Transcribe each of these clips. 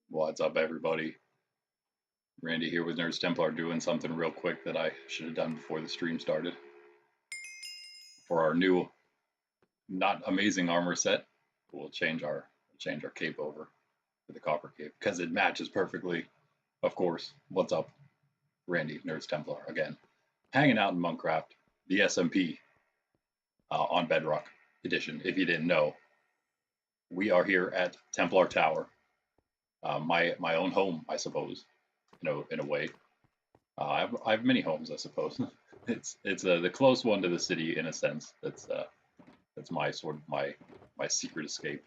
What's up, everybody? Randy here with Nerds Templar doing something real quick that I should have done before the stream started. For our new, not amazing armor set, we'll change our cape over to the copper cape because it matches perfectly. Of course, what's up, Randy, Nerds Templar again, hanging out in Monkraft, the SMP on Bedrock edition. If you didn't know, we are here at Templar Tower, my own home, I suppose, in a way. I have many homes, I suppose. It's the close one to the city in a sense. That's my sort of my secret escape.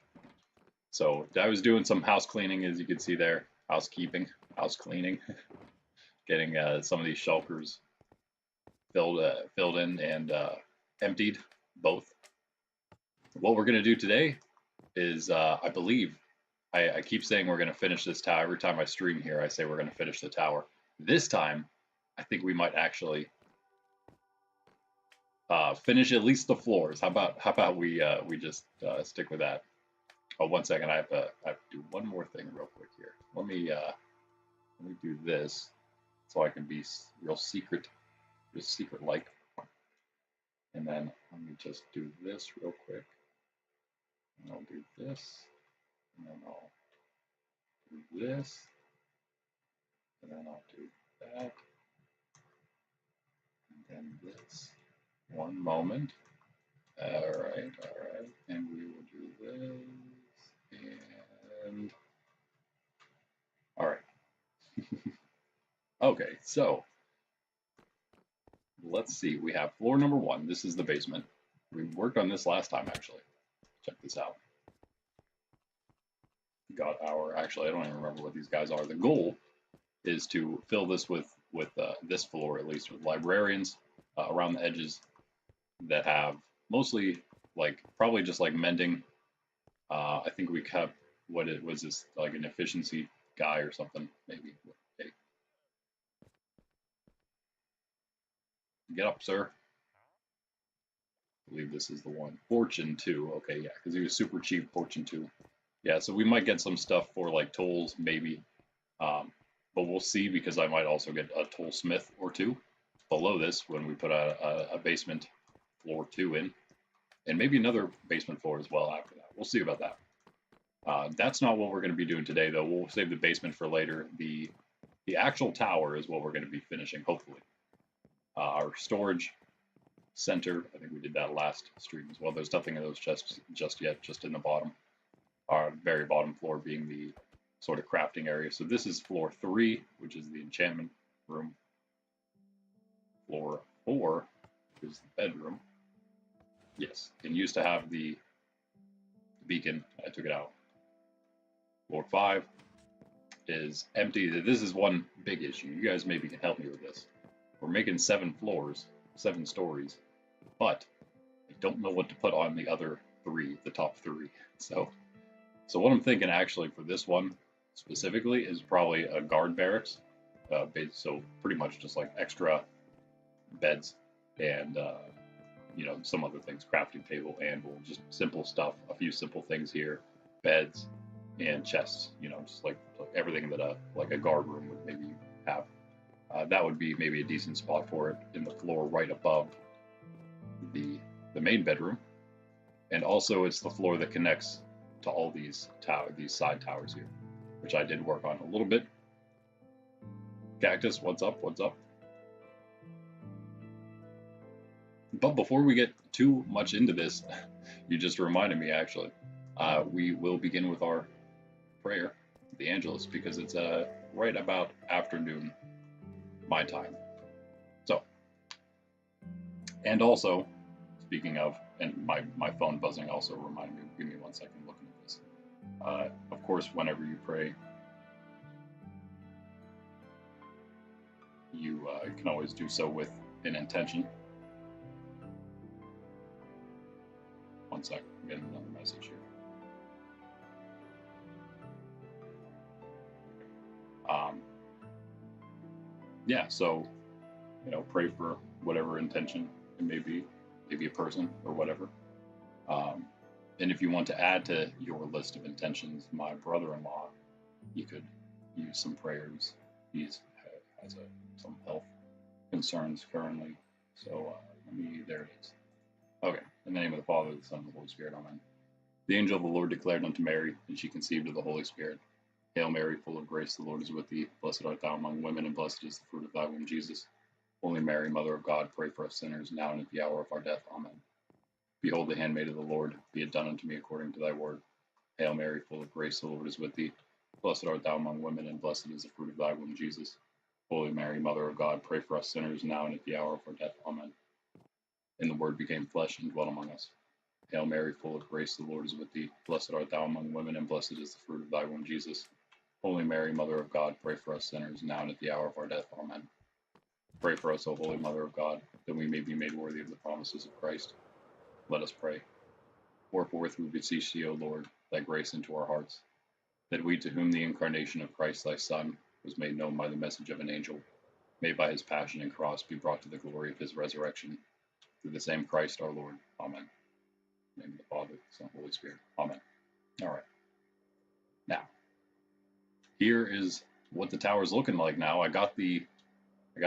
So I was doing some house cleaning, as you can see there, housekeeping, house cleaning, getting some of these shulkers filled in and emptied both. What we're gonna do today is I believe I keep saying we're gonna finish this tower. Every time I stream here, I say we're gonna finish the tower. This time, I think we might actually finish at least the floors. How about we just stick with that? Oh, 1 second. I have to do one more thing real quick here. Let me do this so I can be real secret like. And then let me just do this real quick. And I'll do this. And then I'll do this. And then I'll do that. And then this. One moment. All right. And we will do this. And all right. Okay, so let's see. We have floor number 1. This is the basement. We worked on this last time, actually. Check this out. Actually, I don't even remember what these guys are. The goal is to fill this with this floor, at least, with librarians around the edges that have mostly, probably just like mending. I think we kept, what it was, this like an efficiency guy or something, maybe. Hey. Get up, sir. I believe this is the one. Fortune 2. Okay, yeah, because he was super cheap, Fortune 2. Yeah, so we might get some stuff for like tools, maybe. But we'll see, because I might also get a toolsmith or two below this when we put a basement floor 2 in. And maybe another basement floor as well after that. We'll see about that. That's not what we're going to be doing today, though. We'll save the basement for later. The actual tower is what we're going to be finishing, hopefully. Our storage center, I think we did that last stream as well. There's nothing in those chests just yet, just in the bottom. Our very bottom floor being the sort of crafting area. So this is floor 3, which is the enchantment room. Floor 4 is the bedroom. Yes, and used to have the beacon. I took it out. Floor 5 is empty. This is one big issue. You guys maybe can help me with this. We're making 7 floors, 7 stories, but I don't know what to put on the other 3, the top 3. So what I'm thinking actually for this one specifically is probably a guard barracks. So pretty much just like extra beds and some other things, crafting table, anvil, just simple stuff, a few simple things here, beds and chests, just like everything that a guard room would maybe have. That would be maybe a decent spot for it in the floor right above the main bedroom. And also it's the floor that connects to all these side towers here, which I did work on a little bit. Cactus, what's up? But before we get too much into this, you just reminded me, actually, we will begin with our prayer, the Angelus, because it's right about afternoon my time. So, and also, speaking of, and my phone buzzing also reminded me, give me 1 second looking at this. Of course, whenever you pray, you can always do so with an intention. 1 second, I'm getting another message here. Yeah, so, pray for whatever intention it may be, maybe a person or whatever. And if you want to add to your list of intentions, my brother-in-law you could use some prayers. He's has some health concerns currently. So there it is. Okay, in the name of the Father, the Son, and the Holy Spirit, amen. The angel of the Lord declared unto Mary, and she conceived of the Holy Spirit. Hail Mary, full of grace, the Lord is with thee. Blessed art thou among women, and blessed is the fruit of thy womb, Jesus. Holy Mary, Mother of God, pray for us sinners, now and at the hour of our death. Amen. Behold the handmaid of the Lord, be it done unto me according to thy word. Hail Mary, full of grace, the Lord is with thee. Blessed art thou among women, and blessed is the fruit of thy womb, Jesus. Holy Mary, Mother of God, pray for us sinners, now and at the hour of our death. Amen. And the Word became flesh and dwelt among us. Hail Mary, full of grace, the Lord is with thee. Blessed art thou among women, and blessed is the fruit of thy womb, Jesus. Holy Mary, Mother of God, pray for us sinners, now and at the hour of our death. Amen. Pray for us, O Holy Mother of God, that we may be made worthy of the promises of Christ. Let us pray. Pour forth, we beseech thee, O Lord, thy grace into our hearts, that we, to whom the incarnation of Christ thy Son was made known by the message of an angel, may by his passion and cross be brought to the glory of his resurrection. Through the same Christ our Lord. Amen. In the name of the Father, the Son, and the Holy Spirit. Amen. All right. Now, here is what the tower's looking like now. I got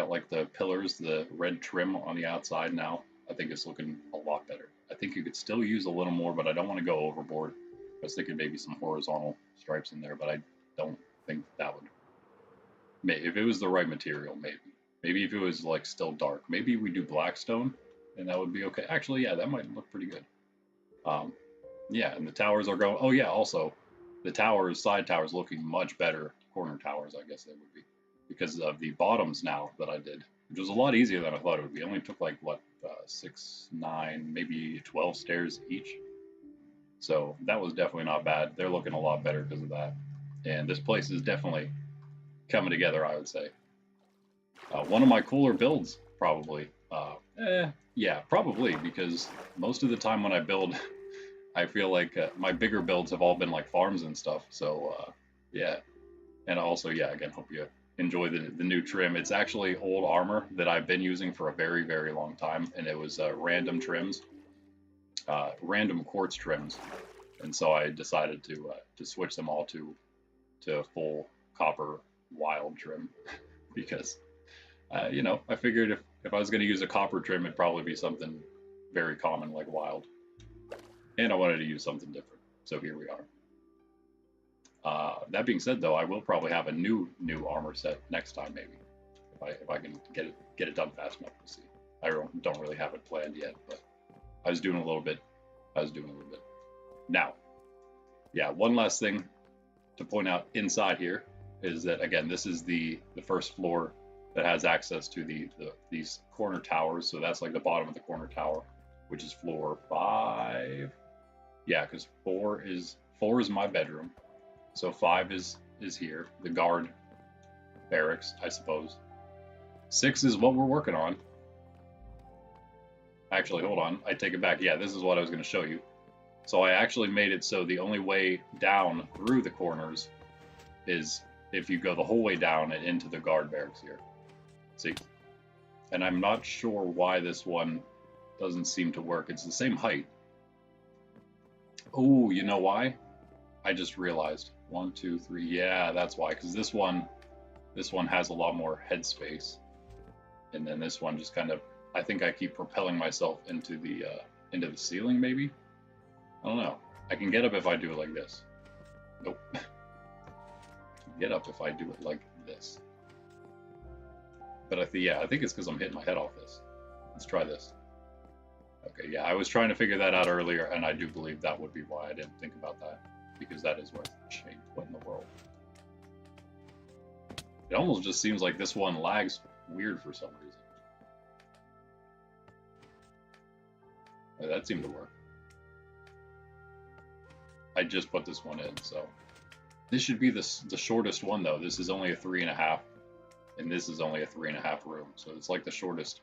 like the pillars, the red trim on the outside now. I think it's looking a lot better. I think you could still use a little more, but I don't want to go overboard. I was thinking maybe some horizontal stripes in there, but I don't think that would. Maybe if it was the right material, maybe. Maybe if it was like still dark, maybe we do blackstone, and that would be okay. Actually, yeah, that might look pretty good. Yeah, and the towers are going. Oh yeah, also, the towers, side towers, looking much better. Corner towers, I guess they would be, because of the bottoms now that I did, which was a lot easier than I thought it would be. It only took like what 6, 9, maybe 12 stairs each. So that was definitely not bad. They're looking a lot better because of that. And this place is definitely coming together, I would say. One of my cooler builds, probably. Yeah, probably, because most of the time when I build, I feel like my bigger builds have all been like farms and stuff. So, yeah. And also, yeah, again, hope you enjoy the new trim. It's actually old armor that I've been using for a very, very long time. And it was random trims, random quartz trims. And so I decided to switch them all to full copper wild trim because I figured if I was going to use a copper trim, it'd probably be something very common like wild, and I wanted to use something different. So here we are. That being said, though, I will probably have a new armor set next time, maybe if I can get it done fast enough. We'll see. I don't really have it planned yet, but I was doing a little bit. Now, yeah, one last thing to point out inside here is that, again, this is the first floor that has access to these corner towers. So that's like the bottom of the corner tower, which is floor 5. Yeah, because 4 is my bedroom. So 5 is here, the guard barracks, I suppose. 6 is what we're working on. Actually, hold on, I take it back. Yeah, this is what I was going to show you. So I actually made it so the only way down through the corners is if you go the whole way down and into the guard barracks here. See? And I'm not sure why this one doesn't seem to work. It's the same height. Oh, you know why? I just realized. 1, 2, 3. Yeah, that's why. Because this one has a lot more headspace, and then this one just kind of. I think I keep propelling myself into the ceiling. Maybe. I don't know. I can get up if I do it like this. Nope. Get up if I do it like this. But I think it's because I'm hitting my head off this. Let's try this. Okay, yeah, I was trying to figure that out earlier, and I do believe that would be why I didn't think about that, because that is worth a change. What in the world? It almost just seems like this one lags weird for some reason. That seemed to work. I just put this one in, so this should be the shortest one though. This is only a 3.5, and this is only a 3.5 room, so it's like the shortest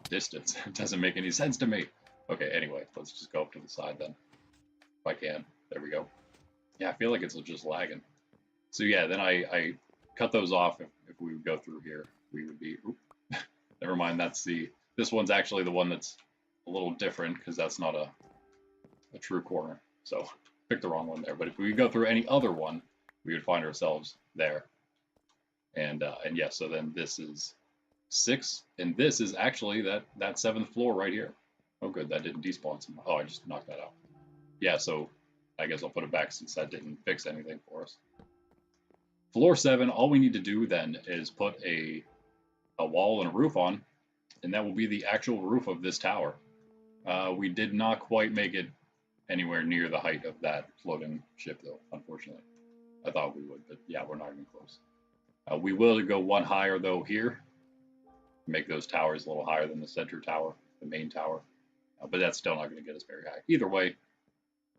distance. It doesn't make any sense to me. Okay, anyway, let's just go up to the side then, if I can. There we go. Yeah, I feel like it's just lagging. So yeah, then I cut those off. If we would go through here, we would be. Never mind. This one's actually the one that's a little different because that's not a true corner. So picked the wrong one there. But if we go through any other one, we would find ourselves there. And yeah, so then this is 6, and this is actually that 7th floor right here. Oh, good, that didn't despawn some. Oh, I just knocked that out. Yeah, so I guess I'll put it back since that didn't fix anything for us. Floor 7, all we need to do then is put a wall and a roof on, and that will be the actual roof of this tower. We did not quite make it anywhere near the height of that floating ship, though, unfortunately. I thought we would, but yeah, we're not even close. We will go one higher, though, here. Make those towers a little higher than the center tower, the main tower. But that's still not going to get us very high. Either way,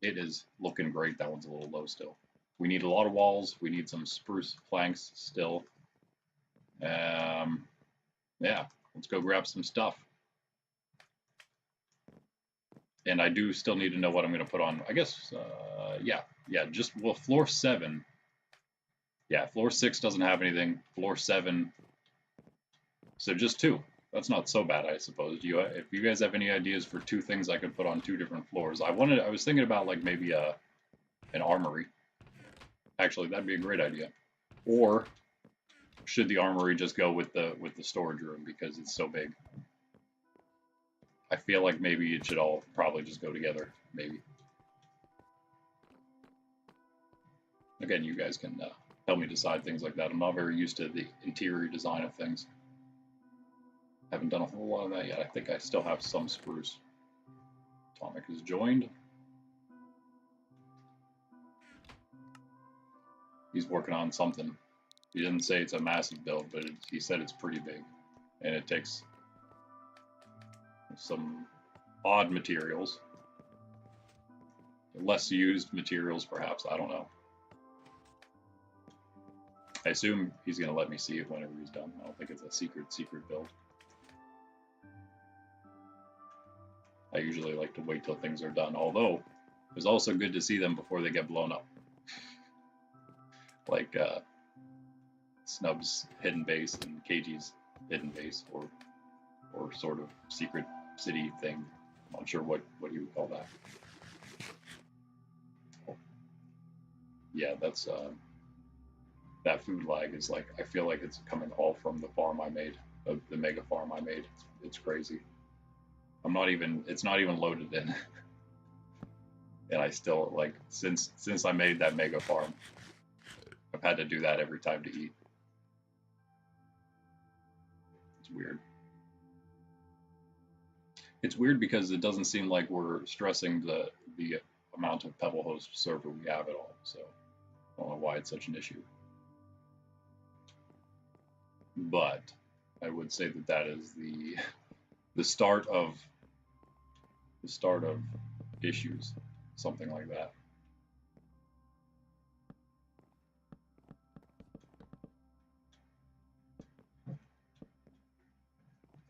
it is looking great. That one's a little low still. We need a lot of walls. We need some spruce planks still. Yeah, let's go grab some stuff. And I do still need to know what I'm going to put on. I guess, yeah, just, well, floor 7. Yeah, floor 6 doesn't have anything. Floor 7, so just 2. That's not so bad, I suppose. If you guys have any ideas for 2 things I could put on 2 different floors, I was thinking about like maybe an armory. Actually, that'd be a great idea. Or should the armory just go with the storage room because it's so big? I feel like maybe it should all probably just go together. Maybe. Again, you guys can help me decide things like that. I'm not very used to the interior design of things. Haven't done a whole lot of that yet. I think I still have some spruce. Atomic is joined. He's working on something. He didn't say it's a massive build, but he said it's pretty big. And it takes some odd materials. Less used materials, perhaps. I don't know. I assume he's going to let me see it whenever he's done. I don't think it's a secret build. I usually like to wait till things are done, although it's also good to see them before they get blown up. Like Snub's hidden base and KG's hidden base, or sort of secret city thing. I'm not sure what you would call that. Oh. Yeah, that's that food lag is like, I feel like it's coming all from the farm I made, the mega farm I made. It's crazy. It's not even loaded in. And I still, like, since I made that mega farm, I've had to do that every time to eat. It's weird. It's weird because it doesn't seem like we're stressing the amount of Pebble host server we have at all. So I don't know why it's such an issue. But I would say that is the start of issues, something like that.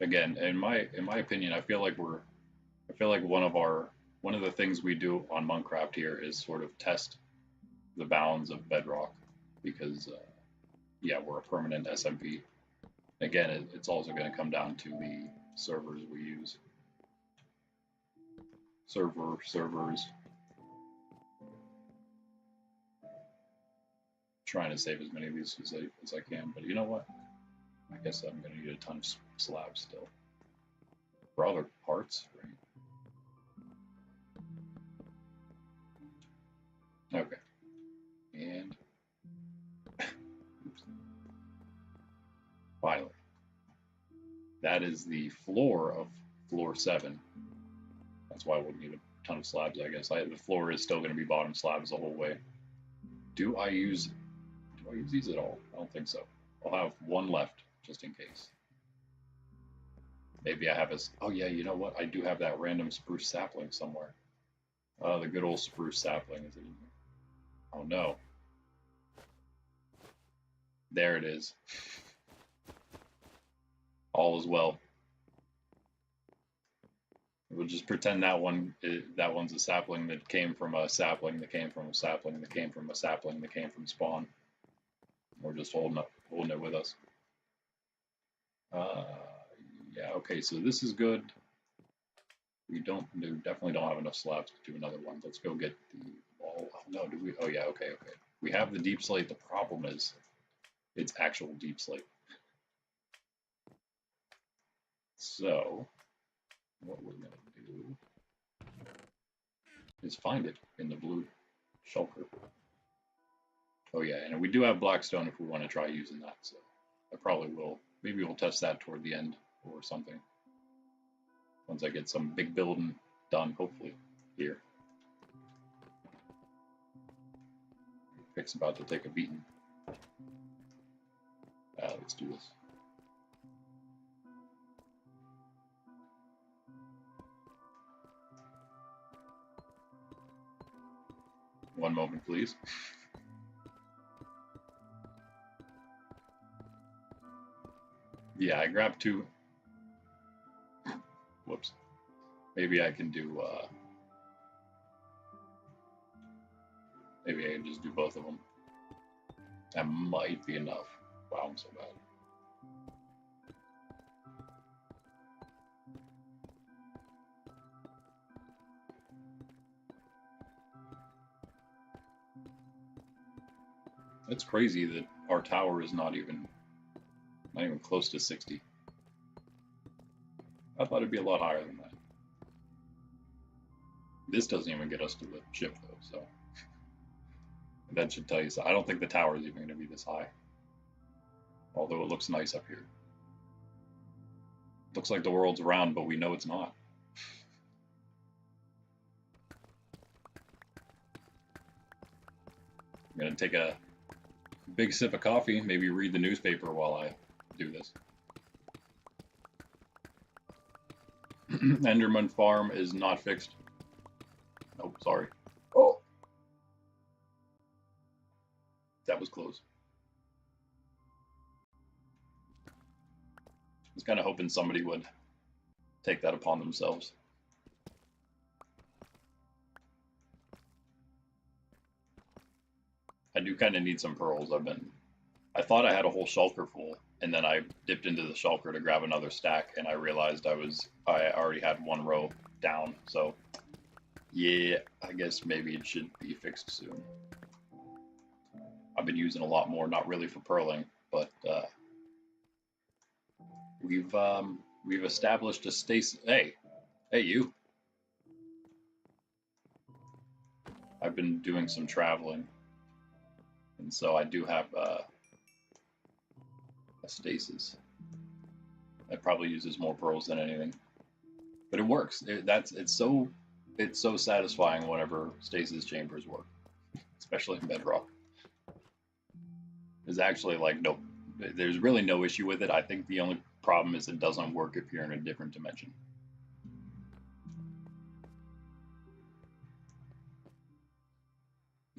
Again, in my opinion, I feel like one of the things we do on Monkraft here is sort of test the bounds of Bedrock, because yeah, we're a permanent SMP. Again, it's also going to come down to the servers we use. Servers. Trying to save as many of these as I can, but you know what? I guess I'm going to need a ton of slabs still. For other parts, right? Okay. And finally, that is the floor of floor 7. That's why we'll need a ton of slabs, I guess. The floor is still going to be bottom slabs the whole way. Do I use these at all? I don't think so. I'll have one left just in case. Maybe I have oh yeah, you know what? I do have that random spruce sapling somewhere. The good old spruce sapling. Is it in here? Oh no. There it is. All is well. We'll just pretend that one's a sapling that came from a sapling that came from a sapling that came from a sapling that came from spawn. We're just holding it with us. Yeah, okay, so this is good. We definitely don't have enough slabs to do another one. Let's go get the wall. Oh, no, do we? Oh yeah, okay. We have the deep slate. The problem is it's actual deep slate. So what we're going to do is find it in the blue shulker. Oh yeah, and we do have blackstone if we want to try using that. So I probably will. Maybe we'll test that toward the end or something. Once I get some big building done, hopefully, here. Pick's about to take a beating. Let's do this. One moment, please. Yeah, I grabbed two. Whoops. Maybe I can do, maybe I can just do both of them. That might be enough. Wow, I'm so bad. It's crazy that our tower is not even close to 60. I thought it'd be a lot higher than that. This doesn't even get us to the ship though, so that should tell you so. I don't think the tower is even going to be this high. Although it looks nice up here. Looks like the world's round, but we know it's not. I'm going to take a big sip of coffee, maybe read the newspaper while I do this. Enderman farm is not fixed. Oh, sorry. Oh! That was close. I was kind of hoping somebody would take that upon themselves. I do kind of need some pearls. I thought I had a whole shulker full, and then I dipped into the shulker to grab another stack, and I realized I already had one row down. So, yeah, I guess maybe it should be fixed soon. I've been using a lot more, not really for pearling, but we've established a stasis. Hey, you! I've been doing some traveling, and so I do have a stasis. That probably uses more pearls than anything, but it works. It's so satisfying whenever stasis chambers work, especially in Bedrock. There's actually there's really no issue with it. I think the only problem is it doesn't work if you're in a different dimension.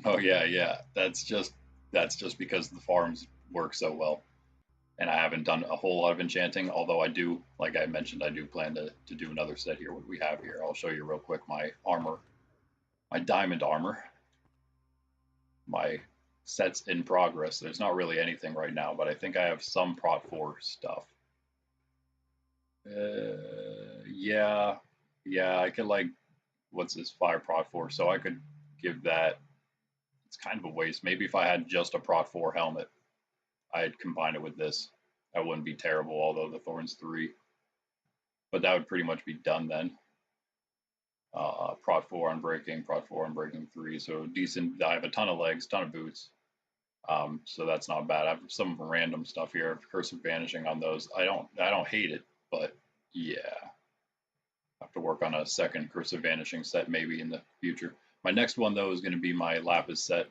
Oh yeah. That's just because the farms work so well. And I haven't done a whole lot of enchanting, although I do, like I mentioned, I do plan to do another set here. What we have here, I'll show you real quick my armor, my diamond armor, my sets in progress. There's not really anything right now, but I think I have some Prot 4 stuff. Yeah, I could what's this, 5 Prot 4, so I could give that, it's kind of a waste. Maybe if I had just a Prot 4 helmet, I'd combine it with this. That wouldn't be terrible, although the Thorn's 3. But that would pretty much be done then. Prot 4 on breaking, Prot 4 on breaking 3. So decent. I have a ton of legs, ton of boots. So that's not bad. I have some random stuff here. Curse of Vanishing on those. I don't hate it, but yeah. I have to work on a second Curse of Vanishing set maybe in the future. My next one though is going to be my lapis set.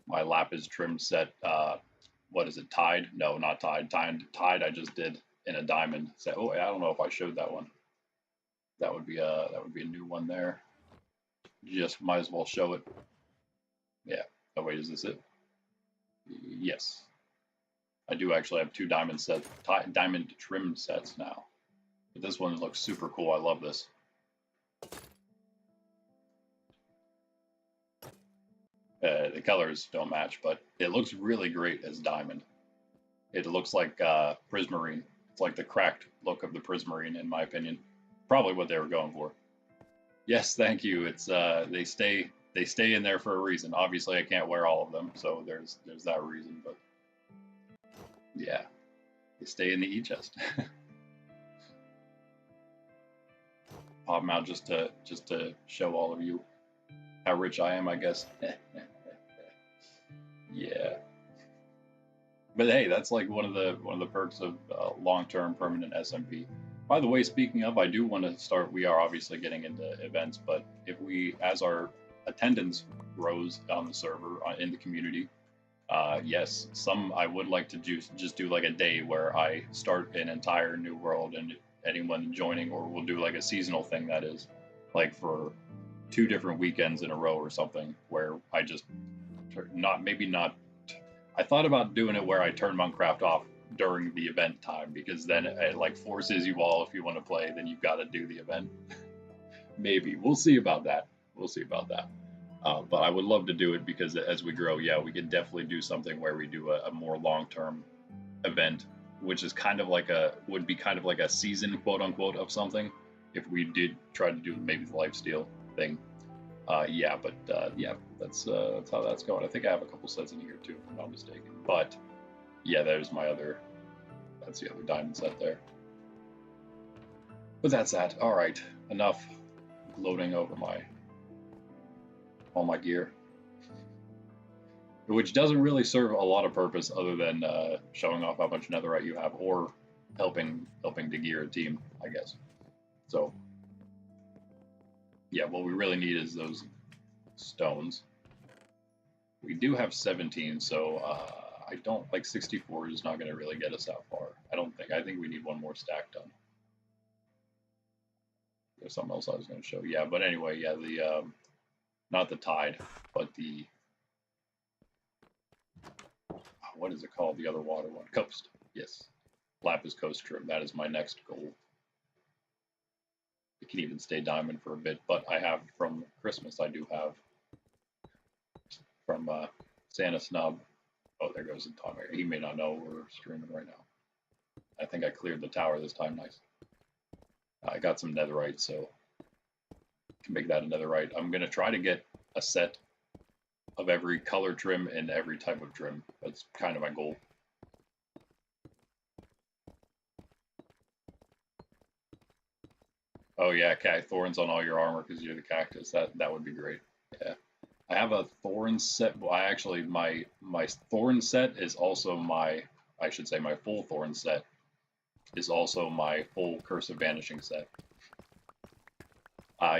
My lapis trimmed set, what is it, Tide? No, not Tide. Tide I just did in a diamond set. Oh, I don't know if I showed that one. That would be a new one there. Just might as well show it. Yeah. Oh wait, is this it? Yes. I do actually have 2 diamond sets, diamond trimmed sets now. But this one looks super cool. I love this. The colors don't match, but it looks really great as diamond. It looks like prismarine. It's like the cracked look of the prismarine, in my opinion. Probably what they were going for. Yes, thank you. It's they they stay in there for a reason. Obviously, I can't wear all of them, so there's that reason. But yeah, they stay in the e-chest. Pop them out just to show all of you how rich I am, I guess. Yeah. But hey, that's like one of the perks of long-term permanent SMP. By the way, speaking of, I do want to start. We are obviously getting into events, but if we, as our attendance grows on the server in the community, yes, I would like to just do like a day where I start an entire new world, and anyone joining, or we'll do like a seasonal thing that is, like for 2 different weekends in a row or something, where I just not. I thought about doing it where I turn Monkraft off during the event time, because then it like forces you all, if you want to play, then you've got to do the event. Maybe. We'll see about that. We'll see about that. But I would love to do it, because as we grow, yeah, we can definitely do something where we do a more long-term event, which is would be kind of like a season, quote unquote, of something, if we did try to do maybe the lifesteal thing. Yeah, that's how that's going. I think I have a couple sets in here too, if I'm not mistaken. But yeah, that's the other diamond set there. But that's that. All right, enough gloating over all my gear, which doesn't really serve a lot of purpose other than showing off how much netherite you have, or helping to gear a team, I guess. So yeah, what we really need is those stones. We do have 17, so I don't like 64 is not going to really get us that far. I think we need one more stack done. There's something else I was going to show. Yeah, but anyway, yeah, the not the tide, but the what is it called? The other water one, coast. Yes, lapis coast trim. That is my next goal. It can even stay diamond for a bit, but I have from Christmas. I do have from Santa Snub. Oh, there goes the Tom. He may not know we're streaming right now. I think I cleared the tower this time. Nice. I got some netherite, so can make that a netherite. I'm gonna try to get a set of every color trim and every type of trim. That's kind of my goal. Oh yeah, thorns on all your armor because you're the cactus. That would be great. Yeah, I have a thorn set. Well, my thorn set is also my full thorn set is also my full curse of vanishing set.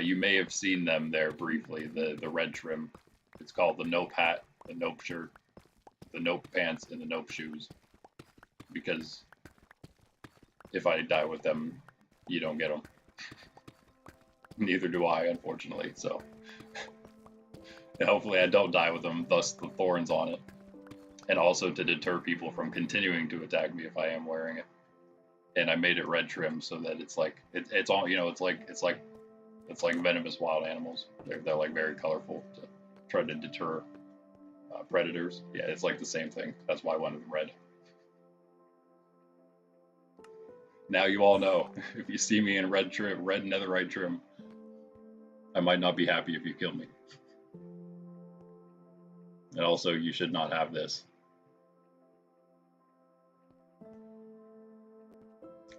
You may have seen them there briefly. The red trim. It's called the nope hat, the nope shirt, the nope pants, and the nope shoes. Because if I die with them, you don't get them. Neither do I, unfortunately, so hopefully I don't die with them, thus the thorns on it. And also to deter people from continuing to attack me if I am wearing it. And I made it red trim so that it's like it's all, it's like venomous wild animals. They're like very colorful to try to deter predators. Yeah, it's like the same thing. That's why I wanted red. Now you all know. If you see me in red netherite trim, I might not be happy if you kill me. And also, you should not have this.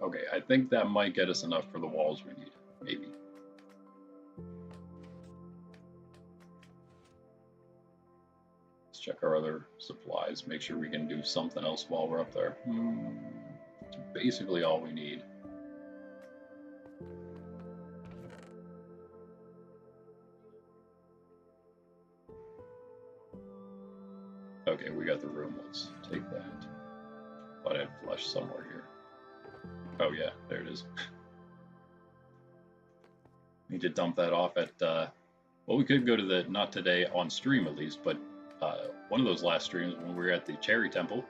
Okay, I think that might get us enough for the walls we need. Maybe. Let's check our other supplies. Make sure we can do something else while we're up there. It's basically all we need. Okay, we got the room. Let's take that. Thought I had flush somewhere here. Oh yeah, there it is. Need to dump that off at, well, we could go to the, not today on stream at least, but one of those last streams when we were at the Cherry Temple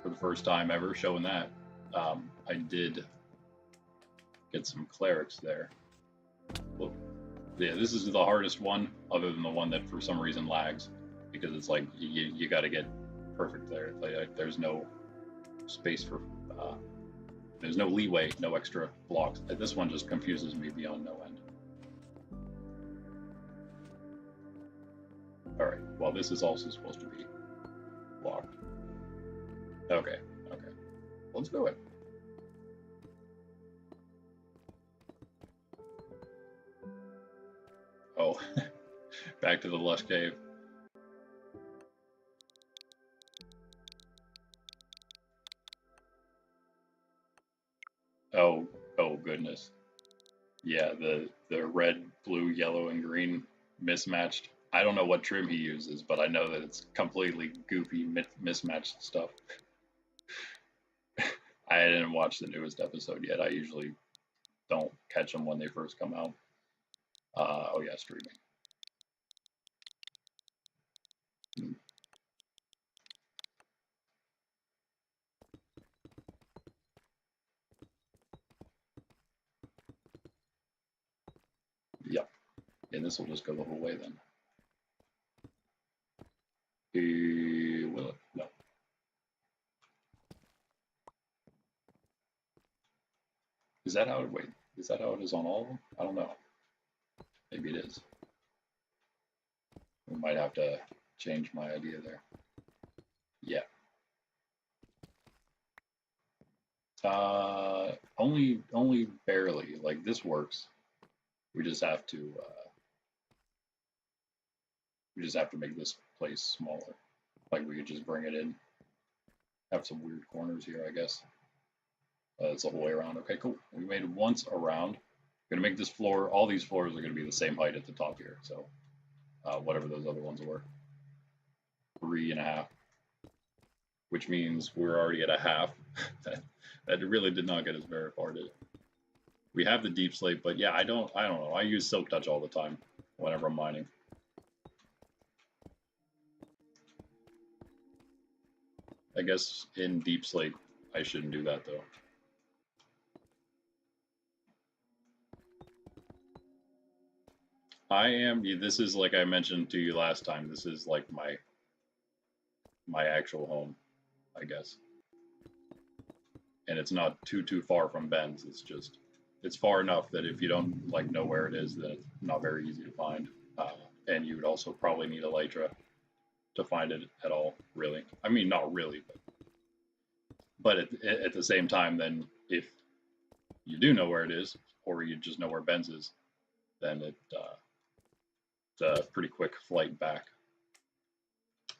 for the first time ever, showing that. I did get some clerics there. Well, yeah, this is the hardest one, other than the one that for some reason lags, because it's like you got to get perfect there. Like, there's no space for, there's no leeway, no extra blocks. This one just confuses me beyond no end. All right. Well, this is also supposed to be locked. Okay. Okay. Let's do it. Oh, back to the lush cave. Oh, oh goodness. Yeah, the red, blue, yellow, and green mismatched. I don't know what trim he uses, but I know that it's completely goofy, mismatched stuff. I didn't watch the newest episode yet. I usually don't catch them when they first come out. Oh yeah, streaming. Hmm. Yep. And this will just go the whole way then. Will it? No. Is that how it? Wait, is that how it is on all of them? I don't know. Maybe it is. We might have to change my idea there. Yeah. Only barely. Like this works. We just have to make this place smaller. Like we could just bring it in. Have some weird corners here, I guess. It's the whole way around. Okay, cool. We made it once around. We're gonna make this floor. All these floors are gonna be the same height at the top here. So whatever those other ones were, 3.5, which means we're already at a half. that really did not get us very far, did it? We have the deep slate, but yeah, I don't know. I use silk touch all the time whenever I'm mining. I guess in deep slate, I shouldn't do that though. I am. This is like I mentioned to you last time. This is like my actual home, I guess. And it's not too far from Ben's. It's far enough that if you don't like know where it is, then it's not very easy to find. And you would also probably need elytra to find it at all, really. I mean, not really, but at the same time, then if you do know where it is, or you just know where Ben's is, then it's a pretty quick flight back.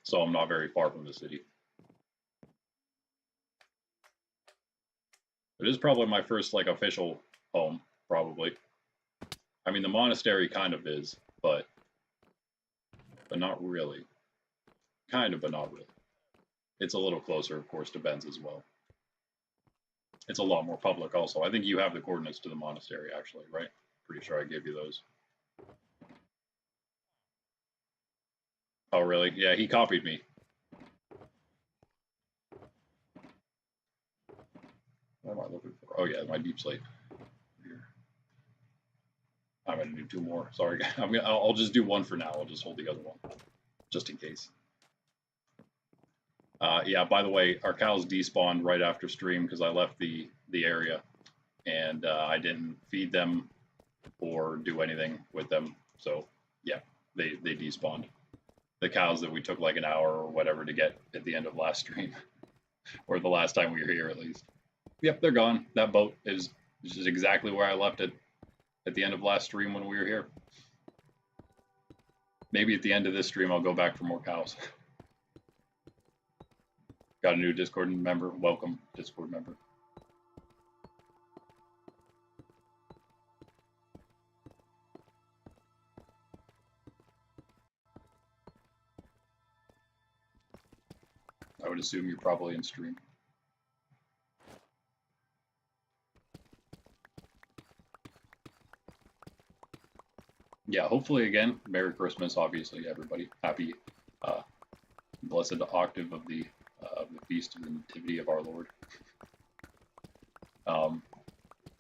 So I'm not very far from the city. It is probably my first like official home, probably. I mean, the monastery kind of is, but not really. Kind of, but not really. It's a little closer, of course, to Ben's as well. It's a lot more public also. I think you have the coordinates to the monastery, actually, right? Pretty sure I gave you those. Oh, really? Yeah, he copied me. What am I looking for? Oh, yeah, my deep slate. Here. I'm going to do 2 more. Sorry, I'll just do 1 for now. I'll just hold the other one, just in case. Yeah, by the way, our cows despawned right after stream because I left the area and I didn't feed them or do anything with them. So yeah, they despawned. The cows that we took like an hour or whatever to get at the end of last stream, or the last time we were here at least. Yep, they're gone. That boat is just exactly where I left it at the end of last stream when we were here. Maybe at the end of this stream I'll go back for more cows. Got a new Discord member. Welcome, Discord member. I would assume you're probably in stream. Yeah, hopefully again, Merry Christmas, obviously, everybody. Happy, blessed octave of the feast of the Nativity of our Lord.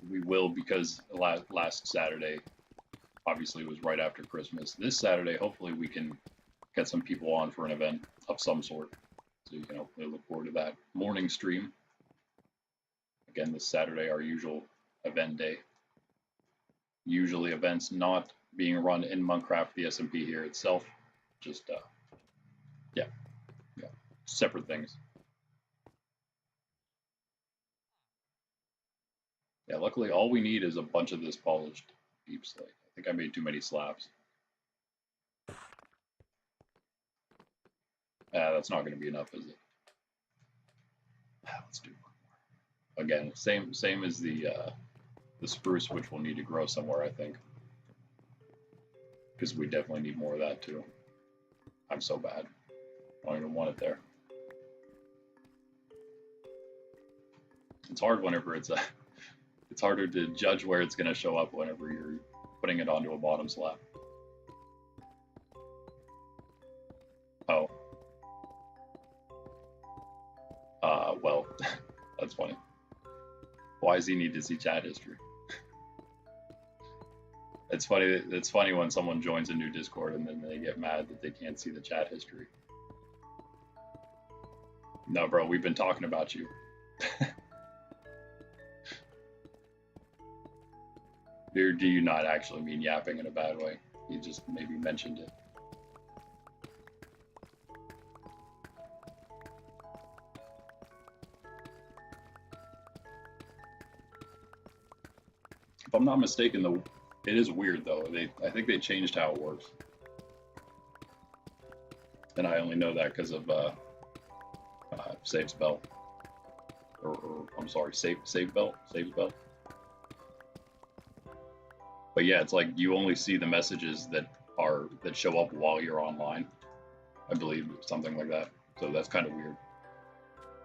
We will, because last Saturday, obviously, was right after Christmas. This Saturday, hopefully, we can get some people on for an event of some sort. So you can hopefully look forward to that morning stream. Again, this Saturday, our usual event day. Usually events not being run in Monkraft the SMP here itself, Just, yeah, separate things. Yeah, luckily all we need is a bunch of this polished deep slate. I think I made too many slabs. That's not going to be enough, is it? Let's do one more. Again, same as the spruce, which will need to grow somewhere, I think, because we definitely need more of that too. I'm so bad. I don't even want it there. It's hard whenever it's it's harder to judge where it's going to show up whenever you're putting it onto a bottom slab. Oh. Well, that's funny. Why does he need to see chat history? It's funny. It's funny when someone joins a new Discord and then they get mad that they can't see the chat history. No, bro, we've been talking about you. Or do you not actually mean yapping in a bad way? You just maybe mentioned it. If I'm not mistaken, though, it is weird though. I think they changed how it works, and I only know that because of Save's Bell, or I'm sorry, Save Bell. But yeah, it's like you only see the messages that show up while you're online. I believe something like that. So that's kind of weird.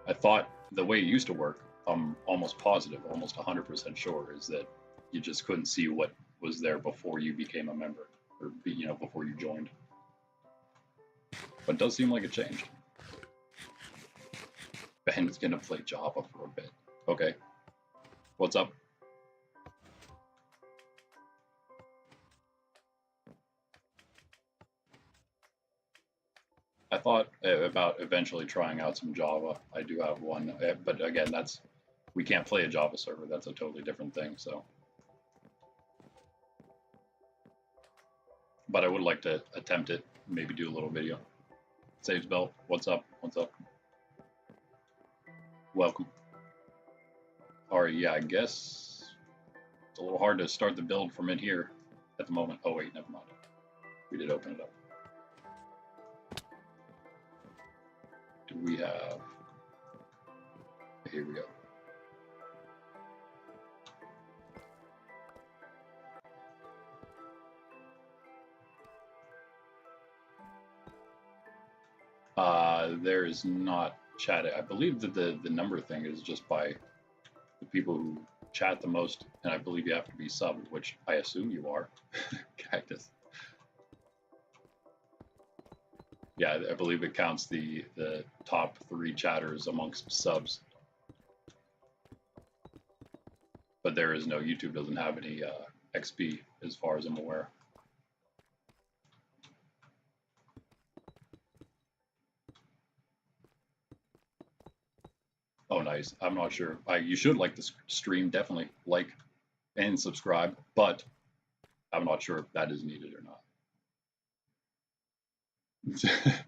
I thought the way it used to work, I'm almost positive, almost 100% sure, is that you just couldn't see what was there before you became a member, or before you joined. But it does seem like it changed. Ben's gonna play Java for a bit. Okay. What's up? I thought about eventually trying out some Java. I do have one, but again, we can't play a Java server. That's a totally different thing. So, but I would like to attempt it. Maybe do a little video. Saves Belt, what's up? What's up? Welcome. All right, yeah, I guess it's a little hard to start the build from in here at the moment. Oh wait, never mind. We did open it up. Do we have? Here we go. There is not chat. I believe that the number thing is just by the people who chat the most, and I believe you have to be subbed, which I assume you are. Cactus. Yeah, I believe it counts the top 3 chatters amongst subs. But there is no, YouTube doesn't have any XP as far as I'm aware. Oh, nice. I'm not sure. You should like the stream, definitely like and subscribe, but I'm not sure if that is needed or not.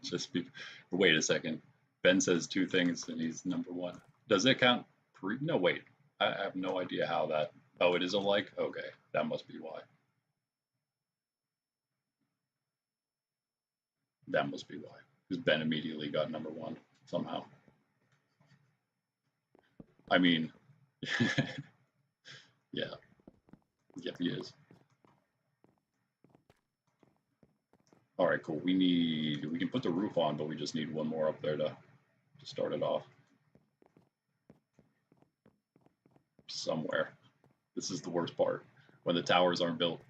Just wait a second. Ben says 2 things and he's number 1. Does it count? No, wait. I have no idea how that. Oh, it is a like? Okay, that must be why. That must be why. Because Ben immediately got number 1 somehow. I mean, yeah. Yep, he is. All right, cool. We can put the roof on, but we just need one more up there to start it off. Somewhere. This is the worst part, when the towers aren't built.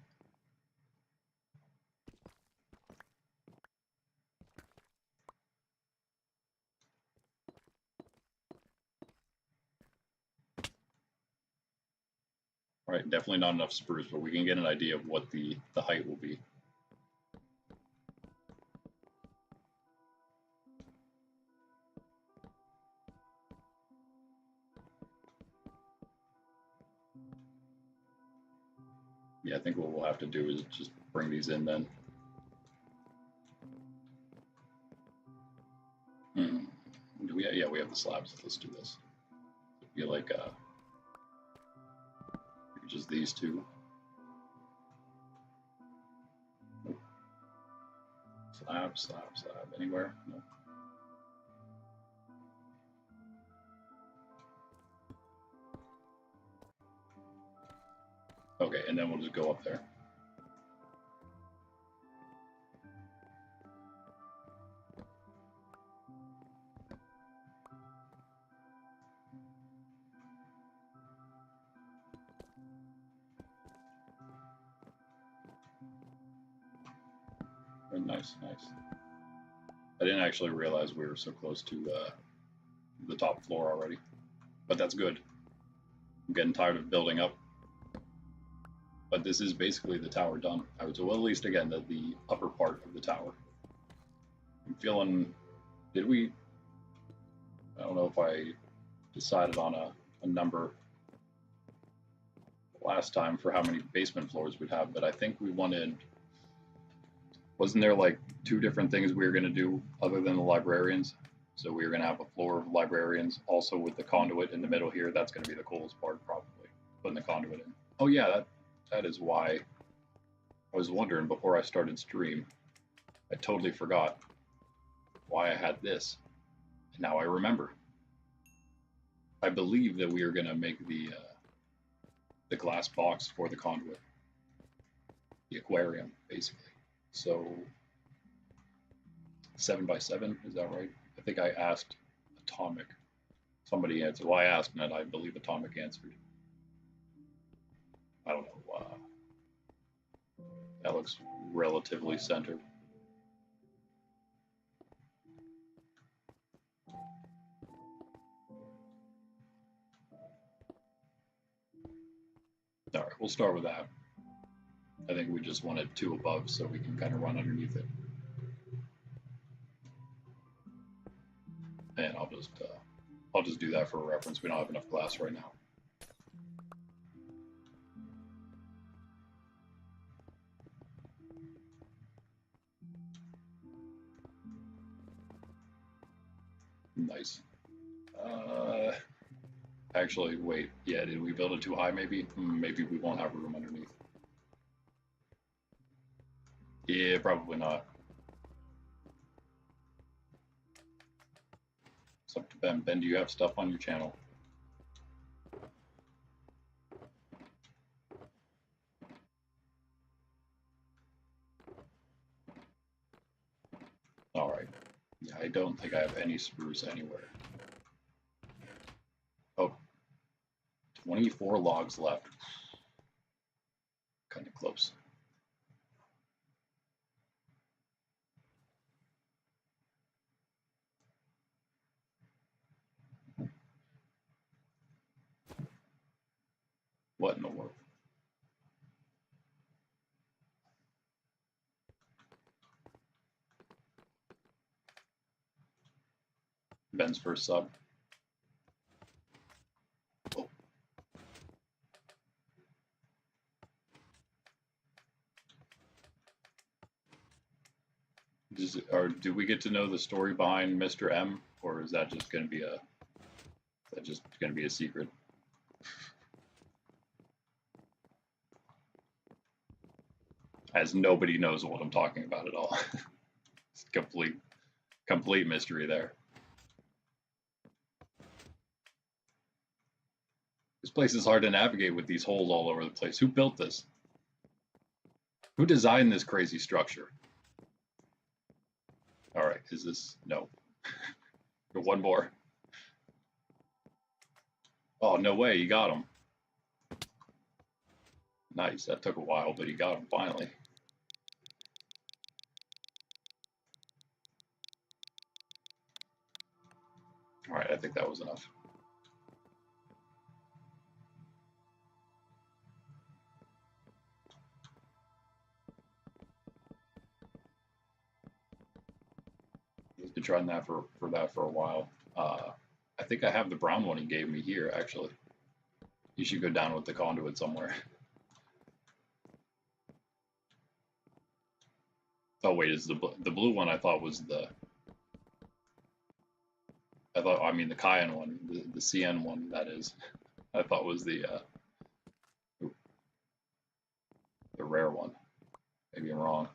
All right, definitely not enough spruce, but we can get an idea of what the height will be. Yeah, I think what we'll have to do is just bring these in then. the slabs. Let's do this. I feel like just these two. Nope. Slab, slab, slab. Anywhere? No. Okay, and then we'll just go up there. Nice, nice. I didn't actually realize we were so close to the top floor already, but that's good. I'm getting tired of building up. But this is basically the tower done. I would say, well, at least again, the upper part of the tower. I'm feeling, did we, I don't know if I decided on a number last time for how many basement floors we'd have, but I think we wanted, wasn't there like 2 different things we were going to do other than the librarians? So we were going to have a floor of librarians, also with the conduit in the middle here. That's going to be the coolest part, probably, putting the conduit in. Oh yeah, that is why I was wondering before I started stream. I totally forgot why I had this. And now I remember. I believe that we are going to make the glass box for the conduit. The aquarium, basically. So 7 by 7, is that right? I think I asked Atomic. Somebody answered. Well, I asked, and I believe Atomic answered. I don't know. That looks relatively centered. All right, we'll start with that. I think we just wanted 2 above so we can kind of run underneath it. And I'll just do that for a reference. We don't have enough glass right now. Nice. Actually, wait. Yeah, did we build it too high maybe? Maybe we won't have room underneath. Yeah, probably not. It's up to Ben. Ben, do you have stuff on your channel? All right. Yeah, I don't think I have any spruce anywhere. Oh, 24 logs left. Kind of close. What in the world? Ben's first sub. Oh. Do we get to know the story behind Mr. M, or is that just going to be a secret? As nobody knows what I'm talking about at all. It's complete mystery there. This place is hard to navigate with these holes all over the place. Who built this? Who designed this crazy structure? All right, is this? No. One more. Oh, no way, you got him. Nice, that took a while, but you got him finally. All right, I think that was enough. He's been trying that for a while. I think I have the brown one he gave me here, actually. You should go down with the conduit somewhere. Oh wait, is the blue one I thought was the... I thought, I mean, the cayenne one, the CN one, that is, I thought was the rare one. Maybe I'm wrong.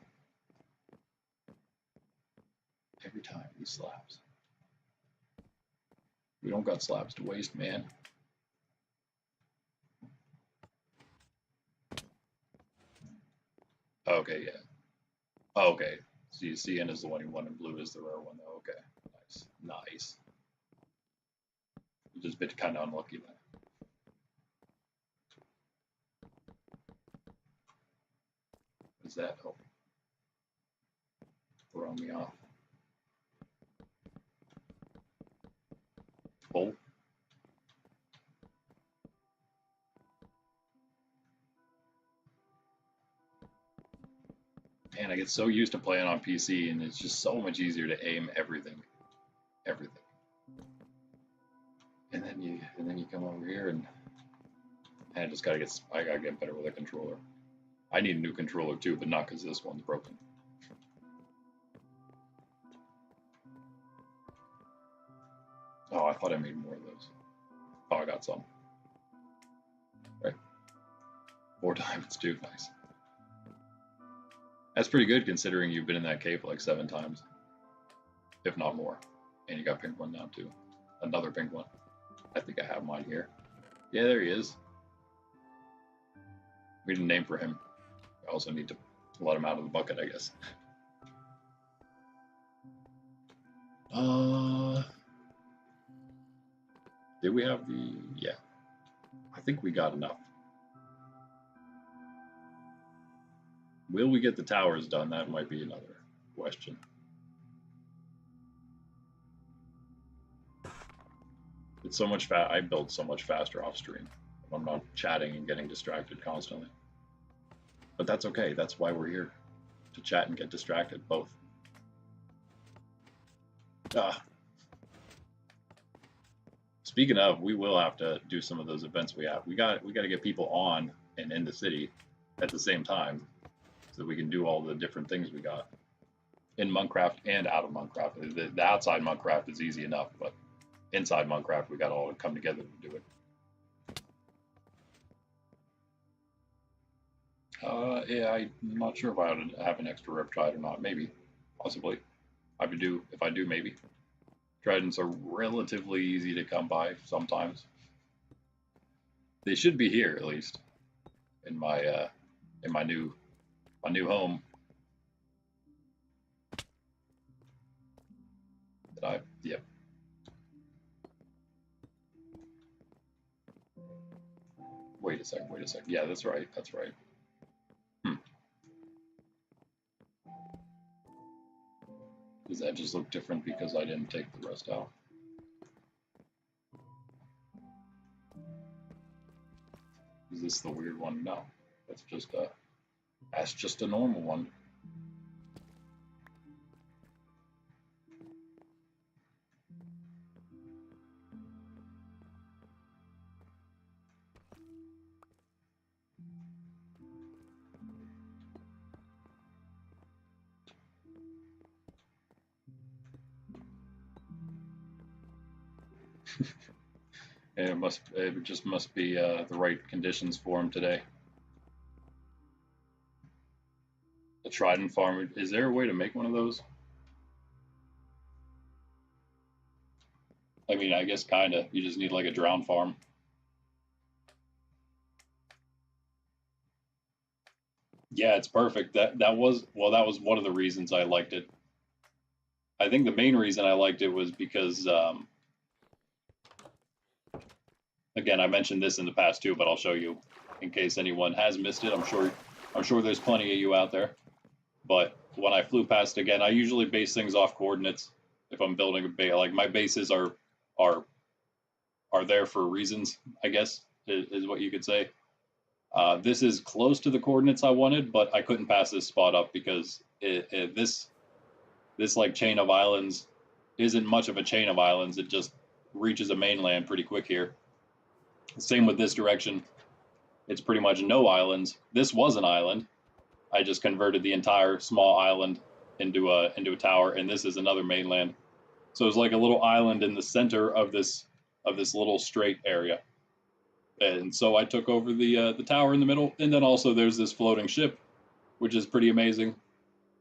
Every time these slabs. We don't got slabs to waste, man. Okay, yeah. Oh, okay. See, CN is the one you want, and blue is the rare one, though. Okay, nice, nice. Just a bit kind of unlucky then. What is that? Oh, throwing me off. Full. Man, I get so used to playing on PC, and it's just so much easier to aim everything. And then you come over here, and I just gotta get better with a controller. I need a new controller too, but not because this one's broken. Oh, I thought I made more of those. Oh, I got some. Right. 4 diamonds too, nice. That's pretty good considering you've been in that cave like 7 times, if not more. And you got pink one now too. Another pink one. I think I have mine here. Yeah, there he is. We need a name for him. I also need to let him out of the bucket, I guess. Did we have the... Yeah. I think we got enough. Will we get the towers done? That might be another question. It's so much I build so much faster off stream. I'm not chatting and getting distracted constantly. But that's okay. That's why we're here. To chat and get distracted, both. Speaking of, we will have to do some of those events we have. We got to get people on and in the city at the same time so that we can do all the different things we got in Monkraft and out of Monkraft. The outside Monkraft is easy enough, but inside Monkraft we got to all come together to do it. Yeah, I'm not sure if I would have an extra riptide or not. Maybe, possibly. If I do, maybe. Tridents are relatively easy to come by sometimes. They should be here at least in my new home. Yep. Wait a second. Yeah, that's right. Does that just look different because I didn't take the rest out? Is this the weird one? No, that's just a normal one. And it just must be the right conditions for him today. A trident farm. Is there a way to make one of those? I mean, I guess kinda. You just need like a drown farm. Yeah, it's perfect. That was one of the reasons I liked it. I think the main reason I liked it was because again, I mentioned this in the past too, but I'll show you in case anyone has missed it. I'm sure there's plenty of you out there. But when I flew past again, I usually base things off coordinates. If I'm building a base, like my bases are there for reasons, I guess is what you could say. This is close to the coordinates I wanted, but I couldn't pass this spot up because this like chain of islands isn't much of a chain of islands. It just reaches a mainland pretty quick here. Same with this direction. It's pretty much no islands. This was an island. I just converted the entire small island into a tower, and this is another mainland. So it's like a little island in the center of this little straight area. And so I took over the tower in the middle, and then also there's this floating ship, which is pretty amazing.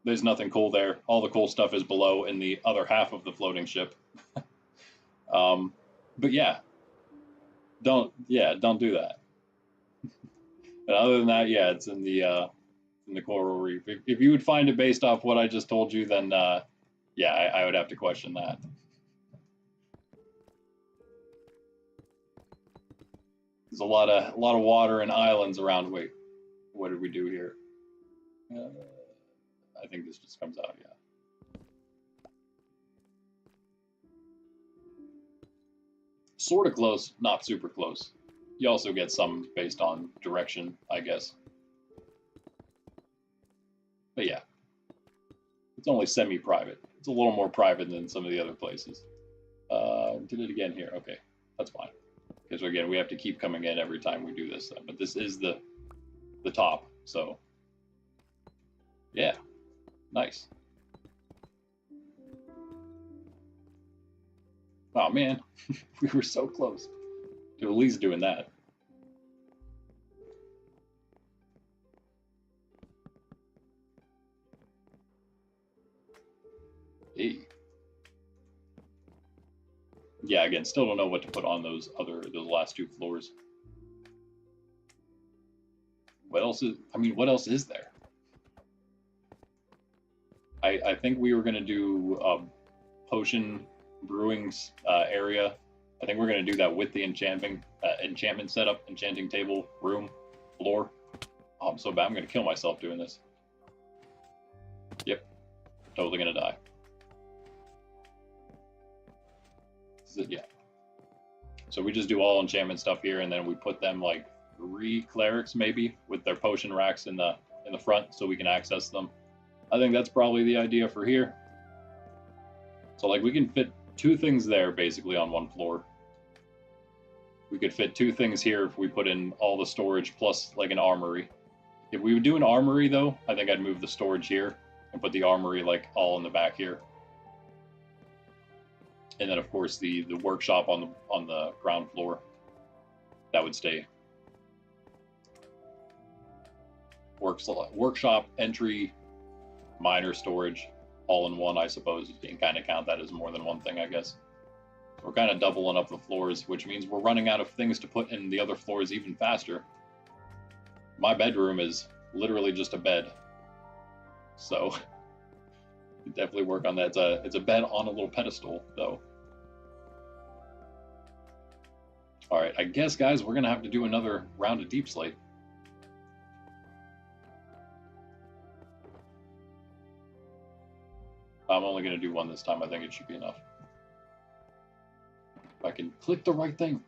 There's nothing cool there. All the cool stuff is below in the other half of the floating ship. But yeah, don't do that. And other than that, yeah, it's in the coral reef. If you would find it based off what I just told you, then yeah, I would have to question that. There's a lot of water and islands around. Wait, what did we do here? I think this just comes out, yeah. Sort of close, not super close. You also get some based on direction, I guess. But yeah, it's only semi-private. It's a little more private than some of the other places. Did it again here. Okay, that's fine. Because again, we have to keep coming in every time we do this. But this is the top, so yeah, nice. Oh man, we were so close to at least doing that. Hey. Yeah, again, still don't know what to put on those last two floors. What else is, I mean, what else is there? I think we were going to do a potion brewing area. I think we're going to do that with the enchantment setup, enchanting table, room, floor. Oh, I'm so bad. I'm going to kill myself doing this. Yep. Totally going to die. Yeah. So we just do all enchantment stuff here, and then we put them like 3 clerics maybe with their potion racks in the front so we can access them. I think that's probably the idea for here. So like we can fit 2 things there basically on 1 floor. We could fit 2 things here if we put in all the storage plus like an armory. If we would do an armory though, I think I'd move the storage here and put the armory like all in the back here. And then of course the workshop on the ground floor, that would stay. Workshop, entry, miner, storage, all in one, I suppose. You can kind of count that as more than one thing, I guess. We're kind of doubling up the floors, which means we're running out of things to put in the other floors even faster. My bedroom is literally just a bed. So definitely work on that. It's a bed on a little pedestal, though. All right, I guess, guys, we're going to have to do another round of Deep Slate. I'm only going to do 1 this time. I think it should be enough. If I can click the right thing.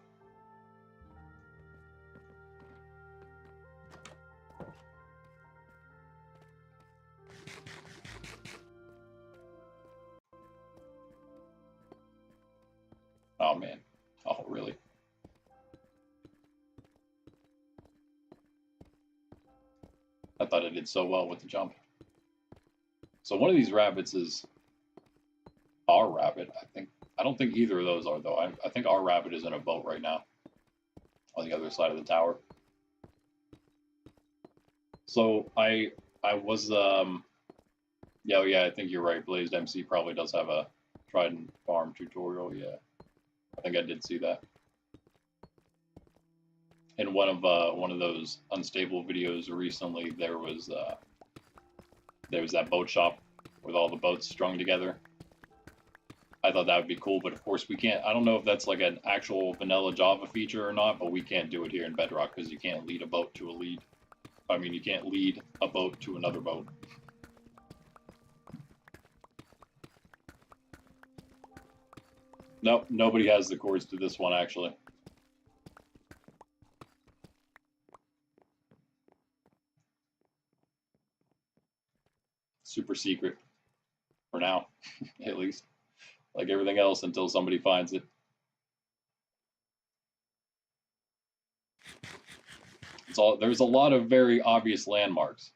Oh, man. Oh, really? I thought I did so well with the jump. So one of these rabbits is our rabbit, I think. I don't think either of those are, though. I think our rabbit is in a boat right now on the other side of the tower. So I was, yeah, I think you're right. Blazed MC probably does have a Trident Farm tutorial, yeah. I think I did see that. In one of those unstable videos recently, there was that boat shop with all the boats strung together. I thought that would be cool, but of course we can't. I don't know if that's like an actual vanilla Java feature or not, but we can't do it here in Bedrock because you can't lead a boat to a lead. I mean, you can't lead a boat to another boat. Nope, nobody has the chords to this one, actually. Super secret. For now, at least. Like everything else until somebody finds it. There's a lot of very obvious landmarks.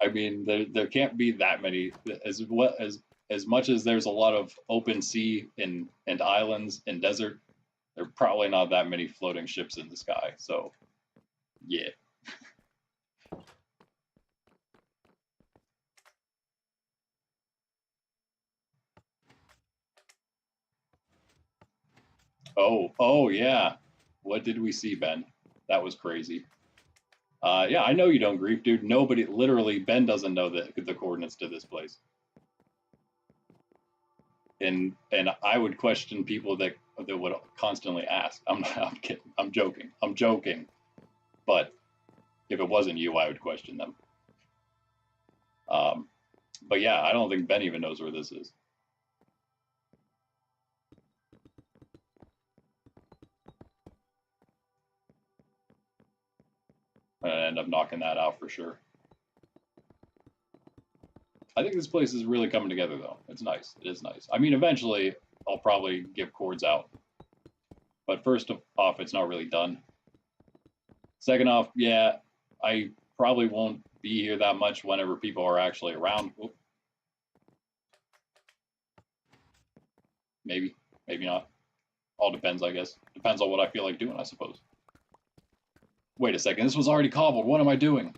I mean, there can't be that many. As much as there's a lot of open sea and islands and desert, there are probably not that many floating ships in the sky. So, yeah. Oh yeah. What did we see, Ben? That was crazy. Yeah, I know you don't grief, dude. Nobody, literally, Ben doesn't know the coordinates to this place. And I would question people that would constantly ask. I'm kidding. I'm joking. I'm joking. But if it wasn't you, I would question them. But yeah, I don't think Ben even knows where this is. I end up knocking that out for sure. I think this place is really coming together, though. It's nice. It is nice. I mean, eventually, I'll probably give cords out. But first off, it's not really done. Second off, yeah, I probably won't be here that much whenever people are actually around. Oop. Maybe, maybe not. All depends, I guess. Depends on what I feel like doing, I suppose. Wait a second, this was already cobbled. What am I doing?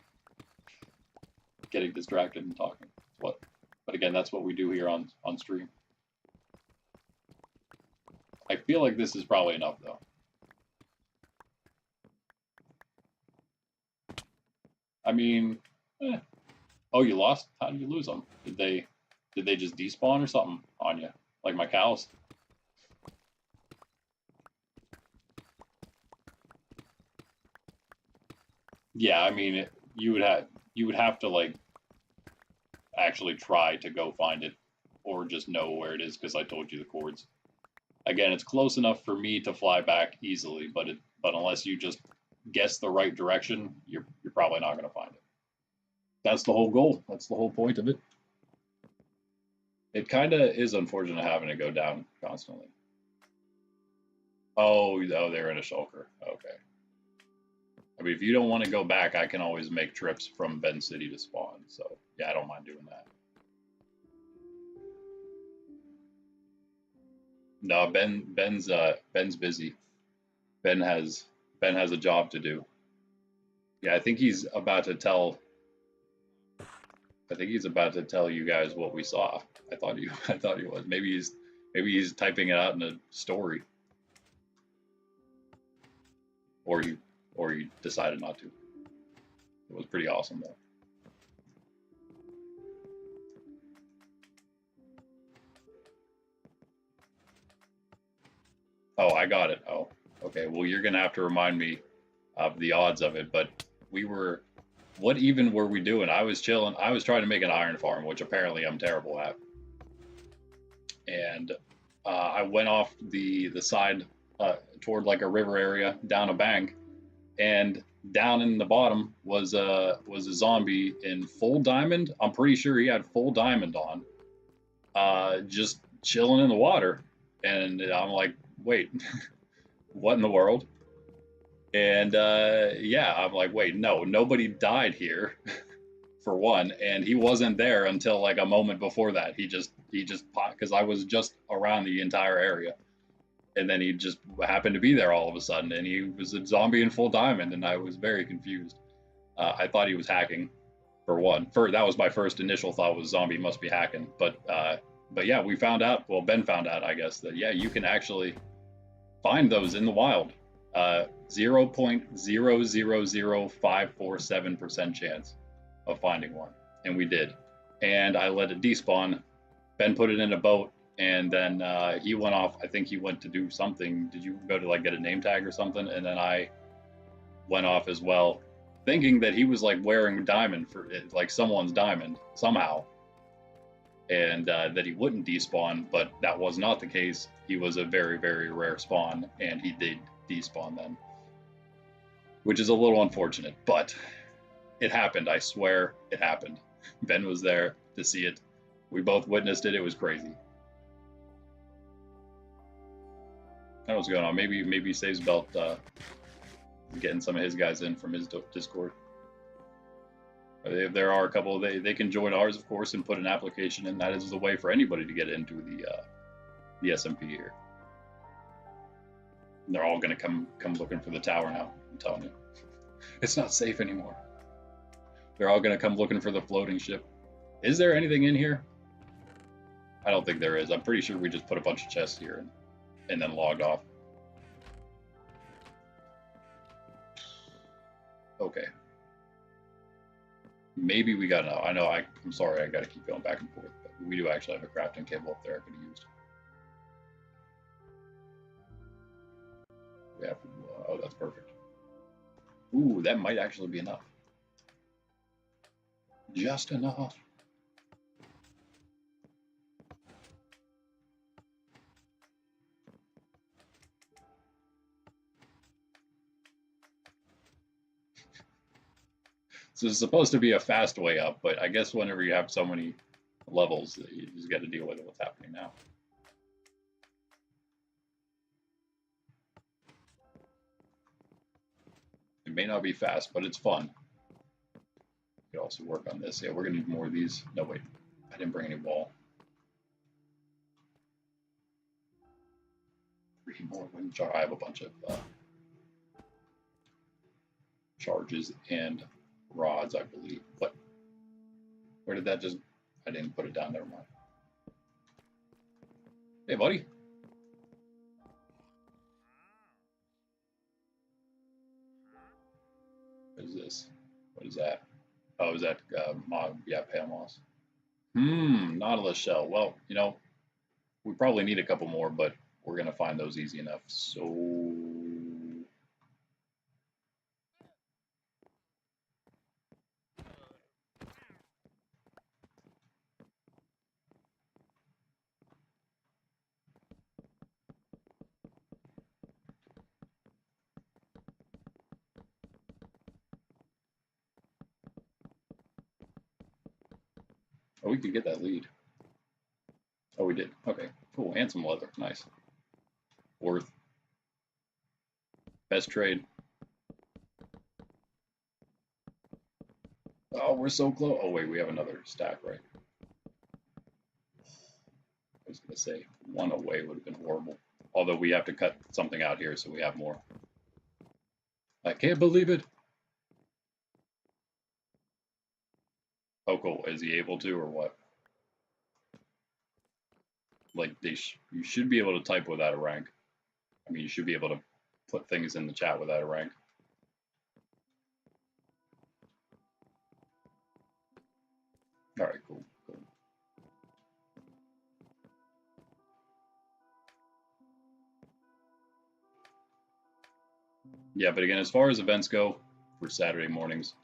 Getting distracted and talking. What? But again, that's what we do here on stream. I feel like this is probably enough, though. I mean, oh, you lost? How did you lose them? Did they just despawn or something on you? Like my cows? Yeah, I mean, you would have to like actually try to go find it, or just know where it is because I told you the coords. Again, it's close enough for me to fly back easily, but unless you just guess the right direction, you're probably not going to find it. That's the whole goal. That's the whole point of it. It kind of is unfortunate having to go down constantly. Oh, they're in a shulker. Okay. I mean, if you don't want to go back, I can always make trips from Bend City to spawn. So yeah, I don't mind doing that. No, Ben's busy. Ben has a job to do. Yeah, I think he's about to tell. I think he's about to tell you guys what we saw. I thought he was. Maybe he's typing it out in a story. Or he decided not to. It was pretty awesome though. Oh, I got it. Oh, okay. Well, you're gonna have to remind me of the odds of it. But what even were we doing? I was chilling. I was trying to make an iron farm, which apparently I'm terrible at. And I went off the side toward like a river area down a bank, and down in the bottom was a zombie in full diamond. I'm pretty sure he had full diamond on, just chilling in the water. And I'm like, wait, what in the world? And yeah, I'm like, wait, no, nobody died here, for one, and he wasn't there until like a moment before that. He just popped because I was just around the entire area, and then he just happened to be there all of a sudden, and he was a zombie in full diamond, and I was very confused. I thought he was hacking, for one. That was my first initial thought, was zombie must be hacking, but yeah, we found out. Well, Ben found out, I guess, that yeah, you can actually find those in the wild. 0.000547% chance of finding one, and we did. And I let it despawn. Ben put it in a boat, and then he went off. I think he went to do something. Did you go to like get a name tag or something? And then I went off as well, thinking that he was like wearing diamond for like someone's diamond somehow, and that he wouldn't despawn, but that was not the case. He was a very, very rare spawn, and he did despawn then, which is a little unfortunate, but it happened. I swear it happened. Ben was there to see it. We both witnessed it. It was crazy. I don't know what's going on. Maybe Saves Belt getting some of his guys in from his Discord. There are a couple. They can join ours, of course, and put an application in. That is the way for anybody to get into the SMP here. And they're all going to come looking for the tower now. I'm telling you, it's not safe anymore. They're all going to come looking for the floating ship. Is there anything in here? I don't think there is. I'm pretty sure we just put a bunch of chests here and then logged off. Okay. Maybe we got enough. I know, I'm sorry, I got to keep going back and forth, but we do actually have a crafting table up there I could have used. We have, oh, that's perfect. Ooh, that might actually be enough. Just enough. So it's supposed to be a fast way up, but I guess whenever you have so many levels, you just got to deal with what's happening now. It may not be fast, but it's fun. You could also work on this. Yeah, we're going to need more of these. No, wait. I didn't bring any wall. 3 more wind jar. I have a bunch of charges and rods, I believe. What? Where did that just... I didn't put it down. Never mind. Hey, buddy. What is this? What is that? Oh, is that yeah, pale moss. Nautilus shell. Well, you know, we probably need a couple more, but we're going to find those easy enough. So... Oh, we could get that lead. Oh, we did. Okay, cool. And some leather. Nice. Worth. Best trade. Oh, we're so close. Oh, wait, we have another stack, right? I was going to say, one away would have been horrible. Although we have to cut something out here so we have more. I can't believe it. Oh, cool. Is he able to or what? Like, you should be able to type without a rank. I mean, you should be able to put things in the chat without a rank. All right, cool. Yeah, but again, as far as events go for Saturday mornings,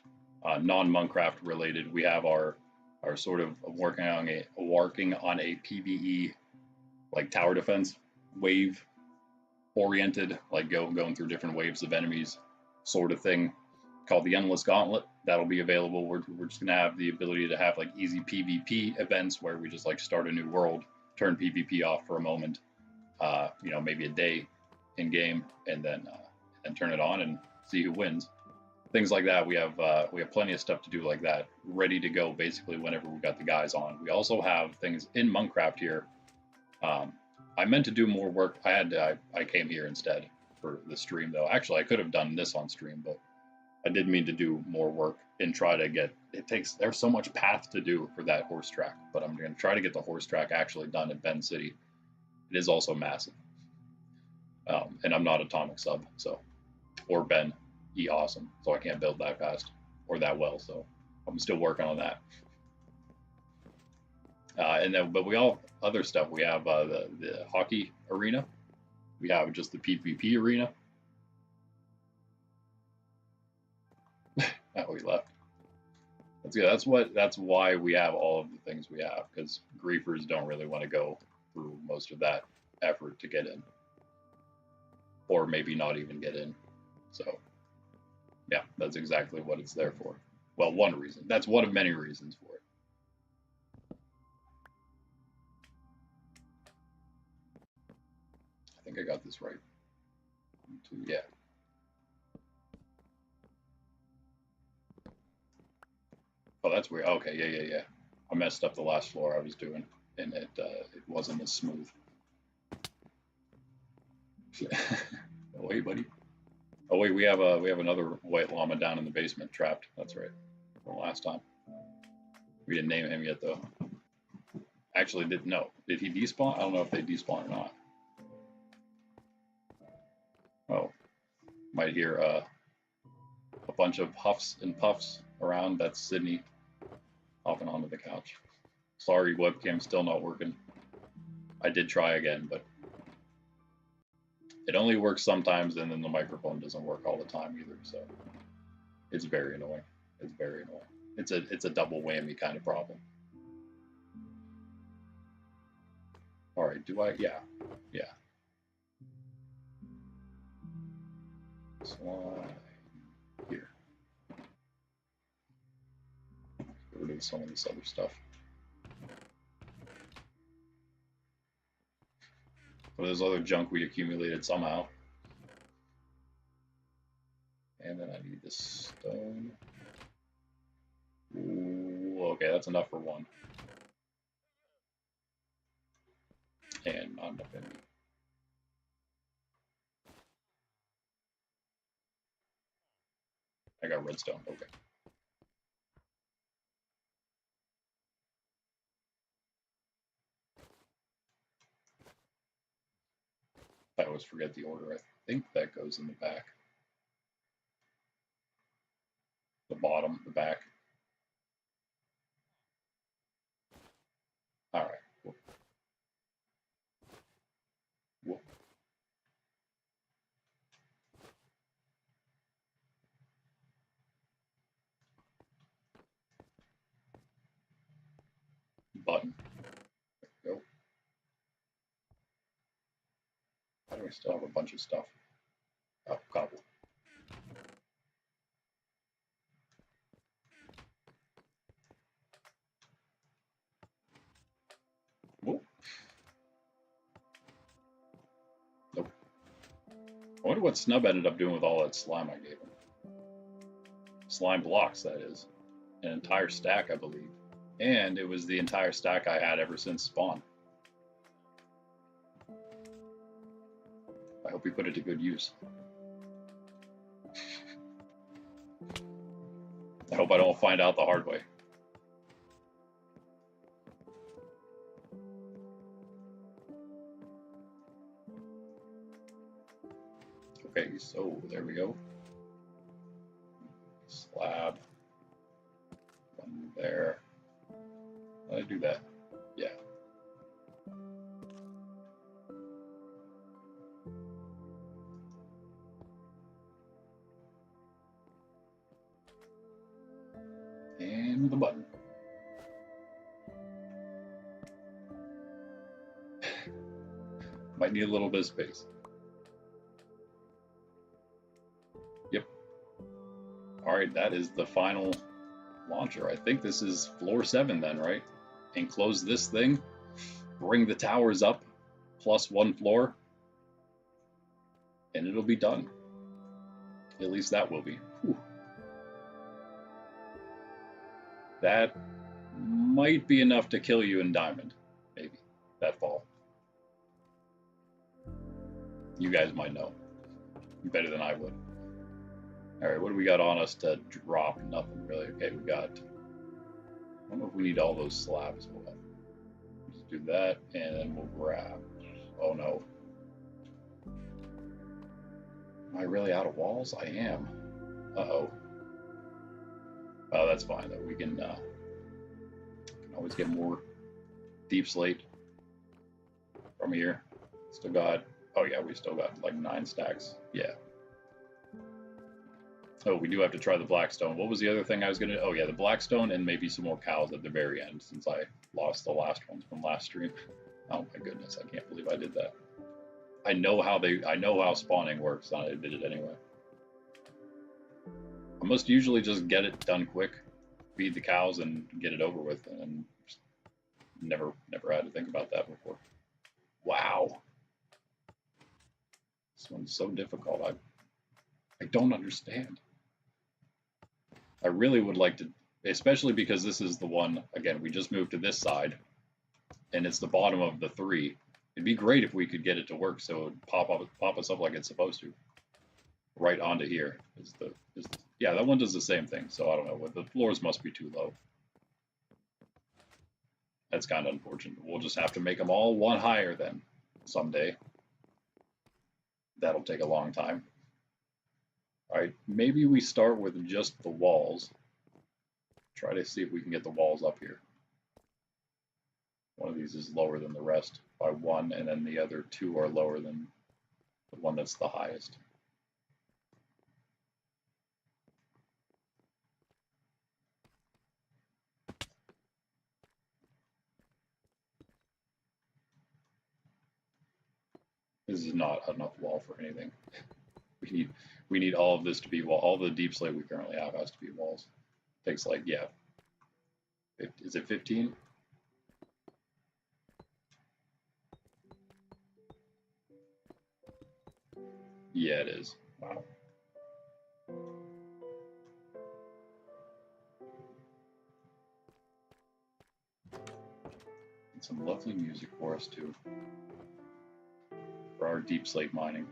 non-Monkraft related, we have our sort of working on a PvE like tower defense wave oriented, like going through different waves of enemies sort of thing, called the Endless Gauntlet. That'll be available. We're just gonna have the ability to have like easy PvP events where we just like start a new world, turn PvP off for a moment, you know, maybe a day in game, and then turn it on and see who wins. Things like that. We have plenty of stuff to do like that, ready to go basically whenever we got the guys on. We also have things in Monkraft here. I meant to do more work. I came here instead for the stream though. Actually, I could have done this on stream, but I did mean to do more work and try to get. There's so much path to do for that horse track, but I'm going to try to get the horse track actually done in Bend City. It is also massive, and I'm not Atomic Sub, so. Or Ben, he awesome, so I can't build that fast or that well, so I'm still working on that. And then, but we all other stuff. We have the hockey arena. We have just the PvP arena. Oh, we left. That's good. That's why we have all of the things we have, because griefers don't really want to go through most of that effort to get in, or maybe not even get in. So, yeah, that's exactly what it's there for. Well, one reason. That's one of many reasons for it. I think I got this right. Yeah. Oh, that's weird. Okay, yeah. I messed up the last floor I was doing, and it wasn't as smooth. Oh, hey, buddy. Oh wait, we have another white llama down in the basement, trapped. That's right. From last time. We didn't name him yet, though. Actually, didn't know. Did he despawn? I don't know if they despawn or not. Oh, might hear a bunch of huffs and puffs around. That's Sydney hopping onto the couch. Sorry, webcam's still not working. I did try again, but it only works sometimes, and then the microphone doesn't work all the time either. So it's very annoying. It's very annoying. It's a double whammy kind of problem. All right, do I? Yeah. Slide here. Get rid of some of this other stuff. So there's other junk we accumulated somehow. And then I need this stone. Ooh, okay, that's enough for one. And not enough in me. I got redstone, okay. I always forget the order. I think that goes in the back. The bottom, the back. All right. Whoop. Whoop. Button. There we go. How do I still have a bunch of stuff? Oh, cobble. Whoop. Nope. I wonder what Snub ended up doing with all that slime I gave him. Slime blocks, that is. An entire stack, I believe. And it was the entire stack I had ever since spawn. I hope he put it to good use. I hope I don't find out the hard way. Okay, so there we go. Slab. One there. How did I do that? Yeah. And the button. Might need a little bit of space. Yep. Alright, that is the final launcher. I think this is floor 7 then, right? And close this thing, bring the towers up, plus 1 floor, and it'll be done. At least that will be. Whew. That might be enough to kill you in diamond, maybe, that fall. You guys might know better than I would. All right, what do we got on us to drop? Nothing really. Okay, we got, I don't know if we need all those slabs. We'll just do that, and then we'll grab, oh no. Am I really out of walls? I am. Uh-oh. Oh, that's fine though. We can always get more deep slate from here. Still got, oh yeah, we still got like 9 stacks. Yeah. Oh, we do have to try the blackstone. What was the other thing I was gonna, oh yeah, the blackstone and maybe some more cows at the very end, since I lost the last ones from last stream. Oh my goodness, I can't believe I did that. I know how spawning works, and I did it anyway. I must usually just get it done quick, feed the cows, and get it over with, and never had to think about that before. Wow. This one's so difficult. I don't understand. I really would like to especially because this is the one, again, we just moved to this side, and it's the bottom of the 3. It'd be great if we could get it to work so it would pop us up like it's supposed to. Right onto here yeah, that one does the same thing, so I don't know, the floors must be too low. That's kind of unfortunate. We'll just have to make them all one higher then someday. That'll take a long time. All right, maybe we start with just the walls. Try to see if we can get the walls up here. One of these is lower than the rest by 1, and then the other 2 are lower than the one that's the highest. This is not enough wall for anything. We need all of this to be wall. All the deep slate we currently have has to be walls. Takes like, yeah. Is it 15? Yeah, it is. Wow. And some lovely music for us too. For our deep slate mining.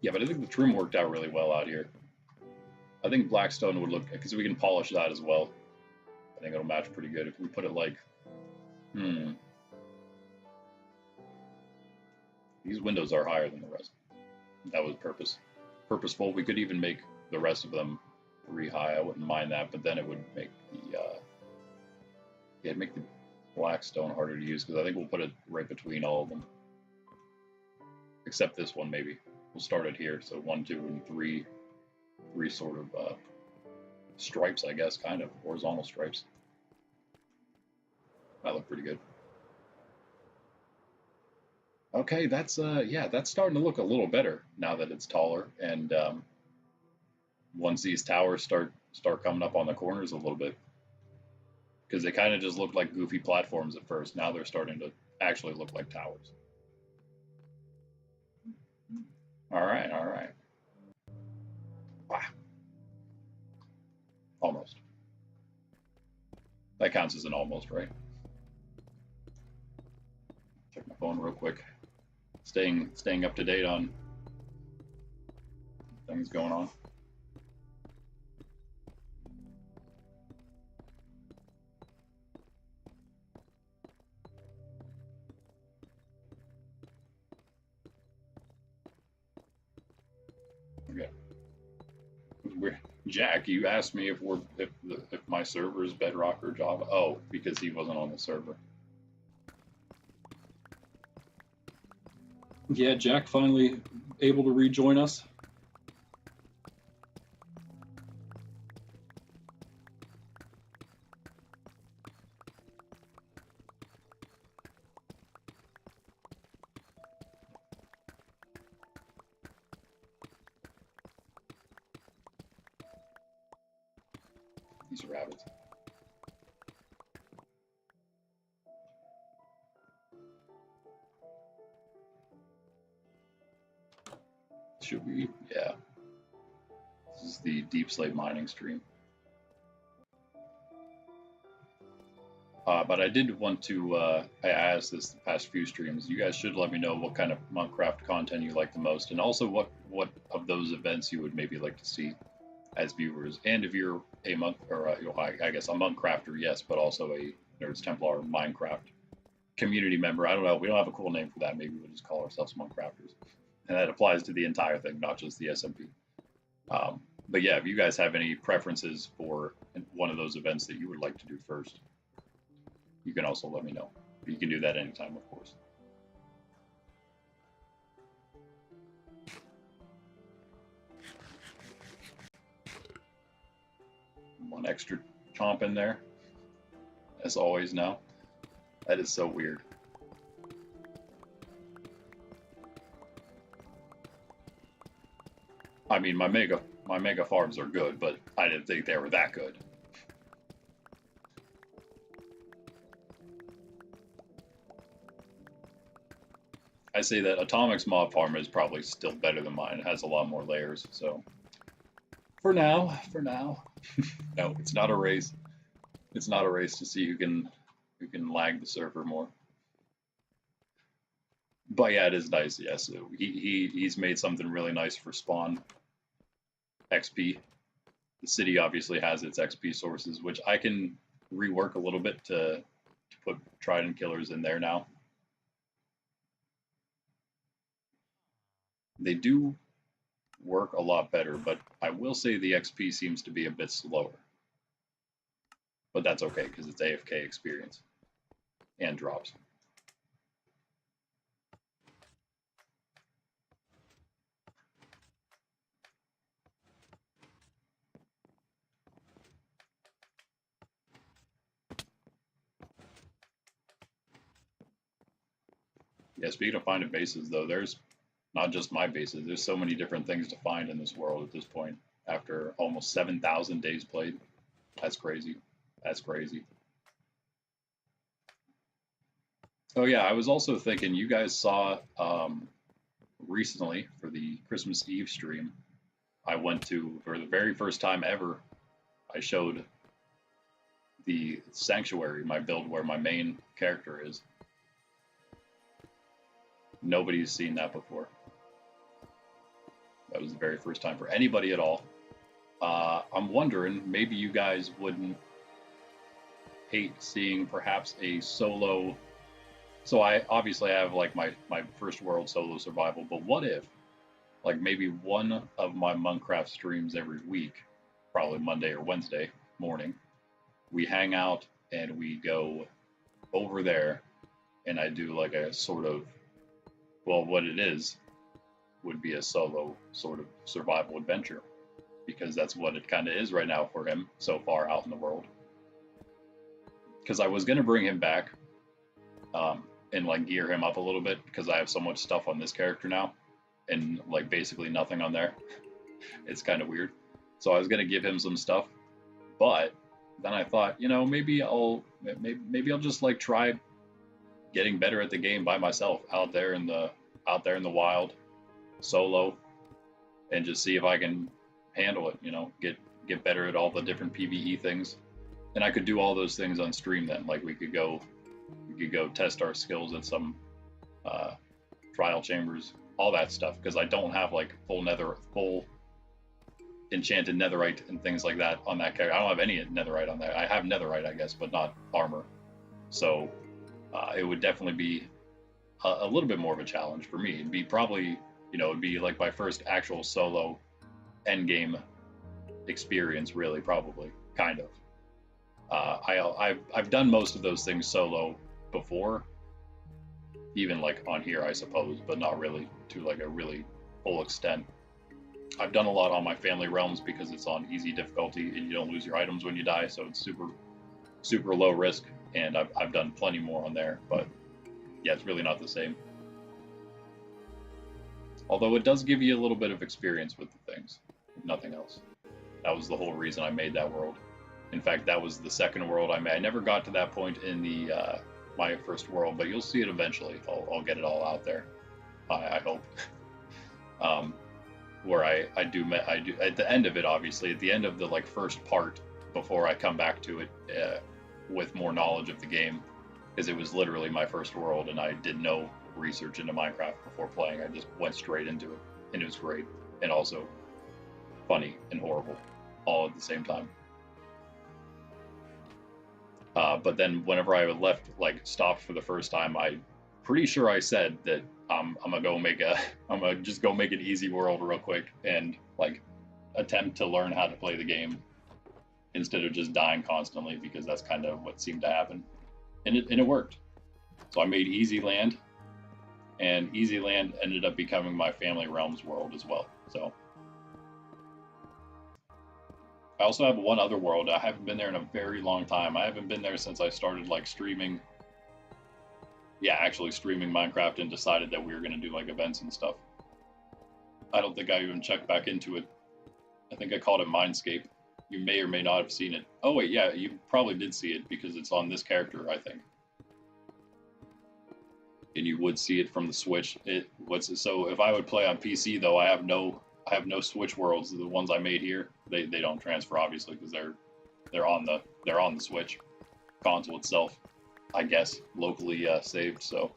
Yeah, but I think the trim worked out really well out here. I think Blackstone would look, because we can polish that as well. I think it'll match pretty good if we put it like, These windows are higher than the rest. That was purposeful. We could even make the rest of them 3 high. I wouldn't mind that, but then it would make it'd make the Blackstone harder to use, because I think we'll put it right between all of them. Except this one, maybe. We'll start it here, so 1, 2, and 3 sort of stripes, I guess, kind of horizontal stripes. That look pretty good. Okay, that's yeah, that's starting to look a little better now that it's taller, and once these towers start coming up on the corners a little bit, because they kind of just looked like goofy platforms at first. Now they're starting to actually look like towers. All right, all right. Wow. Almost. That counts as an almost, right? Check my phone real quick. Staying up to date on things going on. Okay. Jack, you asked me if my server is Bedrock or Java. Oh, because he wasn't on the server. Yeah, Jack finally able to rejoin us. These rabbits. Should we? Yeah. This is the deep slate mining stream. But I did want to, I asked this the past few streams, you guys should let me know what kind of Monkraft content you like the most, and also what of those events you would maybe like to see as viewers. And if you're a monk, or I guess a Monkrafter, yes, but also a Nerds Templar Minecraft community member. I don't know, we don't have a cool name for that. Maybe we'll just call ourselves Monkrafters. And that applies to the entire thing, not just the SMP. But yeah, if you guys have any preferences for one of those events that you would like to do first, you can also let me know. You can do that anytime, of course. One extra chomp in there, as always now. That is so weird. I mean, my mega farms are good, but I didn't think they were that good. I say that Atomic's mob farm is probably still better than mine. It has a lot more layers, so For now, for now. No, it's not a race. It's not a race to see who can lag the server more. But yeah, it is nice. Yes, he's made something really nice for spawn XP. The city obviously has its XP sources, which I can rework a little bit to put trident killers in there now. They do work a lot better, but I will say the XP seems to be a bit slower. But that's okay, because it's AFK experience and drops. Yeah, speaking of finding bases, though, there's not just my bases. There's so many different things to find in this world at this point. After almost 7,000 days played, that's crazy. That's crazy. Oh yeah, I was also thinking, you guys saw recently for the Christmas Eve stream, I went to, for the very first time ever, I showed the sanctuary, my build where my main character is. Nobody's seen that before. That was the very first time for anybody at all. I'm wondering, maybe you guys wouldn't hate seeing perhaps a solo. So I obviously have like my first world solo survival, but what if like maybe one of my Monkraft streams every week, probably Monday or Wednesday morning, we hang out and we go over there and I do like a sort of, well, what it is would be a solo sort of survival adventure, because that's what it kind of is right now for him so far out in the world. Because I was going to bring him back and like gear him up a little bit, because I have so much stuff on this character now and like basically nothing on there. It's kind of weird. So I was going to give him some stuff, but then I thought, you know, maybe I'll just like try getting better at the game by myself out there in the wild, solo, and just see if I can handle it, you know, get better at all the different PvE things. And I could do all those things on stream then. Like we could go test our skills at some trial chambers, all that stuff, because I don't have like full enchanted netherite and things like that on that character. I don't have any netherite on that. I have netherite, I guess, but not armor. So it would definitely be a little bit more of a challenge for me. It'd be probably, you know, it'd be like my first actual solo endgame experience, really, probably, kind of. I've done most of those things solo before, even like on here, I suppose, but not really to like a really full extent. I've done a lot on my family realms because it's on easy difficulty and you don't lose your items when you die, so it's super low risk, and I've done plenty more on there, but yeah, it's really not the same. Although it does give you a little bit of experience with the things, if nothing else. That was the whole reason I made that world. In fact, that was the second world I made. I never got to that point in the my first world, but you'll see it eventually. I'll get it all out there, I hope. Where I do at the end of it, obviously at the end of the like first part, before I come back to it with more knowledge of the game, because it was literally my first world and I did no research into Minecraft before playing. I just went straight into it, and it was great, and also funny and horrible all at the same time. But then whenever I stopped for the first time, I pretty sure I said that I'm gonna just go make an easy world real quick and like attempt to learn how to play the game instead of just dying constantly, because that's kind of what seemed to happen, and it worked. So I made Easy Land, and Easy Land ended up becoming my family realms world as well. So I also have one other world. I haven't been there in a very long time. I haven't been there since I started like streaming. Yeah, actually streaming Minecraft, and decided that we were going to do like events and stuff. I don't think I even checked back into it. I think I called it Mindscape. You may or may not have seen it. Oh wait, yeah, you probably did see it because it's on this character, I think. And you would see it from the Switch. So if I would play on PC though, I have no I have no Switch worlds. The ones I made here, they don't transfer obviously because they're on the Switch console itself. I guess locally saved, so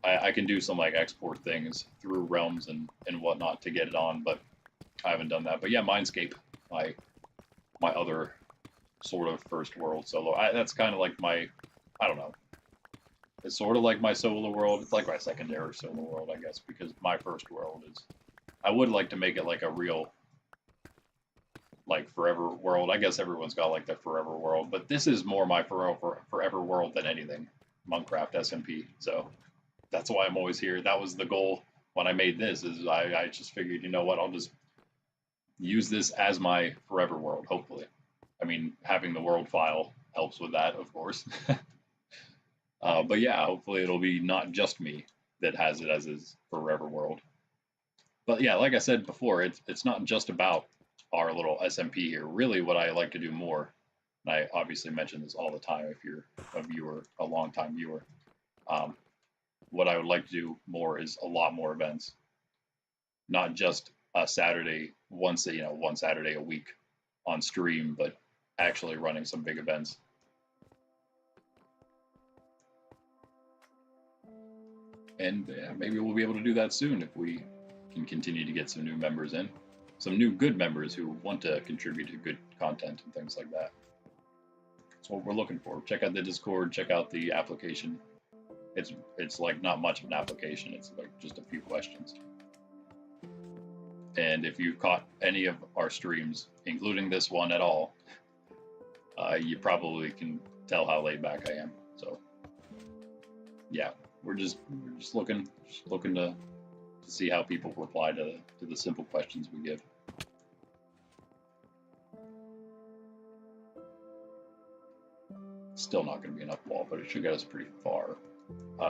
I can do some like export things through realms and whatnot to get it on, but I haven't done that. But yeah, Mindscape, my other sort of first world solo. That's kind of like my, I don't know. It's sort of like my solo world. It's like my secondary solo world, I guess, because my first world is. I would like to make it like a real, like forever world. I guess everyone's got like their forever world, but this is more my forever world than anything. Monkraft SMP. So that's why I'm always here. That was the goal when I made this. Is I just figured, you know what? I'll just use this as my forever world. Hopefully, I mean having the world file helps with that, of course. But yeah, hopefully it'll be not just me that has it as his forever world. But yeah, like I said before, it's not just about our little SMP here. Really, what I like to do more, and I obviously mention this all the time if you're a viewer, a long-time viewer, what I would like to do more is a lot more events, not just a Saturday one Saturday a week on stream, but actually running some big events. And maybe we'll be able to do that soon if we can continue to get some new members in, some new good members who want to contribute to good content and things like that. That's what we're looking for. Check out the Discord, check out the application. It's like not much of an application. It's like just a few questions. And if you've caught any of our streams, including this one at all, you probably can tell how laid back I am. So yeah, we're just looking to see how people reply to the simple questions we give. Still not going to be enough wall, but it should get us pretty far.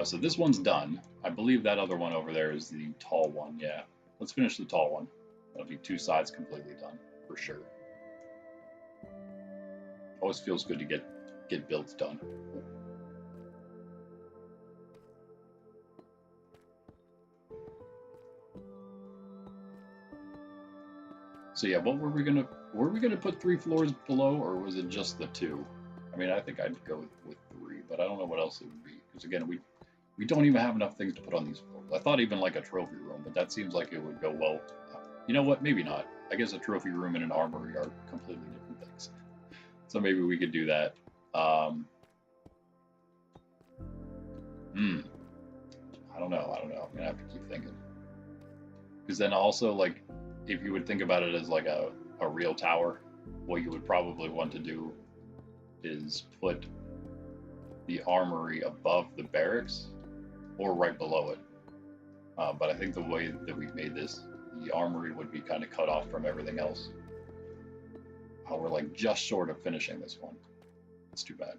So this one's done. I believe that other one over there is the tall one. Yeah, let's finish the tall one. That'll be 2 sides completely done for sure. Always feels good to get builds done. So yeah, what were we gonna put 3 floors below, or was it just the 2? I mean, I think I'd go with 3, but I don't know what else it would be, because again, we don't even have enough things to put on these floors. I thought even like a trophy room, but that seems like it would go well. You know what? Maybe not. I guess a trophy room and an armory are completely different things. So maybe we could do that. I don't know. I'm gonna have to keep thinking. Because then also, like, if you would think about it as like a real tower, what you would probably want to do is put the armory above the barracks or right below it. But I think the way that we've made this, the armory would be kind of cut off from everything else. We're like just short of finishing this one. It's too bad.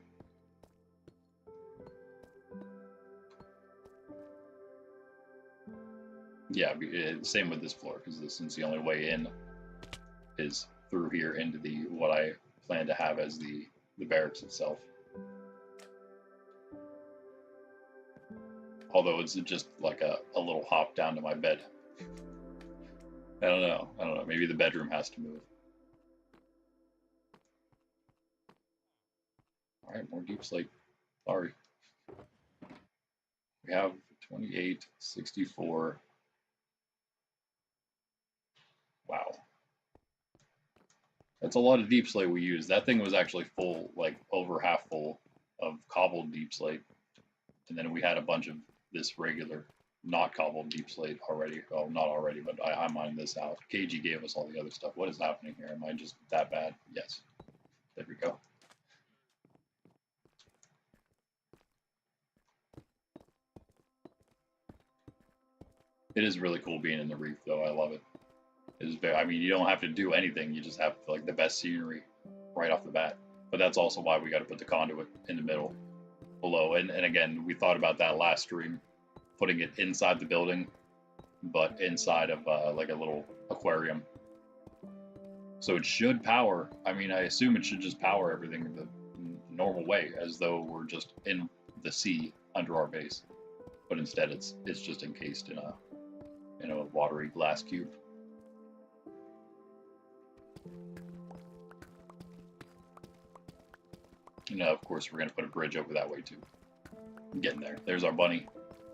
Yeah, same with this floor, because since the only way in is through here into what I plan to have as the barracks itself. Although it's just like a little hop down to my bed. I don't know. Maybe the bedroom has to move. All right, more deep slate. Sorry. We have 28, 64. Wow. That's a lot of deep slate we used. That thing was actually full, like over half full of cobbled deep slate. And then we had a bunch of this regular, not cobbled deep slate already. Well, not already, but I mined this out. KG gave us all the other stuff. What is happening here? Am I just that bad? Yes. There we go. It is really cool being in the reef, though. I love it. It is very, I mean, you don't have to do anything. You just have like the best scenery right off the bat. But that's also why we got to put the conduit in the middle below. And again, we thought about that last stream, putting it inside the building, but inside of like a little aquarium. So it should power. I mean, I assume it should just power everything the normal way, as though we're just in the sea under our base. But instead, it's just encased in a watery glass cube. And of course, we're going to put a bridge over that way too. I'm getting there. There's our bunny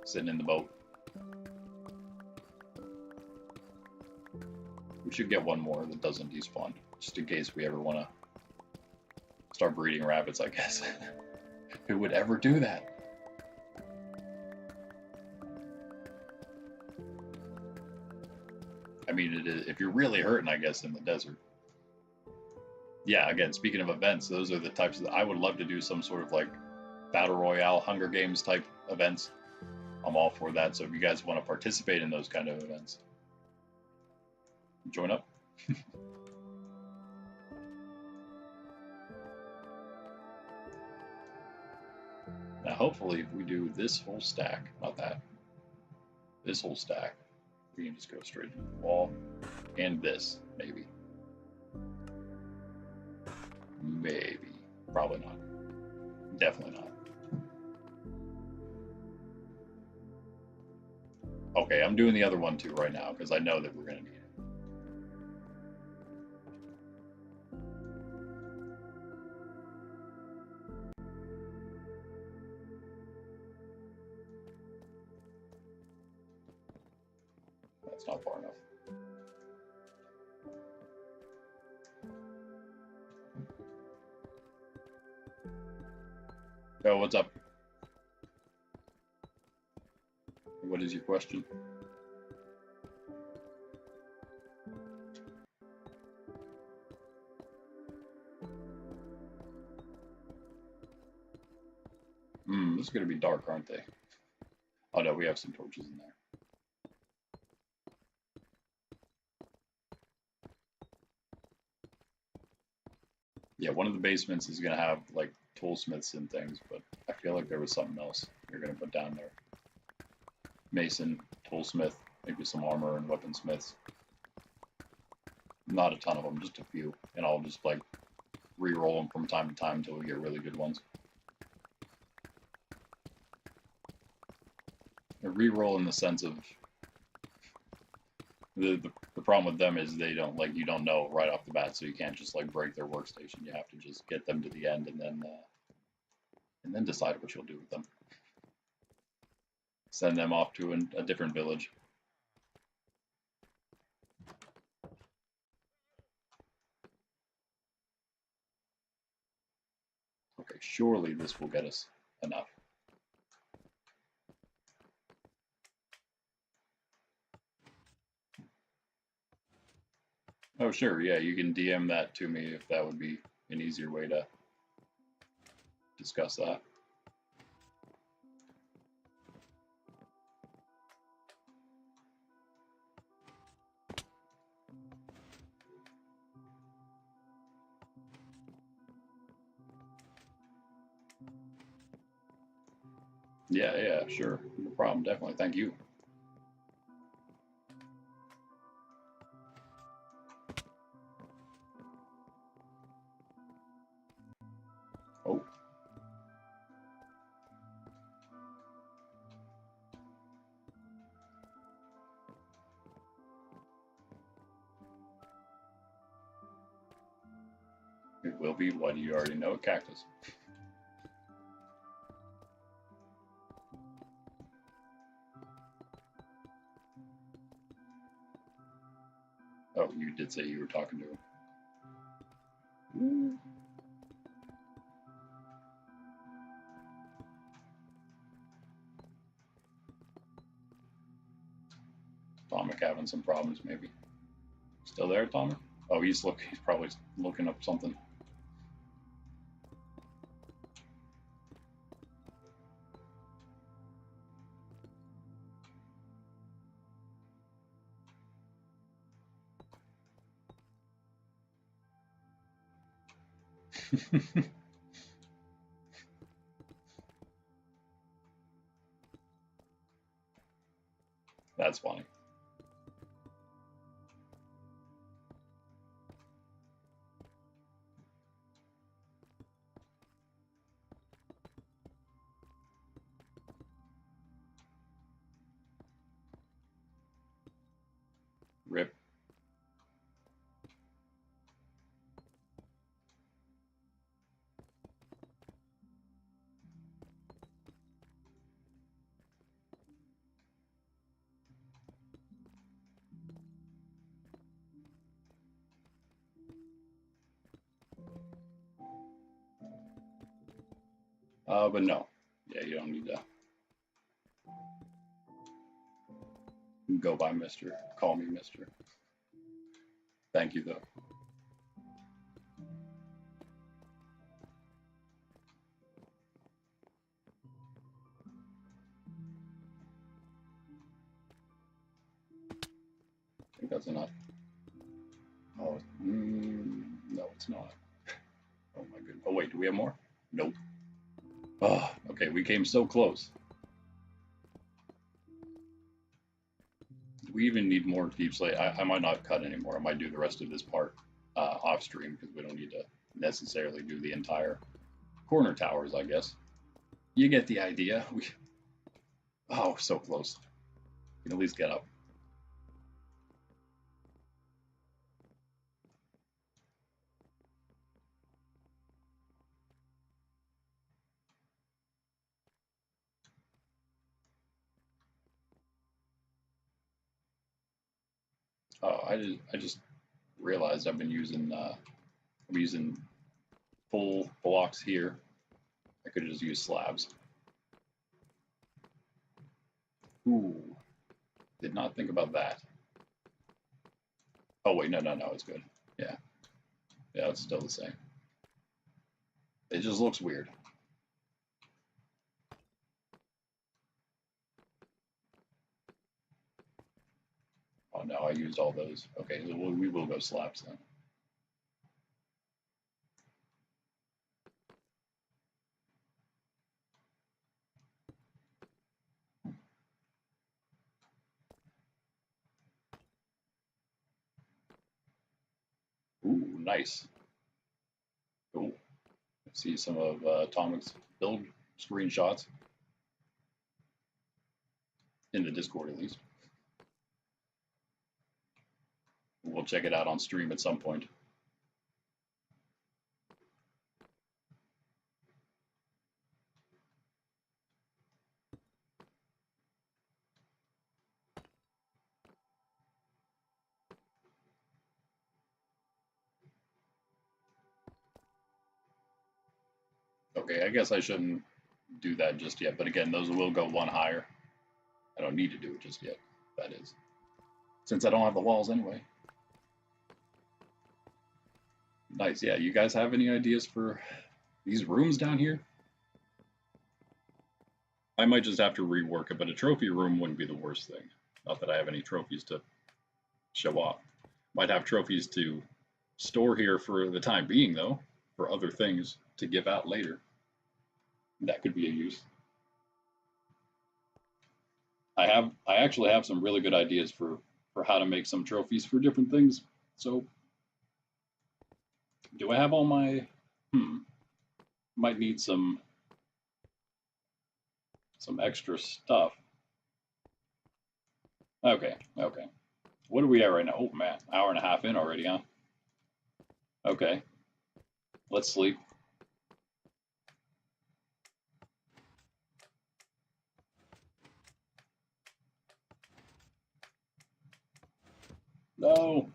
sitting in the boat. We should get one more that doesn't despawn, just in case we ever want to start breeding rabbits, I guess. Who would ever do that? I mean, it is, if you're really hurting, I guess, in the desert. Yeah, again, speaking of events, those are the types that I would love to do, some sort of like Battle Royale, Hunger Games type events. I'm all for that. So if you guys want to participate in those kind of events, join up. Now, hopefully, if we do this whole stack, not that, this whole stack, we can just go straight into the wall. And this, maybe. Maybe. Probably not. Definitely not. Okay, I'm doing the other one too right now because I know that we're going to need it. That's not far enough. Oh, what's up? What is your question? This is going to be dark, aren't they? Oh no, we have some torches in there. Yeah, one of the basements is going to have like toolsmiths and things, but I feel like there was something else you're going to put down there. Mason, toolsmith, maybe some armor and weaponsmiths. Not a ton of them, just a few. And I'll just like re-roll them from time to time until we get really good ones. A re-roll in the sense of the problem with them is they don't, like, you don't know right off the bat, so you can't just like break their workstation. You have to just get them to the end and then decide what you'll do with them. Send them off to a different village. Okay, surely this will get us enough. Oh, sure, yeah, you can DM that to me if that would be an easier way to discuss that. Yeah, sure, no problem, definitely, thank you. Oh. It will be, what do you already know, a cactus. Oh, you did say you were talking to him. Ooh. Atomic having some problems, maybe. Still there, Atomic? Oh, he's probably looking up something. That's funny. Rip. But no. Yeah, you don't need to go by Mr. Call me Mr. Thank you, though. I think that's enough. Oh, no, it's not. Oh my goodness. Oh wait, do we have more? Nope. Oh, okay, we came so close. Do we even need more deep slate? I might not cut anymore. I might do the rest of this part off stream because we don't need to necessarily do the entire corner towers, I guess. You get the idea. Oh, so close. We can at least get up. Oh, I just realized I'm using full blocks here. I could just use slabs. Ooh, did not think about that. Oh wait, no, it's good. Yeah, it's still the same. It just looks weird. Oh no, I used all those. Okay, so we will go slabs then. Ooh, nice. Cool. See some of Tomic's build screenshots in the Discord at least. We'll check it out on stream at some point. Okay, I guess I shouldn't do that just yet, but again, those will go one higher. I don't need to do it just yet, that is. Since I don't have the walls anyway. Nice, yeah, you guys have any ideas for these rooms down here? I might just have to rework it, but a trophy room wouldn't be the worst thing. Not that I have any trophies to show off. Might have trophies to store here for the time being, though, for other things to give out later. That could be a use. I actually have some really good ideas for how to make some trophies for different things. So, do I have all my? Might need some extra stuff. Okay. What are we at right now? Oh man, hour and a half in already, huh? Okay. Let's sleep. No.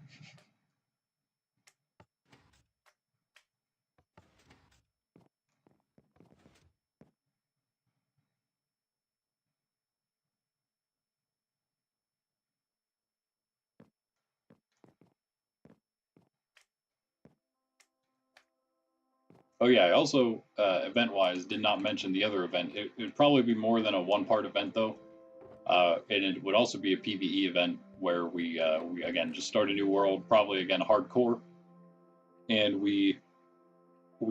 Oh yeah, I also, event-wise, did not mention the other event. It would probably be more than a one-part event, though. And it would also be a PvE event where we again just start a new world, probably again hardcore, and we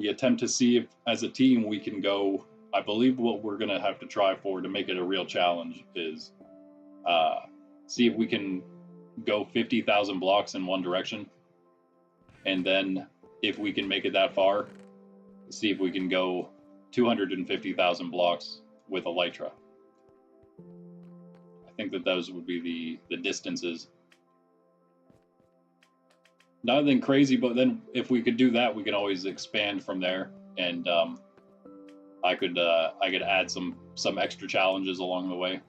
attempt to see if, as a team, we can go. I believe what we're gonna have to try for to make it a real challenge is see if we can go 50,000 blocks in one direction, and then if we can make it that far, see if we can go 250,000 blocks with Elytra. I think that those would be the distances. Nothing crazy, but then if we could do that, we can always expand from there, and I could add some extra challenges along the way.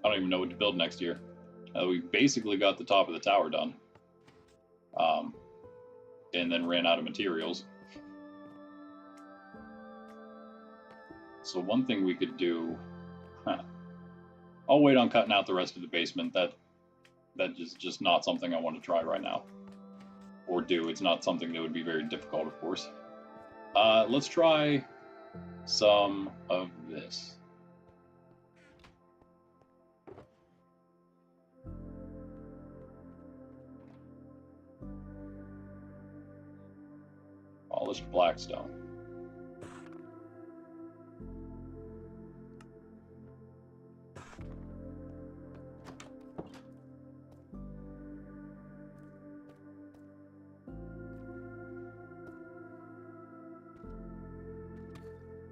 I don't even know what to build next year. We basically got the top of the tower done. And then ran out of materials. So one thing we could do... I'll wait on cutting out the rest of the basement. That is just not something I want to try right now. Or do. It's not something that would be very difficult, of course. Let's try some of this. Polished blackstone.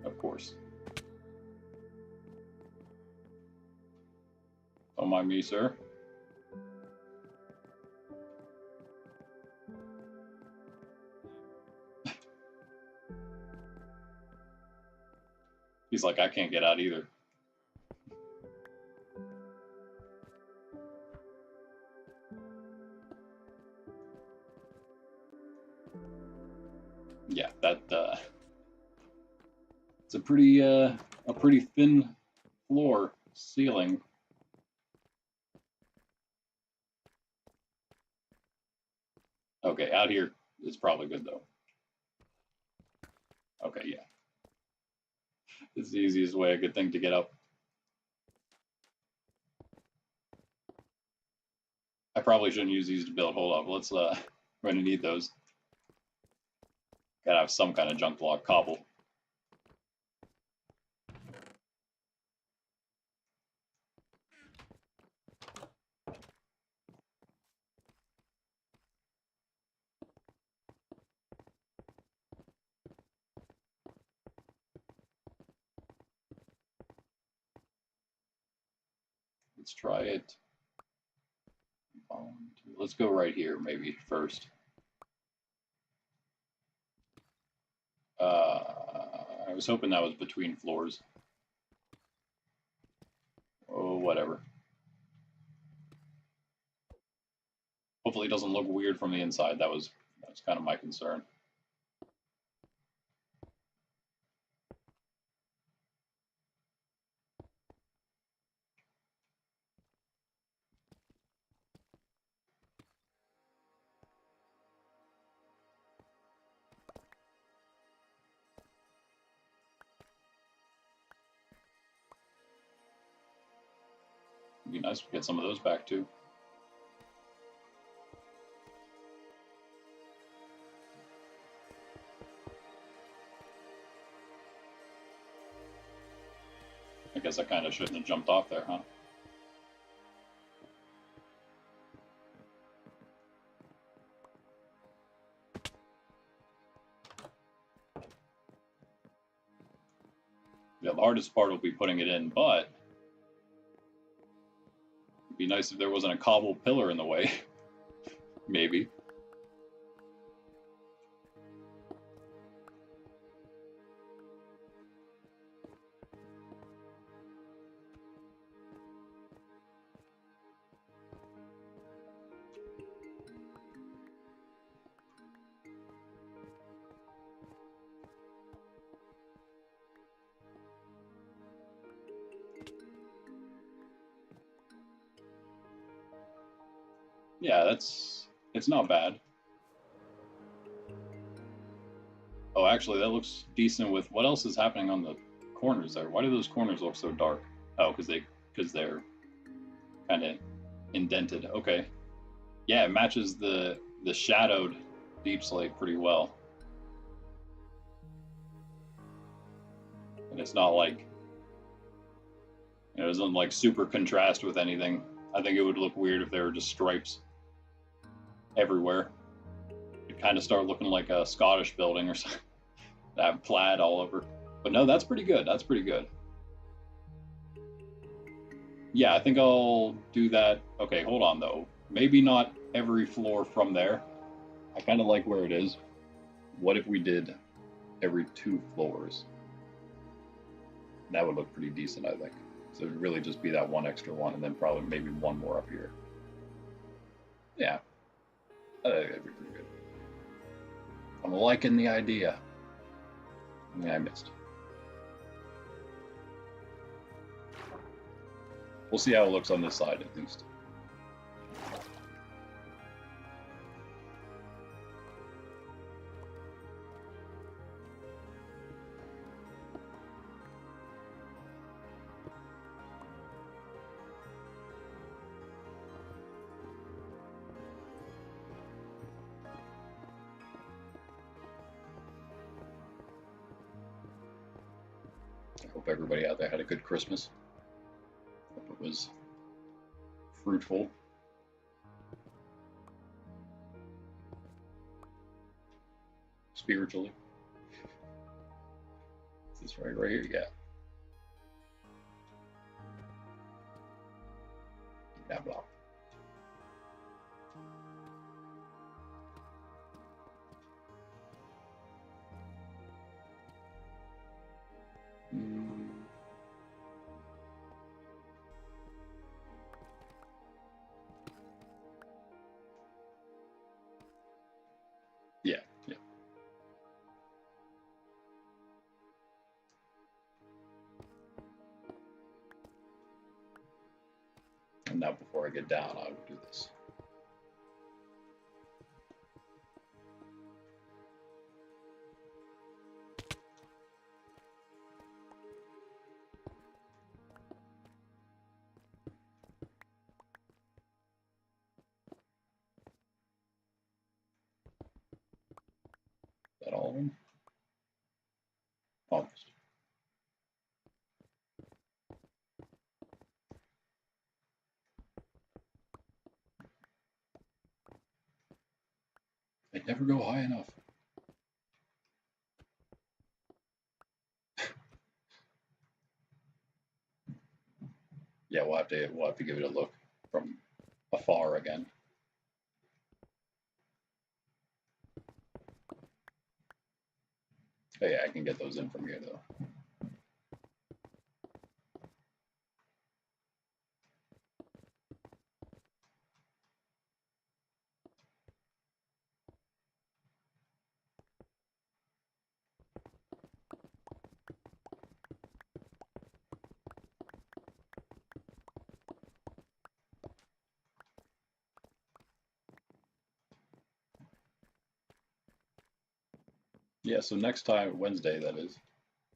Of course. Don't mind me, sir. He's like, I can't get out either. Yeah, that it's a pretty thin floor ceiling. Okay, out here is probably good though. Okay, yeah. It's the easiest way I could think to get up. I probably shouldn't use these to build. Hold up, let's we're gonna need those. Gotta have some kind of junk block cobble. Let's try it. Let's go right here, maybe first. I was hoping that was between floors. Oh, whatever. Hopefully it doesn't look weird from the inside. That's kind of my concern. It'd be nice to get some of those back too. I guess I kind of shouldn't have jumped off there, huh? Yeah, the hardest part will be putting it in, but it'd be nice if there wasn't a cobble pillar in the way. Maybe. Yeah, it's not bad. Oh, actually, that looks decent with what else is happening on the corners there. Why do those corners look so dark? Oh, because they're kind of indented. Okay. Yeah, it matches the shadowed deep slate pretty well. And it's not like, it doesn't like super contrast with anything. I think it would look weird if there were just stripes everywhere. It'd kind of start looking like a Scottish building or something. That plaid all over. But no, that's pretty good. That's pretty good. Yeah, I think I'll do that. Okay, hold on though. Maybe not every floor from there. I kind of like where it is. What if we did every 2 floors? That would look pretty decent, I think. So it would really just be that one extra one, and then probably maybe one more up here. Yeah, that'd be pretty good. I'm liking the idea. I missed. We'll see how it looks on this side at least. I hope everybody out there had a good Christmas. Hope it was fruitful. Spiritually. This is right here, yeah. Yeah, blah. Yeah, yeah. And now before I get down, I will do this. Is that all of them? Almost. I never go high enough. Yeah, we'll have to give it a look from afar again. Oh yeah, I can get those in from here though. Yeah, so next time, Wednesday that is.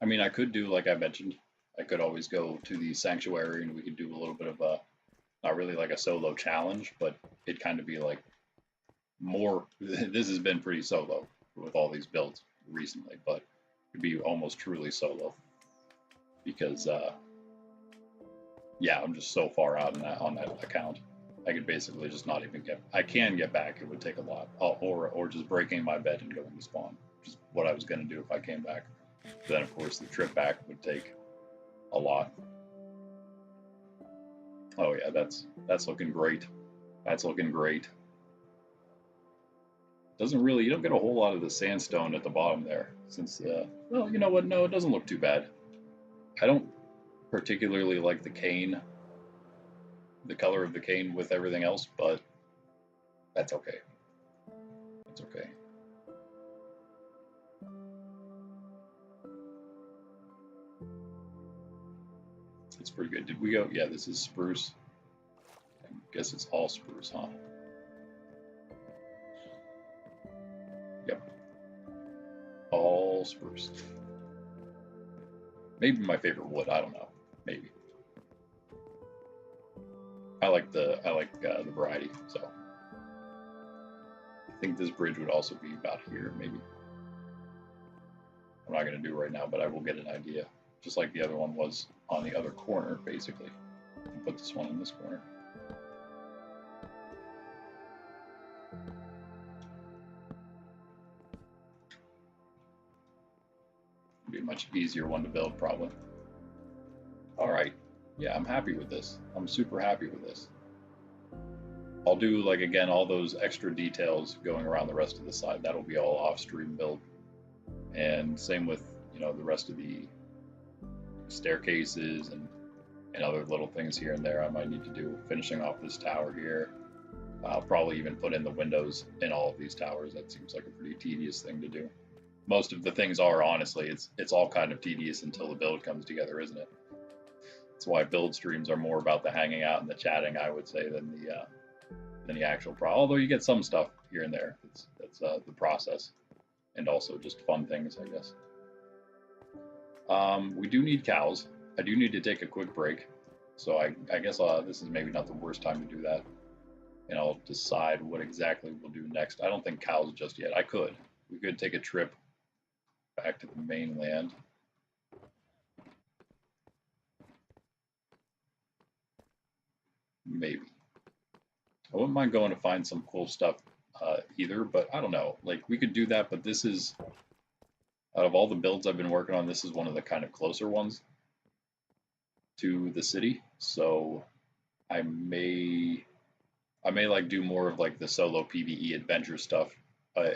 I mean, I could do like I mentioned. I could always go to the sanctuary and we could do a little bit of a, not really like a solo challenge, but it'd kind of be like more. This has been pretty solo with all these builds recently, but it'd be almost truly solo because, yeah, I'm just so far out on that account. I could basically just not even get. I can get back. It would take a lot, or just breaking my bed and going to spawn, which is what I was going to do if I came back. But then, of course, the trip back would take a lot. Oh yeah, that's looking great. That's looking great. Doesn't really. You don't get a whole lot of the sandstone at the bottom there, since. Well, you know what? No, it doesn't look too bad. I don't particularly like the cane, the color of the cane with everything else, but that's okay. That's okay. It's pretty good. Did we go? Yeah, this is spruce. I guess it's all spruce, huh? Yep. All spruce. Maybe my favorite wood. I don't know. Maybe. I like the variety. So I think this bridge would also be about here, maybe. I'm not going to do right now, but I will get an idea. Just like the other one was on the other corner, basically. I'll put this one in this corner. It'd be a much easier one to build, probably. All right. Yeah, I'm happy with this. I'm super happy with this. I'll do, like, again, all those extra details going around the rest of the side. That'll be all off-stream build. And same with, you know, the rest of the staircases and other little things here and there I might need to do, finishing off this tower here. I'll probably even put in the windows in all of these towers. That seems like a pretty tedious thing to do. Most of the things are, honestly, it's all kind of tedious until the build comes together, isn't it? That's why build streams are more about the hanging out and the chatting, I would say, than the actual pro. Although you get some stuff here and there. That's the process, and also just fun things, I guess. We do need cows. I do need to take a quick break, so I guess this is maybe not the worst time to do that. And I'll decide what exactly we'll do next. I don't think cows just yet. We could take a trip back to the mainland. Maybe. I wouldn't mind going to find some cool stuff either, but I don't know. Like, we could do that, but this is, out of all the builds I've been working on, this is one of the kind of closer ones to the city. So I may like do more of like the solo PvE adventure stuff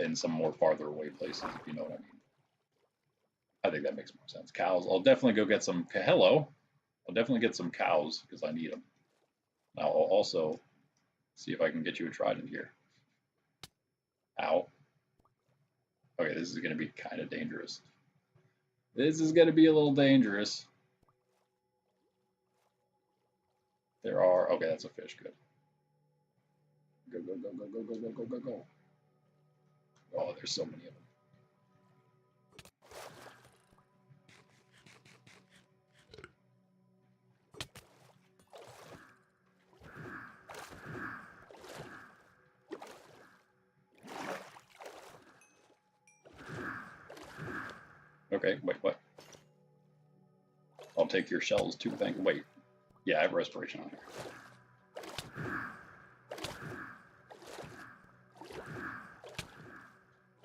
in some more farther away places, if you know what I mean. I think that makes more sense. Cows. I'll definitely go get some. Hello. I'll definitely get some cows because I need them. Now I'll also see if I can get you a trident here. Ow. Okay, this is going to be kind of dangerous. This is going to be a little dangerous. There are. Okay, that's a fish. Good. Go, go, go, go, go, go, go, go, go, go. Oh, there's so many of them. Okay, wait, what? I'll take your shells too, thank you. Wait. Yeah, I have respiration on here.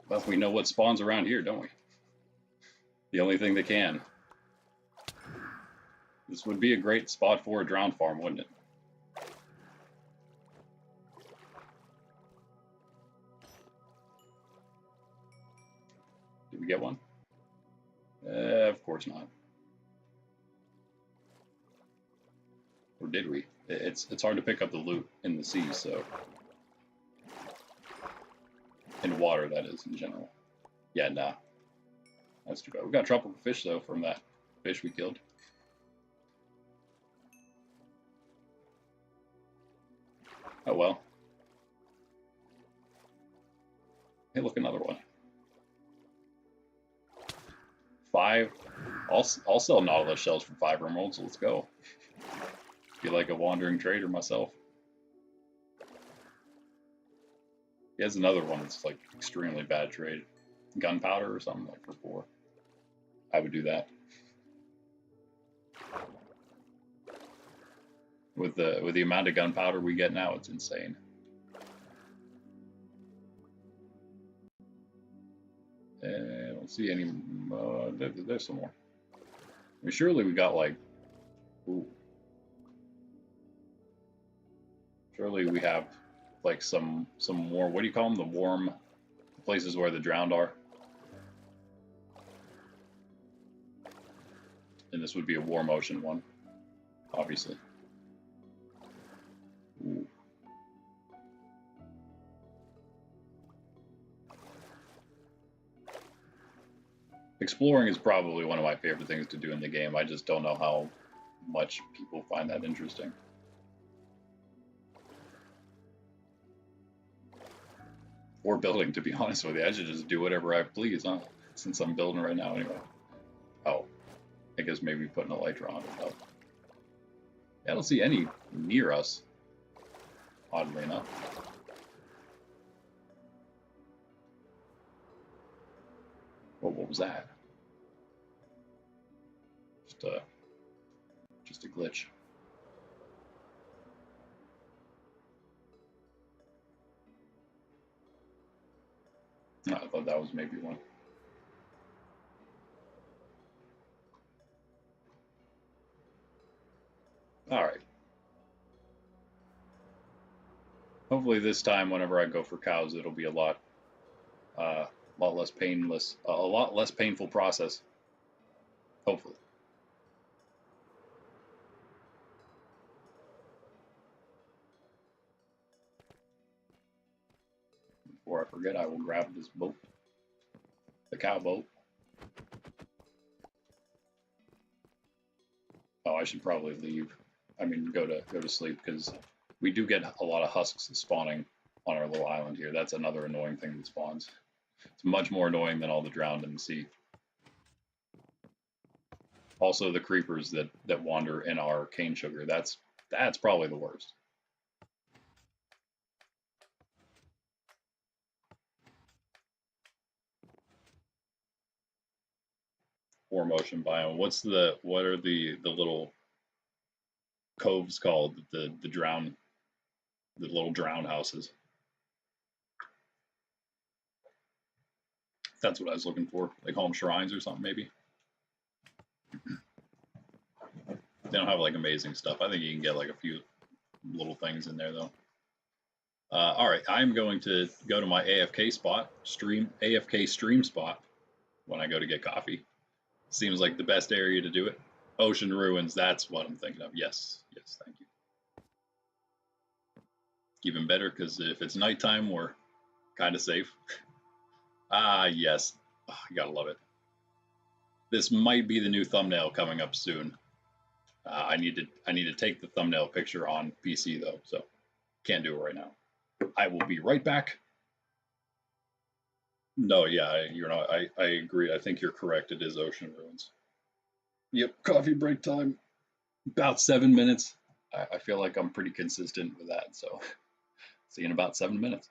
Well, we know what spawns around here, don't we? The only thing that can. This would be a great spot for a drowned farm, wouldn't it? Did we get one? Of course not. Or did we? It's hard to pick up the loot in the sea, so. In water, that is, in general. Yeah, nah. That's too bad. We got tropical fish, though, from that fish we killed. Oh, well. Hey, look, another one. 5. I'll sell Nautilus shells for 5 emeralds. Let's go. Feel like a wandering trader myself. He has another one that's like extremely bad trade. Gunpowder or something like for 4. I would do that. With the amount of gunpowder we get now, it's insane. I don't see any. There's some more. I mean, surely we got like. Ooh. Surely we have like some more. What do you call them? The warm places where the drowned are. And this would be a warm ocean one, obviously. Ooh. Exploring is probably one of my favorite things to do in the game. I just don't know how much people find that interesting. Or building, to be honest with you. I should just do whatever I please, huh? Since I'm building right now anyway. Oh. I guess maybe putting a elytra on it, though. I don't see any near us, oddly enough. Well, what was that? Just a glitch. No, I thought that was maybe one. All right. Hopefully this time, whenever I go for cows, it'll be a lot less painless, a lot less painful process. Hopefully. Before I forget, I will grab this boat, the cow boat. Oh, I should probably leave. I mean, go to sleep because we do get a lot of husks spawning on our little island here. That's another annoying thing that spawns. It's much more annoying than all the drowned in the sea. Also, the creepers that wander in our cane sugar. That's probably the worst. Four motion biome. What are the little coves called? The little drown houses. That's what I was looking for. They call them shrines or something, maybe. They don't have like amazing stuff. I think you can get like a few little things in there though. All right, I'm going to go to my AFK stream spot when I go to get coffee. Seems like the best area to do it. Ocean ruins. That's what I'm thinking of. Yes, thank you. Even better because if it's nighttime, we're kind of safe. Ah, yes. Oh, you gotta love it. This might be the new thumbnail coming up soon. I need to take the thumbnail picture on PC though, so can't do it right now. I will be right back. No, yeah, I agree. I think you're correct. It is ocean ruins. Yep, coffee break time. About 7 minutes. I feel like I'm pretty consistent with that. So see you in about 7 minutes.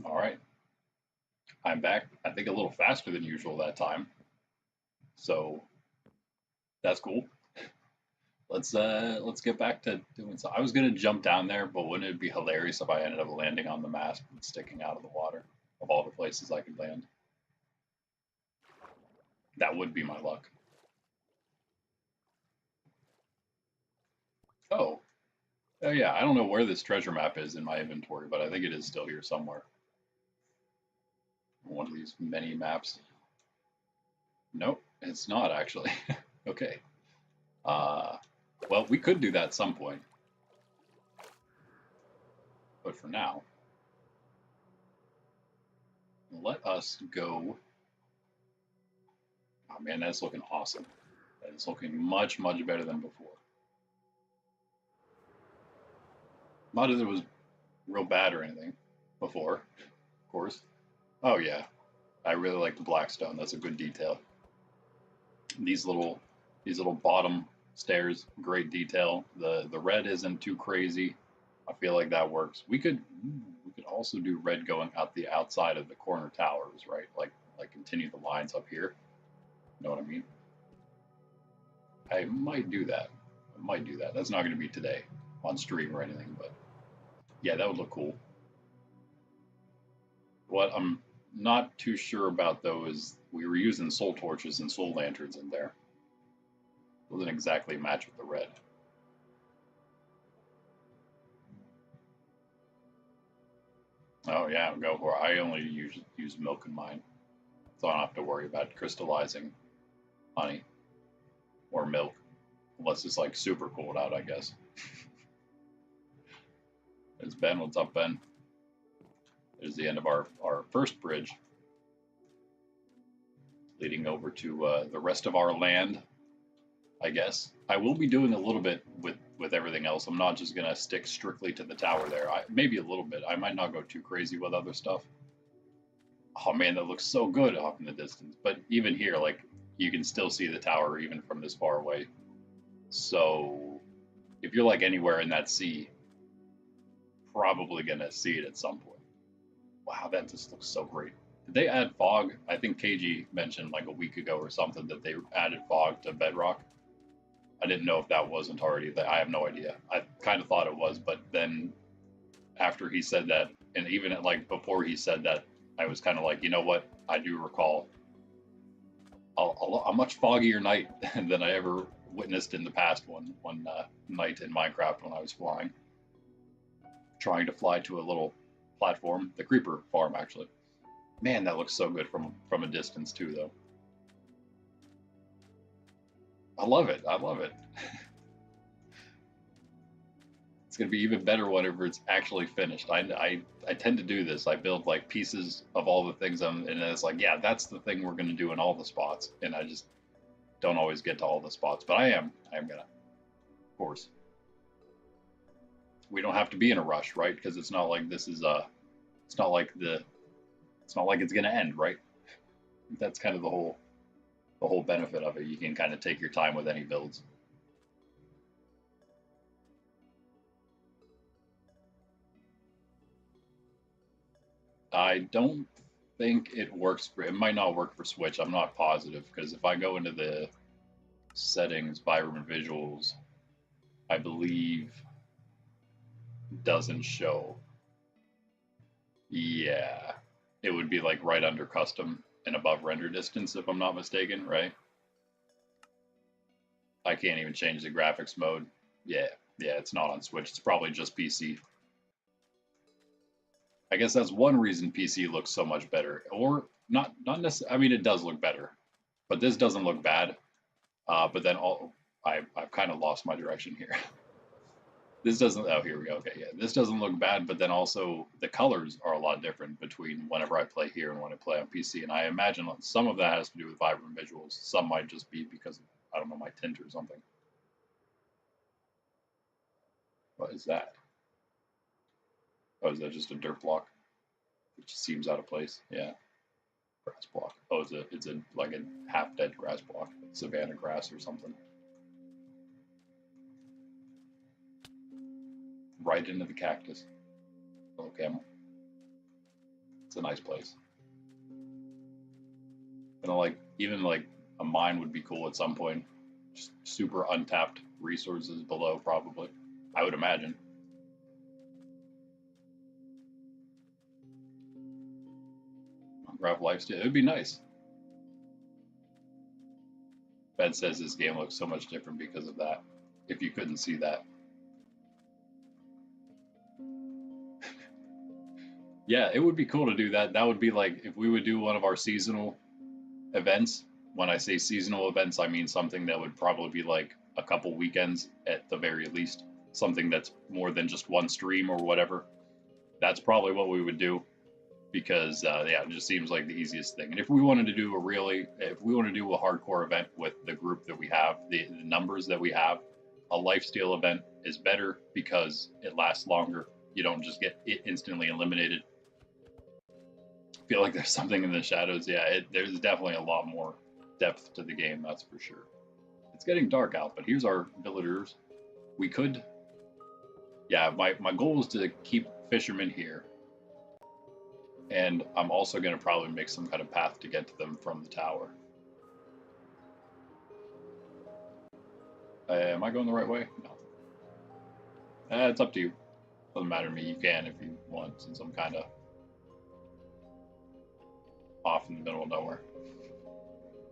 All right, I'm back. I think a little faster than usual that time. So that's cool. Let's get back to doing so. I was gonna jump down there, but wouldn't it be hilarious if I ended up landing on the mast and sticking out of the water of all the places I could land? That would be my luck. Oh, oh yeah, I don't know where this treasure map is in my inventory, but I think it is still here somewhere. One of these many maps. Nope, it's not actually. Okay. Well, we could do that at some point, but for now, let us go. Oh man, that's looking awesome. That is looking much, much better than before. Not that it was real bad or anything before, of course. Oh yeah, I really like the black stone. That's a good detail. These little bottom stairs, great detail. The red isn't too crazy. I feel like that works. We could also do red going out the outside of the corner towers, right? Like continue the lines up here. Know what I mean? I might do that. I might do that. That's not going to be today on stream or anything, but yeah, that would look cool. What I'm not too sure about though is we were using soul torches and soul lanterns in there. Doesn't exactly match with the red. Oh yeah, go for it. I only use milk in mine, so I don't have to worry about crystallizing honey or milk, unless it's like super cold out, I guess. There's Ben. What's up, Ben? There's the end of our first bridge, leading over to the rest of our land, I guess. I will be doing a little bit with everything else. I'm not just gonna stick strictly to the tower there. Maybe a little bit. I might not go too crazy with other stuff. Oh man, that looks so good off in the distance. But even here, like you can still see the tower even from this far away. So if you're like anywhere in that sea, probably gonna see it at some point. Wow, that just looks so great. Did they add fog? I think KG mentioned like a week ago or something that they added fog to Bedrock. I didn't know if that wasn't already. I have no idea. I kind of thought it was, but then after he said that, and even like before he said that, I was kind of like, you know what? I do recall a much foggier night than I ever witnessed in the past one night in Minecraft when I was flying, trying to fly to a little platform, the creeper farm actually. Man, that looks so good from a distance too, though. I love it. I love it. It's gonna be even better whenever it's actually finished. I tend to do this. I build like pieces of all the things and it's like, yeah, that's the thing we're gonna do in all the spots, and I just don't always get to all the spots. But I am gonna, of course. We don't have to be in a rush, right? Because it's not like this is it's not like it's not like it's gonna end, right? That's kind of the whole benefit of it. You can kind of take your time with any builds. I don't think it works for, it might not work for Switch. I'm not positive because if I go into the settings, Byron visuals, I believe doesn't show. Yeah, it would be like right under custom and above render distance if I'm not mistaken, right? I can't even change the graphics mode. Yeah, yeah, it's not on Switch. It's probably just PC. I guess that's one reason PC looks so much better, or not necessarily. I mean, it does look better, but this doesn't look bad. But then I've kind of lost my direction here. This doesn't. Oh, here we go. Okay, yeah, this doesn't look bad, but then also the colors are a lot different between whenever I play here and when I play on PC. And I imagine some of that has to do with vibrant visuals. Some might just be because of, I don't know, my tint or something. What is that? Oh, is that just a dirt block? It just seems out of place. Yeah. Grass block. Oh, it's a like a half dead grass block, savanna grass or something. Right into the cactus. Little camel. It's a nice place. And like even like a mine would be cool at some point. Just super untapped resources below, probably. I would imagine. Minecraft lifestyle. It would be nice. Ben says this game looks so much different because of that. If you couldn't see that. Yeah, it would be cool to do that. That would be like if we would do one of our seasonal events. When I say seasonal events, I mean something that would probably be like a couple weekends at the very least. Something that's more than just one stream or whatever. That's probably what we would do because yeah, it just seems like the easiest thing. And if we wanted to do if we want to do a hardcore event with the group that we have, the numbers that we have, a lifesteal event is better because it lasts longer. You don't just get it instantly eliminated. I feel like there's something in the shadows. Yeah, there's definitely a lot more depth to the game, that's for sure. It's getting dark out, but here's our villagers. We could, yeah, my goal is to keep fishermen here. And I'm also going to probably make some kind of path to get to them from the tower. Am I going the right way? No. It's up to you. Doesn't matter to me. You can if you want, since I'm kind of off in the middle of nowhere.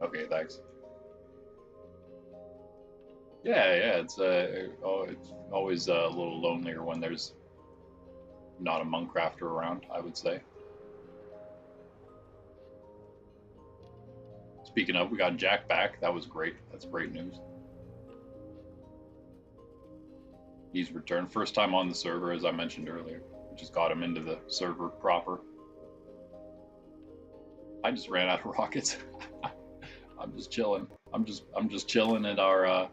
Okay, thanks. Yeah, it's always a little lonelier when there's not a Monkrafter around, I would say. Speaking of, we got Jack back. That was great. That's great news. He's returned. First time on the server, as I mentioned earlier. We just got him into the server proper. I just ran out of rockets. I'm just chilling. I'm just chilling in our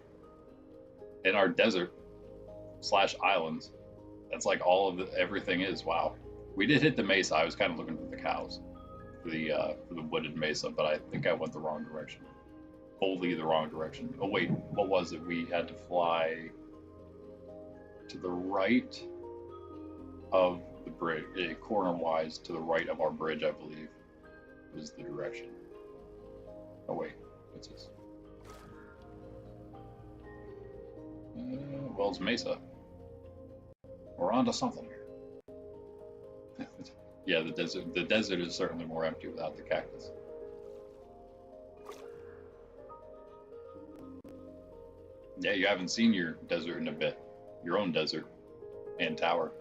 desert / islands. That's like all of everything is. Wow. We did hit the mesa. I was kind of looking for the cows, for the wooded mesa, but I think I went the wrong direction. Wholly the wrong direction. Oh wait, what was it? We had to fly to the right of the bridge, corner-wise to the right of our bridge, I believe, was the direction. Oh wait, what's this? Well, it's Mesa. We're onto something here. Yeah, the desert is certainly more empty without the cactus. Yeah, you haven't seen your desert in a bit. Your own desert and tower.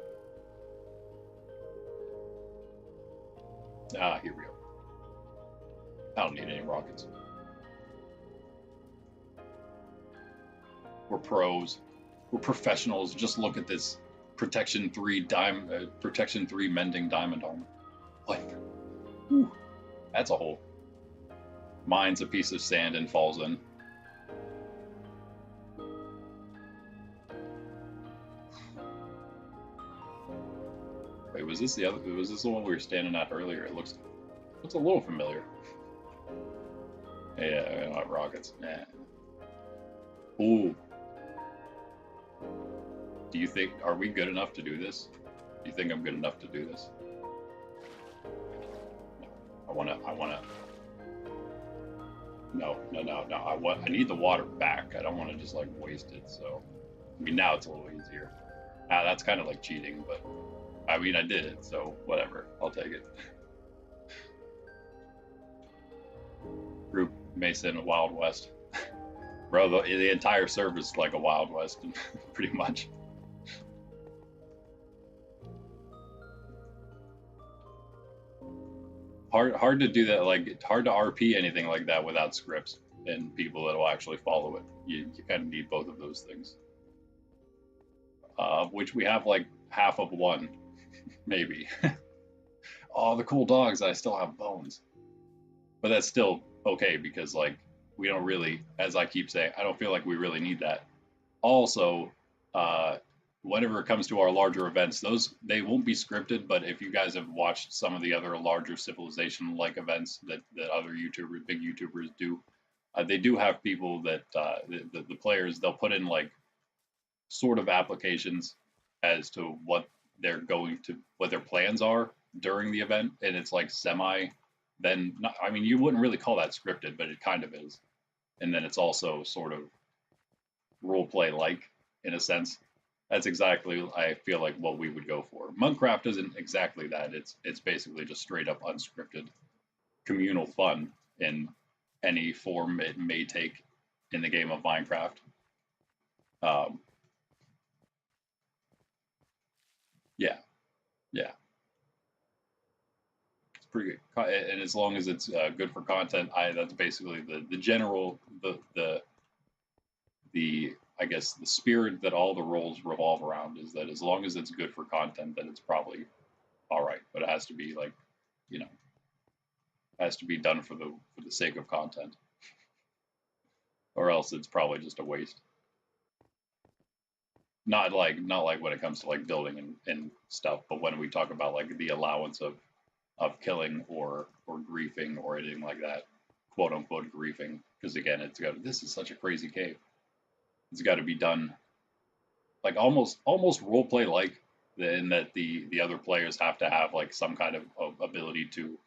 Ah, here we go. I don't need any rockets. We're pros. We're professionals. Just look at this protection 3 mending diamond armor. Like, whew, that's a hole. Mine's a piece of sand and falls in. Wait, was this the other? Was this the one we were standing at earlier? It looks a little familiar. Yeah, not rockets. Nah. Ooh. Do you think, are we good enough to do this? Do you think I'm good enough to do this? No. I need the water back. I don't want to just like waste it. So, I mean, now it's a little easier. That's kind of like cheating, but I mean, I did it, so whatever. I'll take it. Group Mason Wild West. Bro, the entire server is like a Wild West, pretty much. Hard to do that, like, it's hard to RP anything like that without scripts and people that will actually follow it. You kind of need both of those things. Which we have like half of one, maybe. Oh, the cool dogs, I still have bones. But that's still okay because, like, we don't really, as I keep saying, I don't feel like we really need that. Also, whenever it comes to our larger events, they won't be scripted, but if you guys have watched some of the other larger civilization-like events that other big YouTubers do, they do have people that, the players, they'll put in like sort of applications as to what their plans are, during the event and it's like semi, then not, I mean, you wouldn't really call that scripted, but it kind of is. And then it's also sort of role play like in a sense. That's exactly I feel like what we would go for. Monkraft isn't exactly that. It's basically just straight up unscripted communal fun in any form it may take in the game of Minecraft. Um, yeah, yeah, it's pretty good. And as long as it's good for content, that's basically the general the I guess the spirit that all the roles revolve around is that as long as it's good for content, then it's probably all right. But it has to be like, you know, has to be done for the sake of content, or else it's probably just a waste. Not like when it comes to like building and stuff, but when we talk about like the allowance of killing or griefing or anything like that, quote unquote griefing, because again, this is such a crazy cave. It's got to be done like almost role play like, in that the other players have to have like some kind of ability to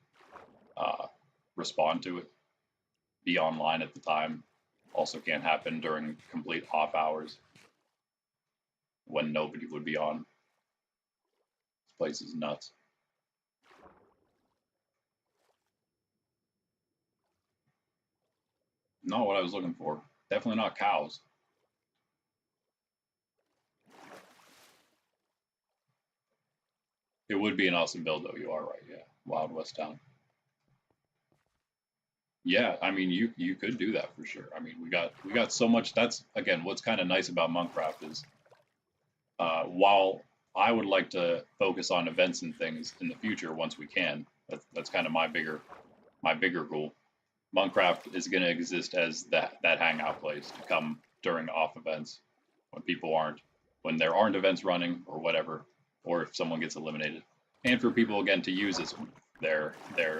uh, respond to it, be online at the time. Also can't happen during complete off hours when nobody would be on. This place is nuts. Not what I was looking for. Definitely not cows. It would be an awesome build though. You are right. Yeah, Wild West Town. Yeah, I mean you could do that for sure. I mean we got so much. That's again what's kind of nice about Monkraft is while I would like to focus on events and things in the future once we can. That's kind of my bigger goal. Monkraft is going to exist as that hangout place to come during off events when people aren't, when there aren't events running or whatever, or if someone gets eliminated, and for people again to use as their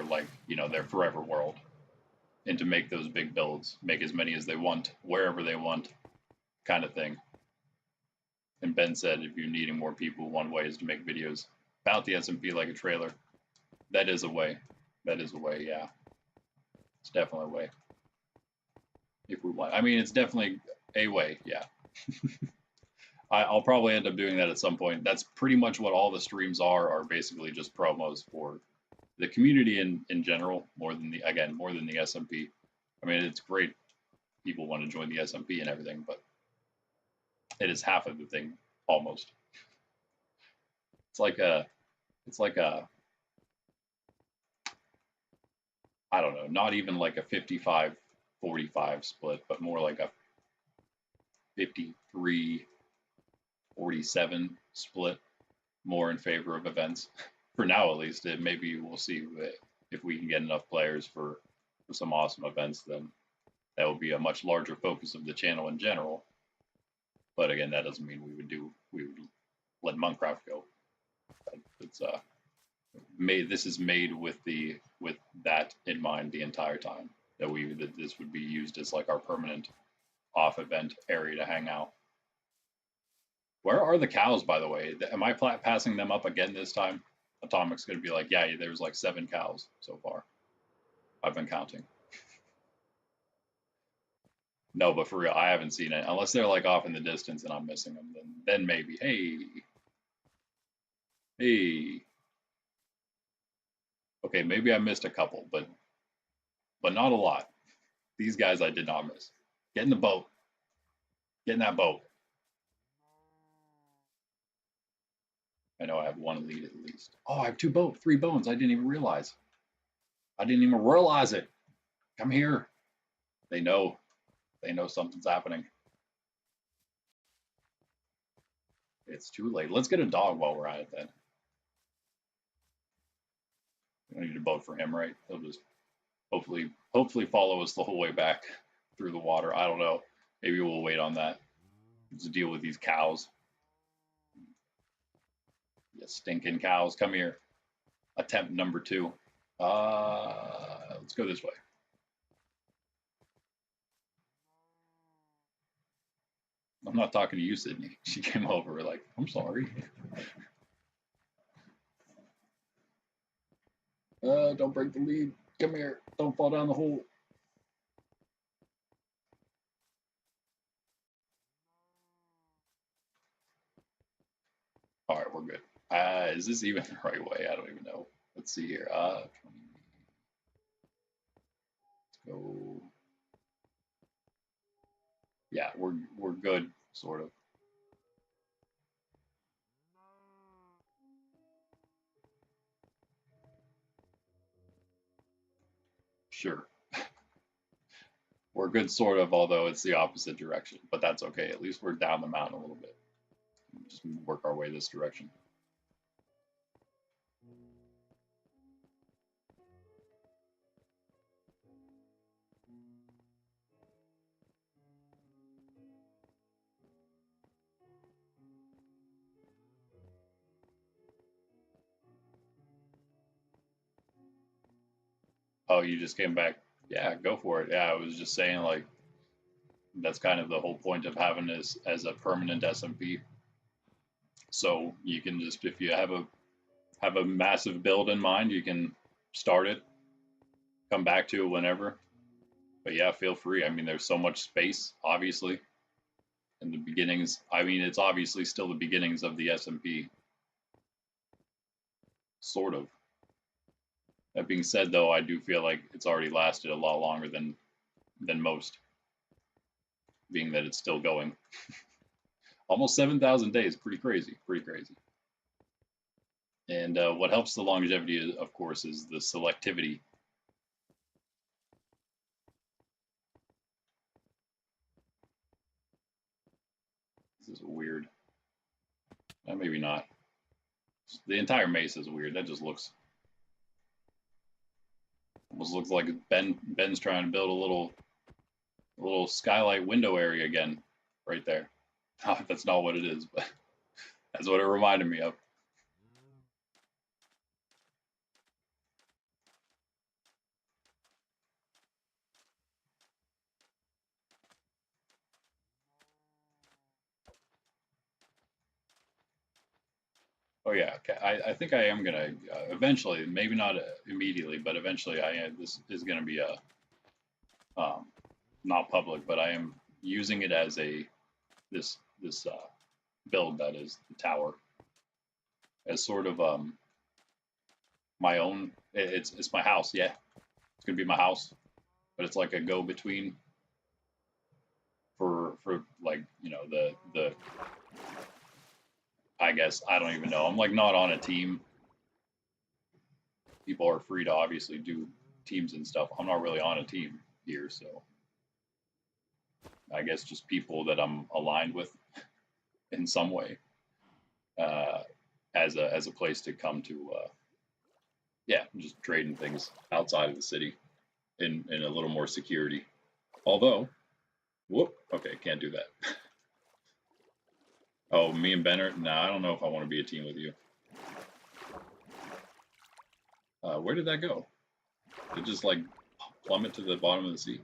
like their forever world, and to make those big builds, make as many as they want wherever they want, kind of thing. And Ben said if you're needing more people, one way is to make videos about the SMP like a trailer. That is a way. That is a way. Yeah, it's definitely a way. If we want, I mean, it's definitely a way. Yeah. I'll probably end up doing that at some point. That's pretty much what all the streams are basically just promos for the community in general, more than the SMP. I mean, it's great people want to join the SMP and everything, but it is half of the thing almost. It's like a I don't know, not even like a 55-45 split, but more like a 53-47 split, more in favor of events. For now, at least, maybe we'll see if we can get enough players for some awesome events. Then that will be a much larger focus of the channel in general. But again, that doesn't mean we would let Monkraft go. It's this is made with that in mind the entire time, that this would be used as like our permanent off event area to hang out. Where are the cows, by the way? Am I passing them up again this time? Atomic's going to be like, yeah, there's like 7 cows so far. I've been counting. No, but for real, I haven't seen it. Unless they're like off in the distance and I'm missing them, then maybe. Hey. Okay, maybe I missed a couple, but not a lot. These guys I did not miss. Get in the boat. Get in that boat. I know I have one lead at least. Oh, I have 3 bones. I didn't even realize. I didn't even realize it. Come here. They know. They know something's happening. It's too late. Let's get a dog while we're at it then. We need a boat for him, right? He'll just hopefully follow us the whole way back through the water. I don't know. Maybe we'll wait on that. Let's deal with these cows. You stinking cows. Come here. Attempt number 2. Let's go this way. I'm not talking to you, Sydney. She came over like, I'm sorry. Don't break the lead. Come here. Don't fall down the hole. All right, we're good. Is this even the right way? I don't even know. Let's see here. 20. Let's go. Yeah, we're good, sort of. Sure. We're good, sort of, although it's the opposite direction. But that's okay. At least we're down the mountain a little bit. Just work our way this direction. Oh, you just came back. Yeah, go for it. Yeah, I was just saying, like, that's kind of the whole point of having this as a permanent SMP. So you can just, if you have a massive build in mind, you can start it, come back to it whenever. But yeah, feel free. I mean, there's so much space, obviously, in the beginnings. I mean, it's obviously still the beginnings of the SMP, sort of. That being said, though, I do feel like it's already lasted a lot longer than most, being that it's still going. Almost 7,000 days, pretty crazy, pretty crazy. And what helps the longevity, of course, is the selectivity. This is weird. Maybe not. The entire maze is weird. That just looks almost looks like Ben's trying to build a little skylight window area again, right there. That's not what it is, but that's what it reminded me of. Oh yeah, okay. I think I am gonna eventually, maybe not immediately, but eventually, this is gonna be a not public, but I am using it as a this build that is the tower as sort of my own. It's my house, yeah. It's gonna be my house, but it's like a go between for like the I guess I don't even know. I'm like not on a team. People are free to obviously do teams and stuff. I'm not really on a team here, so I guess just people that I'm aligned with in some way uh, as a place to come to. Yeah, just trading things outside of the city in a little more security. Although, whoop, okay, can't do that. Oh, me and Benner? Nah, I don't know if I want to be a team with you. Where did that go? Did it just like plummet to the bottom of the sea?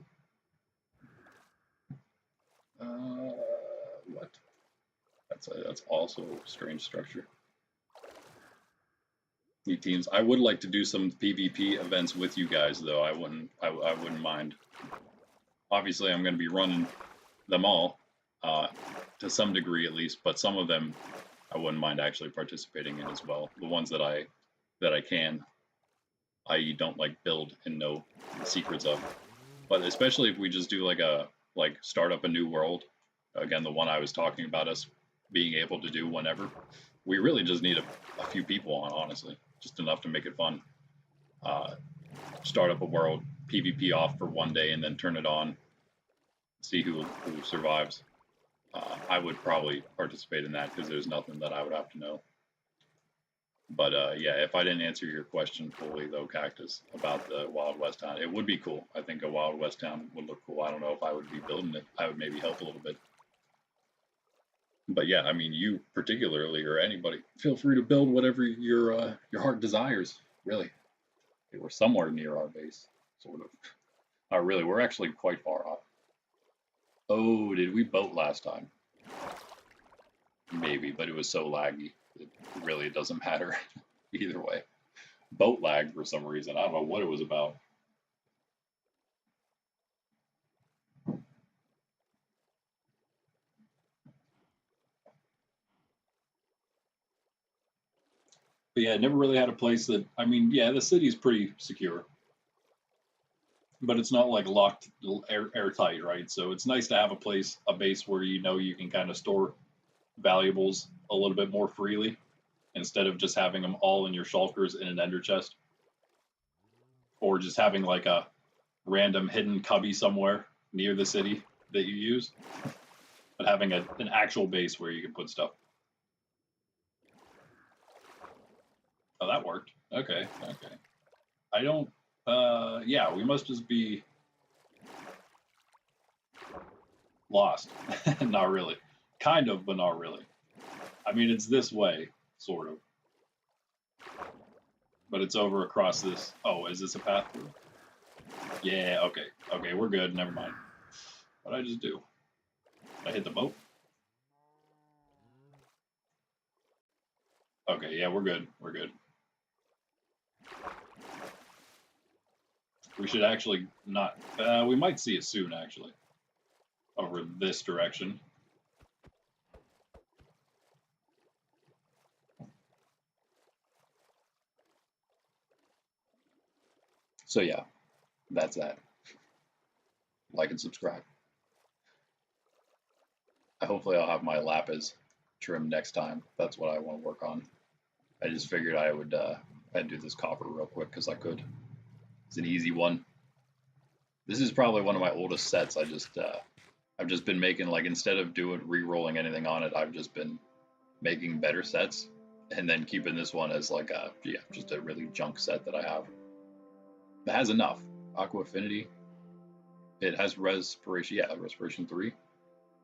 What? That's also a strange structure. Need teams. I would like to do some PvP events with you guys, though. I wouldn't mind. Obviously, I'm going to be running them all to some degree, at least. But some of them, I wouldn't mind actually participating in as well. The ones that I can, i.e., don't like build and know the secrets of. But especially if we just do like start up a new world. Again, the one I was talking about us being able to do whenever. We really just need a few people on, honestly, just enough to make it fun. Start up a world, PvP off for one day, and then turn it on. See who survives. I would probably participate in that because there's nothing that I would have to know. But yeah, if I didn't answer your question fully, though, Cactus, about the Wild West town, it would be cool. I think a Wild West town would look cool. I don't know if I would be building it. I would maybe help a little bit. But yeah, I mean, you particularly or anybody, feel free to build whatever your heart desires. Really, we're somewhere near our base, sort of. Not really. We're actually quite far off. Oh, did we boat last time? Maybe, but it was so laggy. It really doesn't matter either way. boat lag for some reason. I don't know what it was about. But yeah, I never really had a place that, I mean, yeah, the city's pretty secure, but it's not like locked airtight, right? So it's nice to have a place, a base where you know you can kind of store valuables a little bit more freely instead of just having them all in your shulkers in an ender chest, or just having like a random hidden cubby somewhere near the city that you use, but having an actual base where you can put stuff. Oh, that worked. Okay, okay. I don't. Yeah, we must just be lost. Not really. Kind of, but not really. I mean, it's this way, sort of. But it's over across this. Oh, is this a path through? Yeah, okay. Okay, we're good. Never mind. What did I just do? Did I hit the boat? Okay, yeah, we're good. We're good. We should actually not. We might see it soon, actually. Over this direction. So, yeah, that's that. Like and subscribe. Hopefully, I'll have my lapis trimmed next time. That's what I want to work on. I just figured I would I'd do this copper real quick because I could. It's an easy one. This is probably one of my oldest sets. I've just been making, like, instead of doing re-rolling anything on it, I've just been making better sets and then keeping this one as like a, yeah, just a really junk set that I have. It has enough. Aqua Affinity. It has Respiration, yeah, Respiration 3.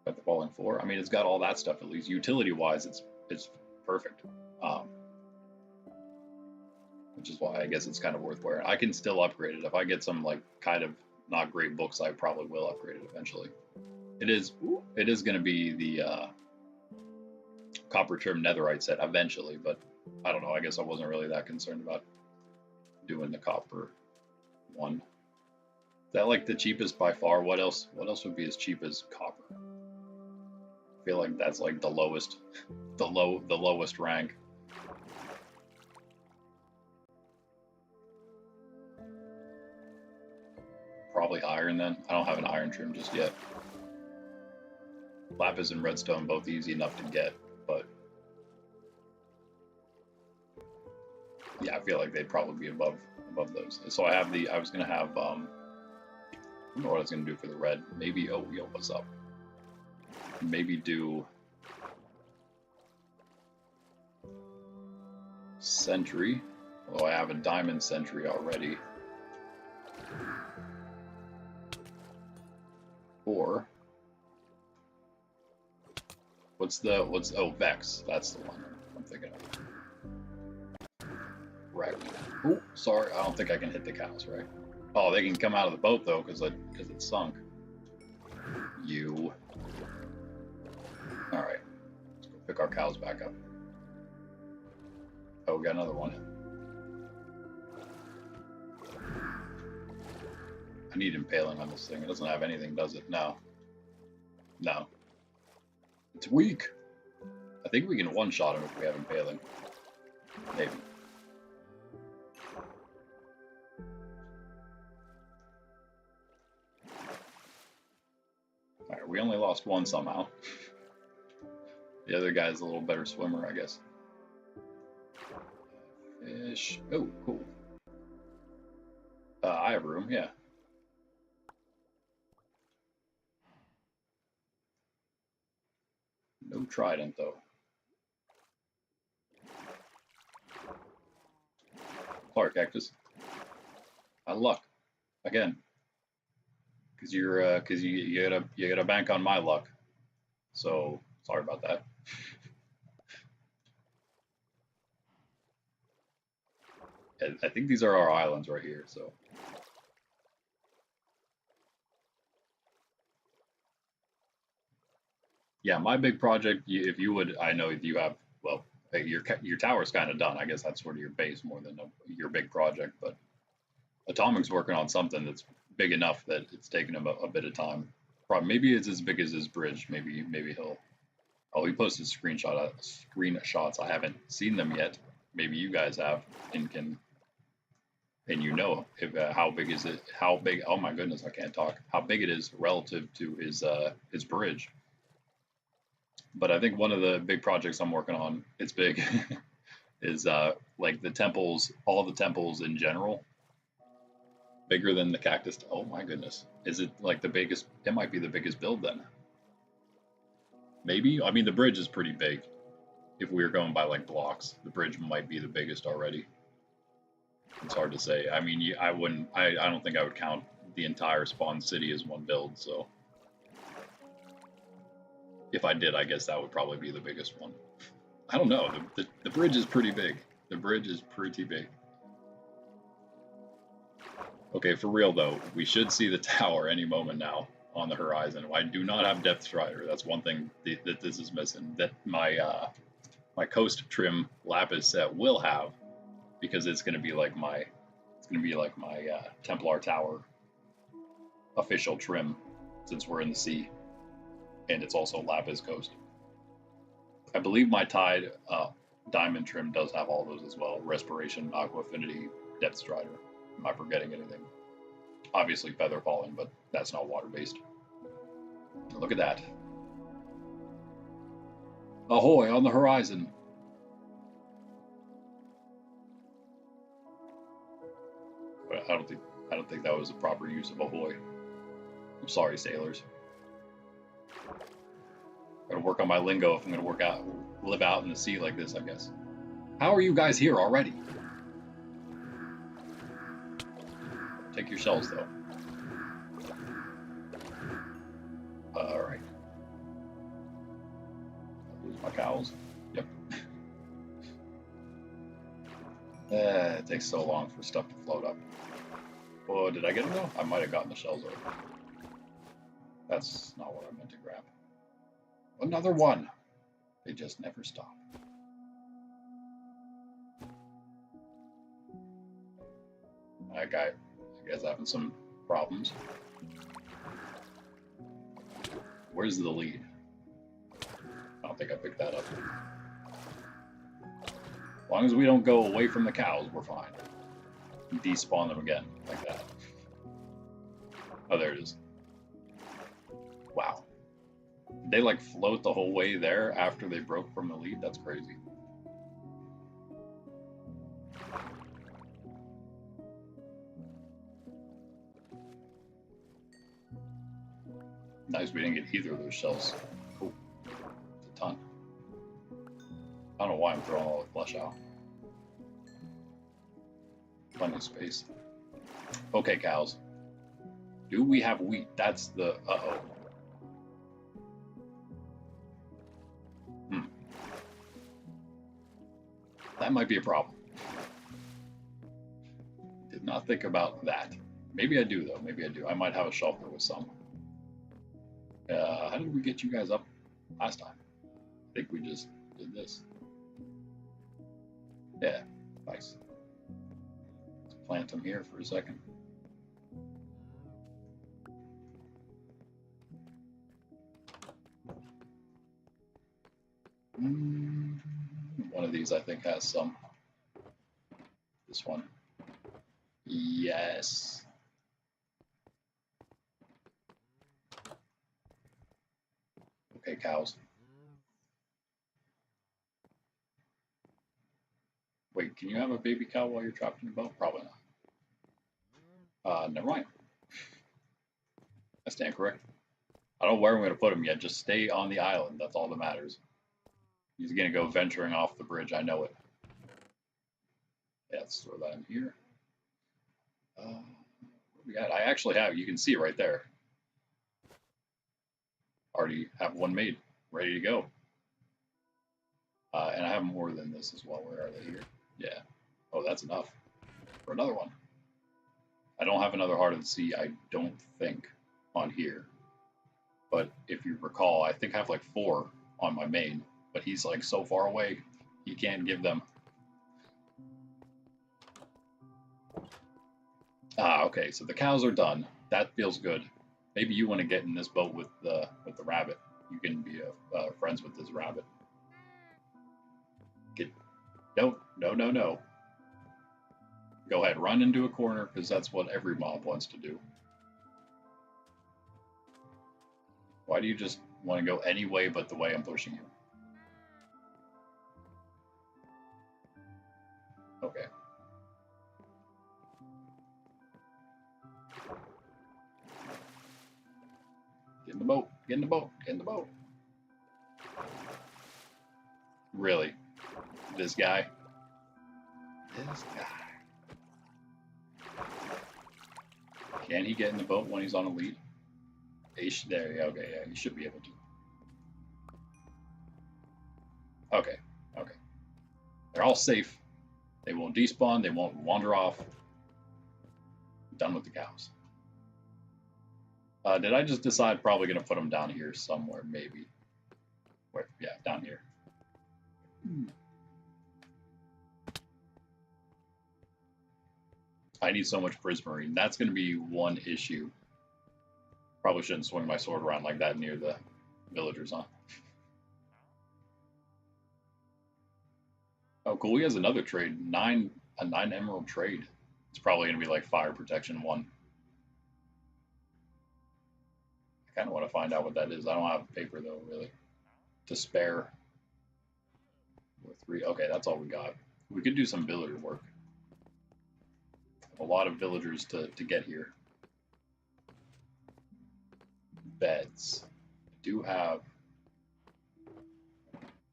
Got the Falling 4. I mean, it's got all that stuff at least. Utility wise, it's perfect. Which is why I guess it's kind of worth wearing. I can still upgrade it. If I get some like kind of not great books, I probably will upgrade it eventually. It is going to be the copper trim netherite set eventually, but I don't know. I guess I wasn't really that concerned about doing the copper one. Is that like the cheapest by far? What else would be as cheap as copper? I feel like that's like the lowest, the lowest rank. Probably iron then. I don't have an iron trim just yet. Lapis and redstone both easy enough to get, but yeah, I feel like they'd probably be above those. So I was gonna have I don't know what I was gonna do for the red. Maybe, oh yo, what's up? Maybe do sentry. Although I have a diamond sentry already. Or what's Vex, that's the one I'm thinking of. Right. Oh, sorry, I don't think I can hit the cows, right? Oh, they can come out of the boat though, because it's sunk. You. Alright. Let's go pick our cows back up. Oh, we got another one. I need impaling on this thing. It doesn't have anything, does it? No. No. It's weak. I think we can one-shot him if we have impaling. Maybe. Alright, we only lost one somehow. The other guy's a little better swimmer, I guess. Fish. Oh, cool. I have room, yeah. No trident, though. Clark, Cactus. My luck. Again. Because you gotta bank on my luck. So, sorry about that. I think these are our islands right here, so. Yeah, my big project, if you would, I know you have, well, Your tower's kind of done. I guess that's sort of your base more than your big project. But Atomic's working on something that's big enough that it's taken him a bit of time. Probably maybe it's as big as his bridge. Maybe he'll. Oh, he posted screenshots. I haven't seen them yet. Maybe you guys have and can. And you know if, how big is it? How big? Oh my goodness, I can't talk. How big it is relative to his bridge. But I think one of the big projects I'm working on, it's big, is like the temples, all the temples in general, bigger than the cactus. Oh my goodness, is it like the biggest? It might be the biggest build then. Maybe. I mean, the bridge is pretty big. If we were going by like blocks, the bridge might be the biggest already. It's hard to say. I mean, I wouldn't. I don't think I would count the entire spawn city as one build. So if I did, I guess that would probably be the biggest one. I don't know. The bridge is pretty big. The bridge is pretty big. Okay, for real though, we should see the tower any moment now on the horizon. I do not have Depth Strider. That's one thing that this is missing. That my coast trim lapis set will have, because it's going to be like my Templar Tower official trim, since we're in the sea, and it's also lapis coast. I believe my Tide diamond trim does have all those as well: Respiration, Aqua Affinity, Depth Strider. Am I forgetting anything? Obviously Feather Falling, but that's not water based. Look at that. Ahoy on the horizon. But I don't think that was a proper use of ahoy. I'm sorry, sailors. Gotta work on my lingo if I'm gonna live out in the sea like this, I guess. How are you guys here already? Take your shells though. Alright. Lose my cows. Yep. It takes so long for stuff to float up. Oh, did I get them though? I might have gotten the shells over. That's not what I meant to grab. Another one. They just never stop. That guy, I guess, having some problems. Where's the lead? I don't think I picked that up. As long as we don't go away from the cows, we're fine. Despawn them again, like that. Oh, there it is. Wow. Did they like float the whole way there after they broke from the lead? That's crazy. Nice, we didn't get either of those shells. Cool. It's a ton. I don't know why I'm throwing all the flesh out. Plenty of space. Okay, cows. Do we have wheat? That's the... Uh-oh. That might be a problem. Did not think about that. Maybe I do, though. Maybe I do. I might have a shelter with some. How did we get you guys up last time? I think we just did this. Yeah, nice. Let's plant them here for a second. One of these, I think, has some. This one. Yes. Okay, cows. Wait, can you have a baby cow while you're trapped in your boat? Probably not. Never mind. I stand correct. I don't know where I'm going to put him yet. Just stay on the island. That's all that matters. He's going to go venturing off the bridge. I know it. Yeah, let's throw that in here. What we got? I actually have, you can see right there. Already have one made, ready to go. And I have more than this as well. Where are they here? Yeah. Oh, that's enough for another one. I don't have another Heart of the Sea, I don't think, on here. But if you recall, I think I have like 4 on my main, but he's like so far away. You can't give them. Ah, okay. So the cows are done. That feels good. Maybe you want to get in this boat with the rabbit. You can be friends with this rabbit. No. Go ahead, run into a corner, because that's what every mob wants to do. Why do you just want to go any way but the way I'm pushing you? Okay. Get in the boat. Get in the boat. Get in the boat. Really? This guy? This guy. Can he get in the boat when he's on a lead? There, yeah, okay, yeah, he should be able to. Okay, okay. They're all safe. They won't despawn, they won't wander off. Done with the cows. Did I just decide probably going to put them down here somewhere, maybe? Where? Yeah, down here. I need so much prismarine. That's going to be one issue. Probably shouldn't swing my sword around like that near the villagers, huh? Oh, cool. He has another trade. A 9 emerald trade. It's probably going to be like fire protection 1. I kind of want to find out what that is. I don't have paper, though, really. To spare. 3. Okay, that's all we got. We could do some villager work. A lot of villagers to get here. Beds. I do have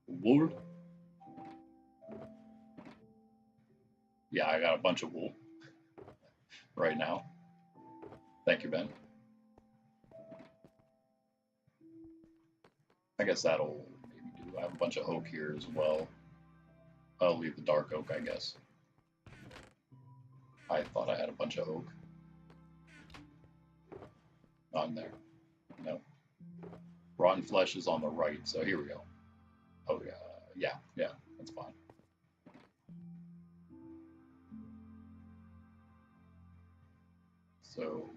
wool. Yeah, I got a bunch of wool right now. Thank you, Ben. I guess that'll maybe do. I have a bunch of oak here as well. I'll leave the dark oak, I guess. I thought I had a bunch of oak. On there. No. Rotten flesh is on the right, so here we go. Oh, yeah, that's fine. So...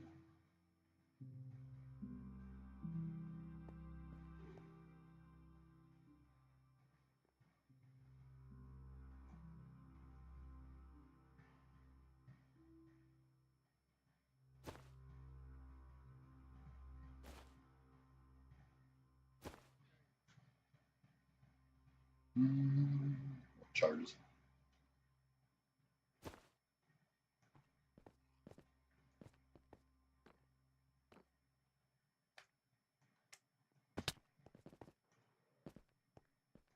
charges.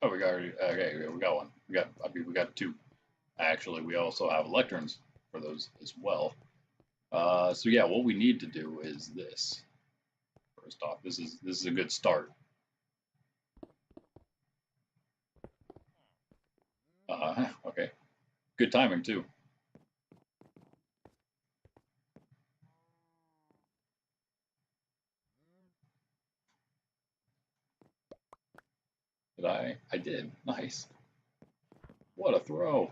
Oh, we got okay. We got one. We got 2. Actually, we also have electrons for those as well. So yeah, what we need to do is this. First off, this is a good start. Okay. Good timing too. Did I? I did. Nice. What a throw.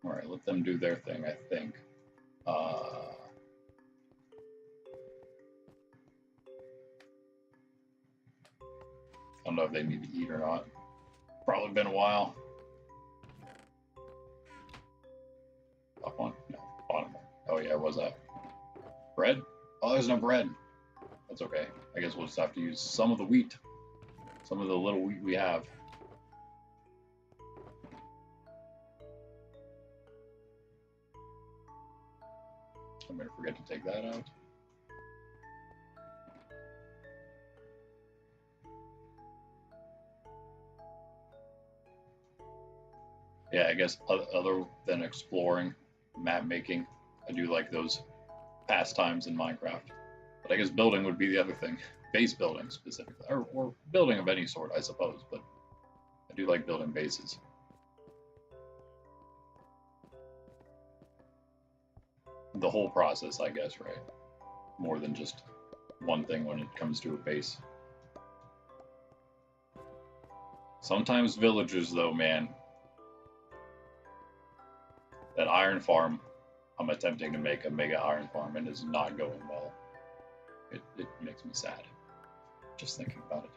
All right, let them do their thing, I think. I don't know if they need to eat or not. Probably been a while. Up one? No, bottom one. Oh yeah, was that? Bread? Oh, there's no bread. That's okay. I guess we'll just have to use some of the wheat. Some of the little wheat we have. I'm going to forget to take that out. Yeah, I guess other than exploring, map making, I do like those pastimes in Minecraft. But I guess building would be the other thing. Base building specifically, or building of any sort, I suppose. But I do like building bases. The whole process, I guess, right? More than just one thing when it comes to a base. Sometimes villagers, though, man, that iron farm, I'm attempting to make a mega iron farm and it's not going well. It makes me sad just thinking about it.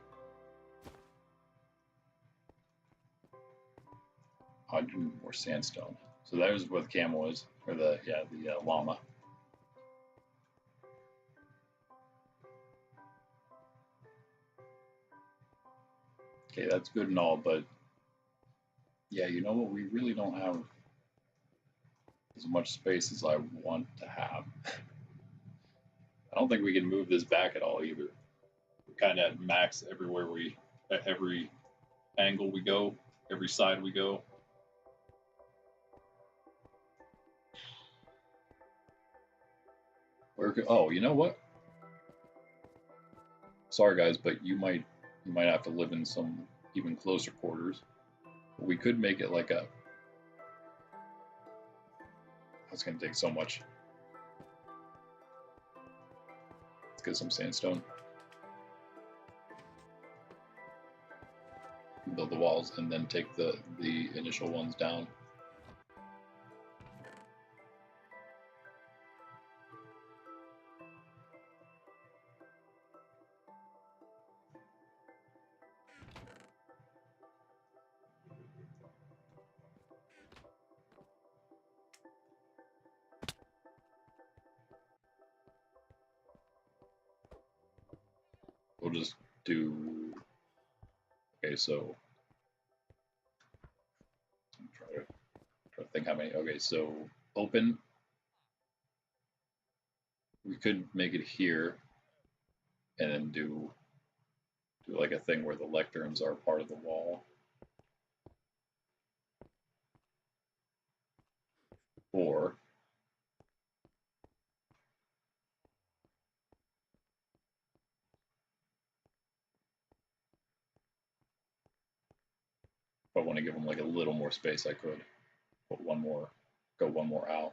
I do more sandstone. So there's where the camel is, or the llama. Okay, that's good and all, but yeah, you know what? We really don't have as much space as I want to have. I don't think we can move this back at all either. We're kind of at max everywhere at every angle we go, every side we go. Oh, you know what? Sorry guys, but you might have to live in some even closer quarters. We could make it like a. That's gonna take so much. Let's get some sandstone. Build the walls and then take the initial ones down. We'll just do. Okay, so I'm try to think how many. Okay, so open. We could make it here, and then do like a thing where the lecterns are part of the wall. Or if I want to give them like a little more space, I could put one more, go one more out.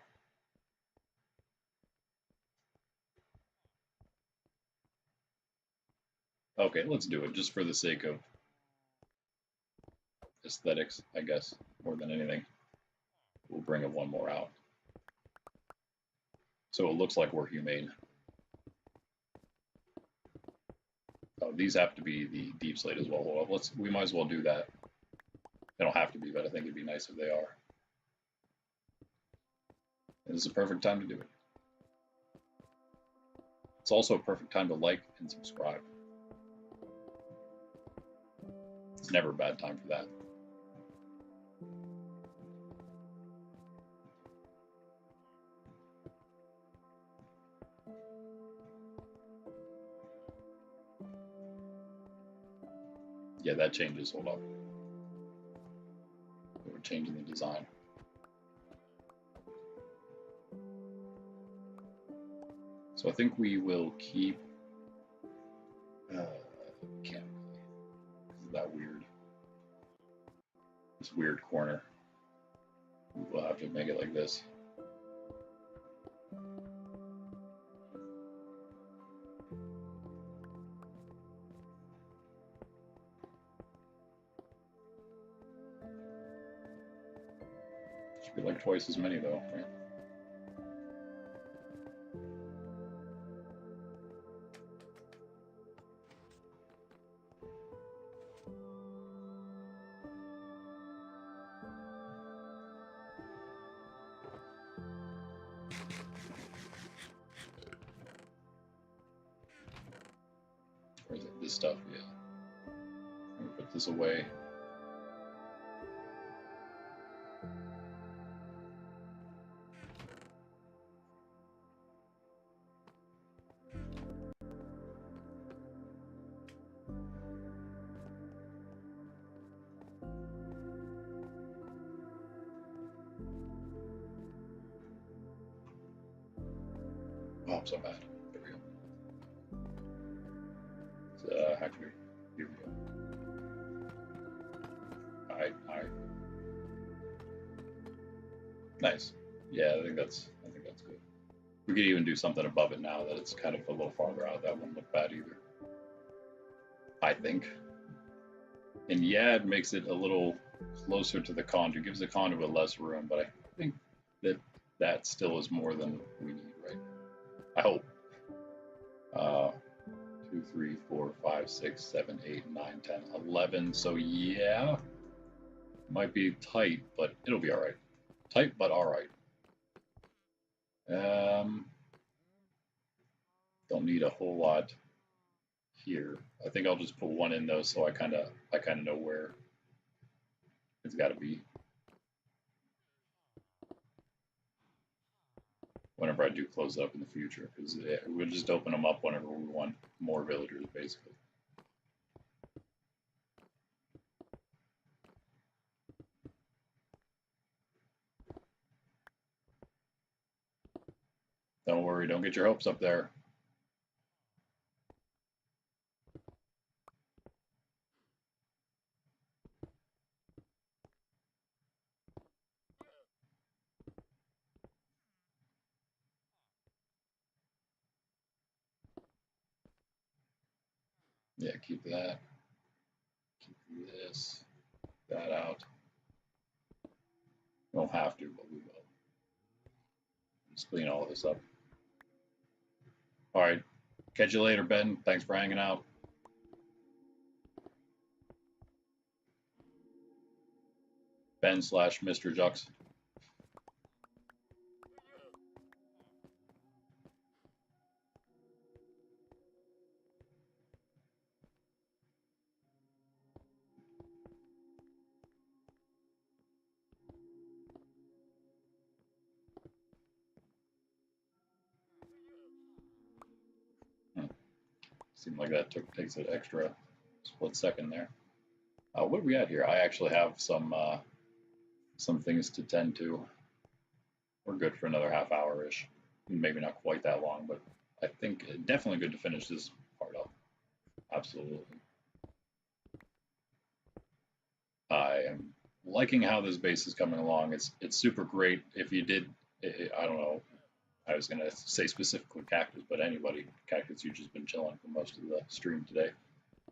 Okay, let's do it just for the sake of aesthetics, I guess, more than anything. We'll bring it one more out. So it looks like we're humane. Oh, these have to be the deep slate as well. Well, we might as well do that. They don't have to be, but I think it'd be nice if they are. And this is a perfect time to do it. It's also a perfect time to like and subscribe. It's never a bad time for that. Yeah, that changes. Hold up. We're changing the design. So I think we will keep. Can't really. This is that weird. This weird corner. We'll have to make it like this. Should be like twice as many though, right? Or is it this stuff? Yeah. I'm gonna put this away. Oh, I'm so bad. There we go. Here we go. Alright, alright. Nice. Yeah, I think that's good. We could even do something above it now that it's kind of a little farther out. That wouldn't look bad either, I think. And yeah, it makes it a little closer to the conduit. It gives the conduit less room, but I think that still is more than we need, right? I hope. 2, 3, 4, 5, 6, 7, 8, 9, 10, 11. So yeah, might be tight, but it'll be all right. Tight, but all right. Don't need a whole lot here. I think I'll just put one in though, so I kind of know where it's got to be. Whenever I do close it up in the future, because we'll just open them up whenever we want more villagers, basically. Don't worry, don't get your hopes up there. Yeah, keep that. Keep this. That out. We don't have to, but we will. Just clean all of this up. All right. Catch you later, Ben. Thanks for hanging out. Ben/Mr. Jux. Seemed like that takes an extra split second there. What are we at here? I actually have some things to tend to. We're good for another half hour-ish. Maybe not quite that long, but I think definitely good to finish this part up. Absolutely. I am liking how this base is coming along. It's super great. If you did, I don't know, I was gonna say specifically Cactus, but anybody, Cactus, you've just been chilling for most of the stream today.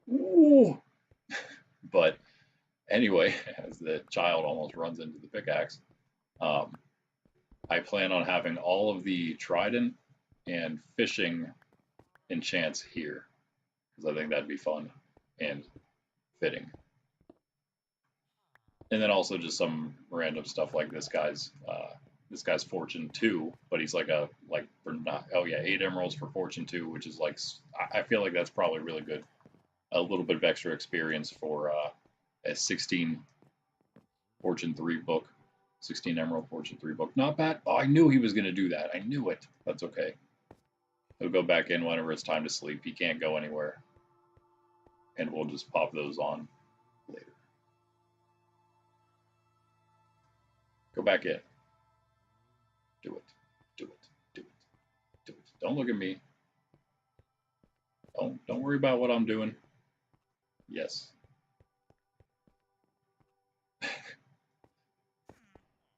Ooh. But anyway, as the child almost runs into the pickaxe, I plan on having all of the trident and fishing enchants here, because I think that'd be fun and fitting. And then also just some random stuff like this guy's Fortune 2, but he's like for not, oh yeah, 8 emeralds for Fortune 2, which is like, I feel like that's probably really good. A little bit of extra experience for a 16 Fortune 3 book, 16 emerald Fortune 3 book. Not bad. Oh, I knew he was going to do that. I knew it. That's okay. He'll go back in whenever it's time to sleep. He can't go anywhere. And we'll just pop those on later. Go back in. Do it. Do it. Do it. Do it. Don't look at me. Don't worry about what I'm doing. Yes.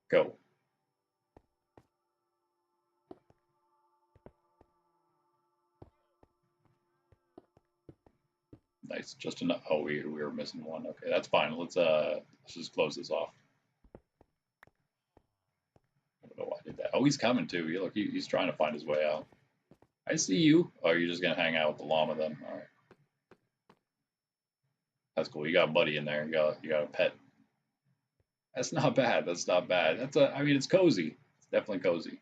Go. Nice. Just enough. Oh, we were missing one. Okay, that's fine. Let's just close this off. I don't know why I did that. Oh, he's coming too. Look, he's trying to find his way out. I see you. Oh, you're just gonna hang out with the llama then. All right. That's cool. You got a buddy in there. You got a pet. That's not bad. That's not bad. I mean, it's cozy. It's definitely cozy.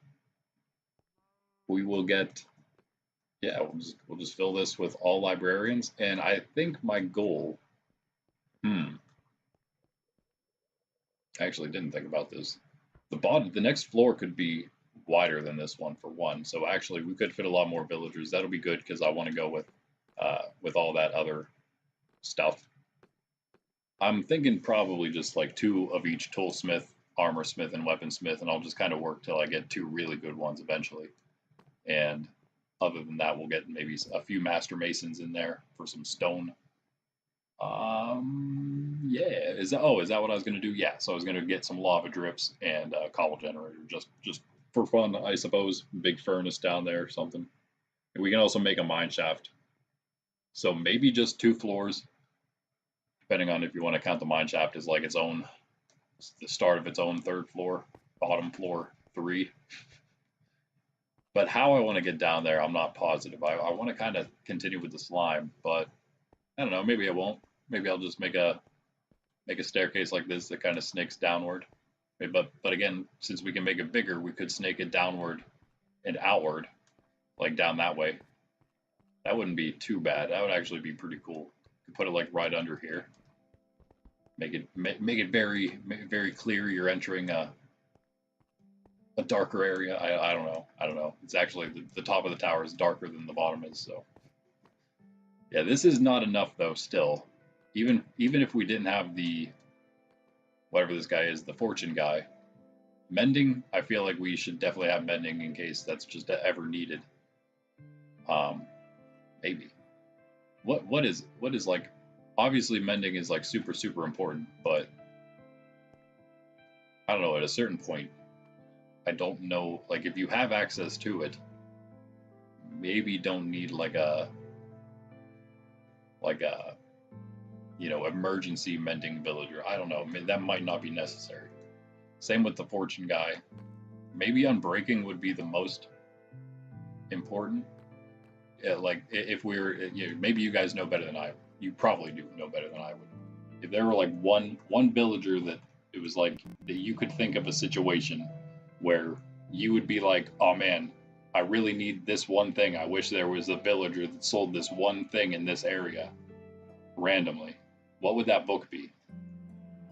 We will get. Yeah, we'll just fill this with all librarians, and I think my goal. I actually didn't think about this. The next floor could be wider than this one for one. So actually, we could fit a lot more villagers. That'll be good because I want to go with all that other stuff. I'm thinking probably just like 2 of each toolsmith, armorsmith, and weaponsmith, and I'll just kind of work till I get 2 really good ones eventually. And other than that, we'll get maybe a few master masons in there for some stone. Yeah. Is that what I was gonna do? Yeah. So I was gonna get some lava drips and a cobble generator, just for fun, I suppose. Big furnace down there or something. And we can also make a mine shaft. So maybe just 2 floors, depending on if you want to count the mine shaft as like its own, the start of its own 3rd floor, bottom floor 3. But how I want to get down there, I'm not positive. I want to kind of continue with the slime, but I don't know. Maybe I won't. Maybe I'll just make a staircase like this that kind of snakes downward. But again, since we can make it bigger, we could snake it downward and outward, like down that way. That wouldn't be too bad. That would actually be pretty cool. You put it like right under here. Make it very clear you're entering a darker area. I don't know. I don't know. It's actually the top of the tower is darker than the bottom is. So yeah, this is not enough though. Still, even if we didn't have the whatever this guy is, the fortune guy, mending. I feel like we should definitely have mending in case that's just ever needed. Maybe. What is like? Obviously, mending is like super important, but I don't know. At a certain point, I don't know. Like if you have access to it, maybe don't need like a emergency mending villager. I don't know. That might not be necessary. Same with the fortune guy. Maybe unbreaking would be the most important. Yeah, like if we were, maybe you guys know better than I. You probably do know better than I would. If there were like one villager that it was like that you could think of a situation where you would be like, oh man, I really need this one thing. I wish there was a villager that sold this one thing in this area randomly. What would that book be?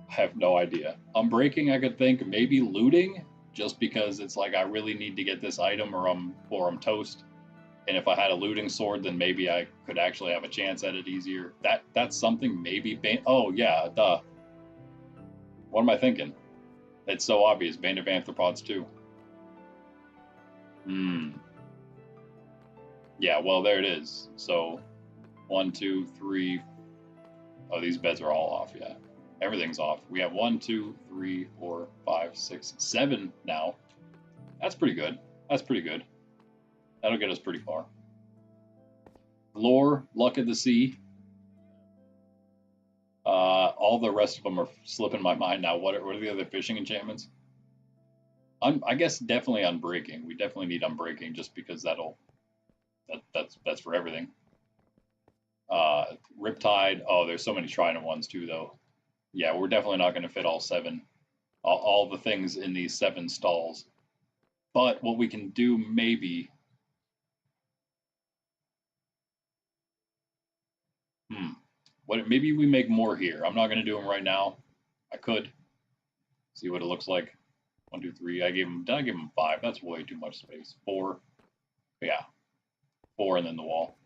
I have no idea. Unbreaking, I could think maybe looting, just because it's like I really need to get this item or I'm toast. And if I had a looting sword, then maybe I could actually have a chance at it easier. That's something maybe. Oh yeah, duh. What am I thinking? It's so obvious. Bane of Arthropods too. Yeah, well there it is. So 1, 2, 3. Oh, these beds are all off. Yeah, everything's off. We have 1, 2, 3, 4, 5, 6, 7 now. That's pretty good. That's pretty good. That'll get us pretty far. Lore, Luck of the Sea. All the rest of them are slipping my mind now. What are the other fishing enchantments? I guess definitely Unbreaking. We definitely need Unbreaking just because that's for everything. Riptide. Oh, there's so many Trident ones too, though. Yeah, we're definitely not going to fit all 7, all the things in these 7 stalls. But what we can do maybe. Maybe we make more here. I'm not going to do them right now. I could see what it looks like. 1, 2, 3. Did I give him 5? That's way too much space. 4. Yeah. 4 and then the wall.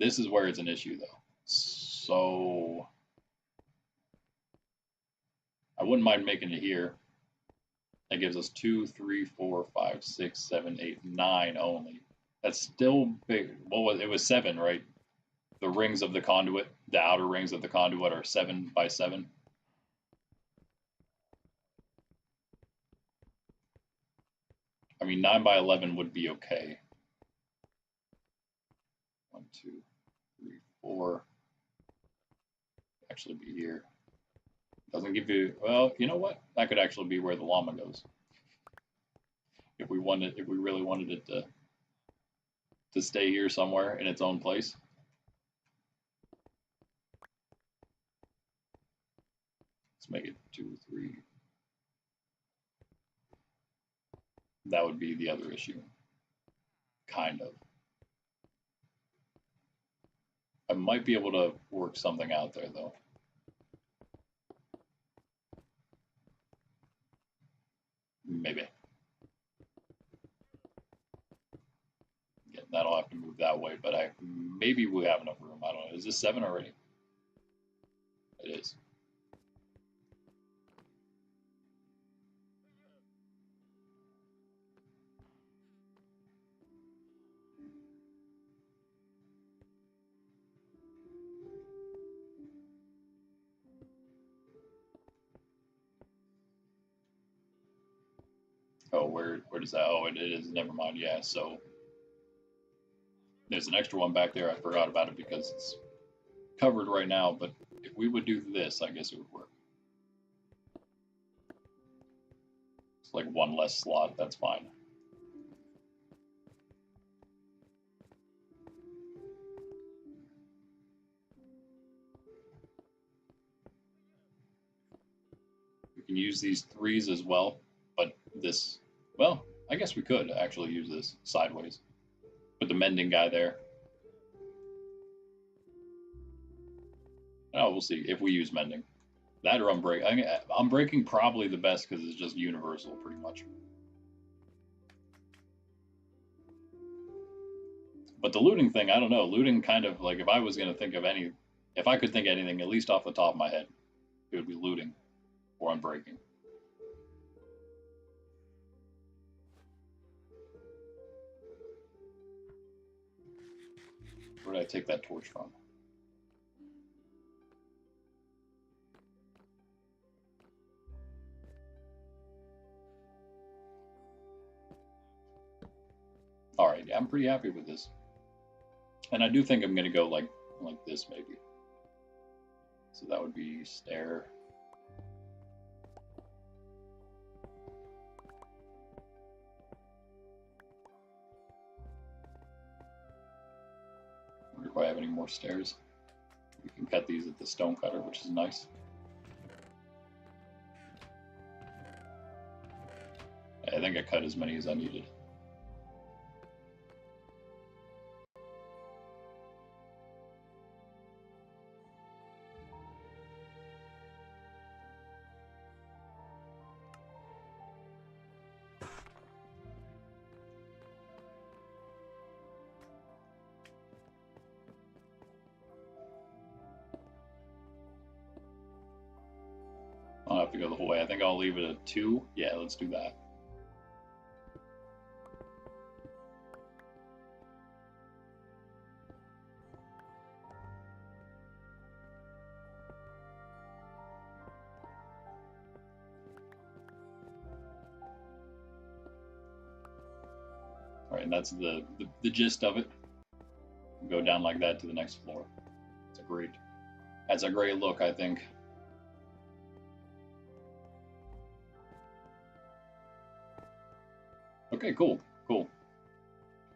This is where it's an issue though. So I wouldn't mind making it here. That gives us 2, 3, 4, 5, 6, 7, 8, 9 only. That's still big. It was 7, right? The rings of the conduit, the outer rings of the conduit are 7 by 7. I mean, 9 by 11 would be okay. 1, 2, 3, 4. Actually be here. Doesn't give you, well, you know what? That could actually be where the llama goes. If we really wanted it to stay here somewhere in its own place. Let's make it 2, 3. That would be the other issue. Kind of. I might be able to work something out there though. Maybe. Yeah, that'll have to move that way, but maybe we have enough room. I don't know. Is this 7 already? It is. Oh, where does that? Oh, it is. Never mind. Yeah. So there's an extra one back there. I forgot about it because it's covered right now. But if we would do this, I guess it would work. It's like one less slot. That's fine. We can use these 3s as well, but this, well, I guess we could actually use this sideways. Put the mending guy there. Oh, we'll see if we use mending. That or unbreak. I mean, unbreaking probably the best because it's just universal pretty much. But the looting thing, I don't know. Looting kind of like if I was going to think of any, if I could think of anything, at least off the top of my head, it would be looting or unbreaking. Where did I take that torch from? All right, yeah, I'm pretty happy with this. And I do think I'm going to go like this maybe. So that would be stair. I wonder if I have any more stairs. We can cut these at the stone cutter, which is nice. I think I cut as many as I needed. I don't have to go the whole way. I think I'll leave it at 2. Yeah, let's do that. All right, and that's the gist of it. Go down like that to the next floor. It's a great, that's a great look, I think. Okay, cool.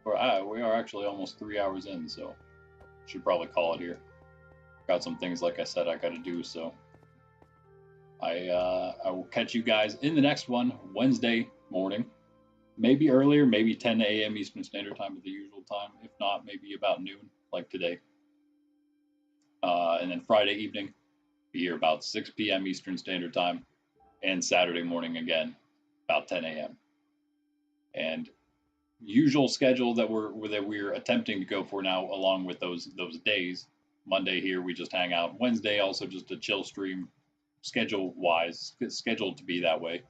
We are actually almost 3 hours in, so should probably call it here. Got some things, like I said, I got to do, so I will catch you guys in the next one, Wednesday morning. Maybe earlier, maybe 10 a.m. Eastern Standard Time at the usual time. If not, maybe about noon, like today. And then Friday evening, be here about 6 p.m. Eastern Standard Time, and Saturday morning again, about 10 a.m. And usual schedule that we're attempting to go for now, along with those days. Monday here we just hang out. Wednesday also just a chill stream, schedule wise, scheduled to be that way.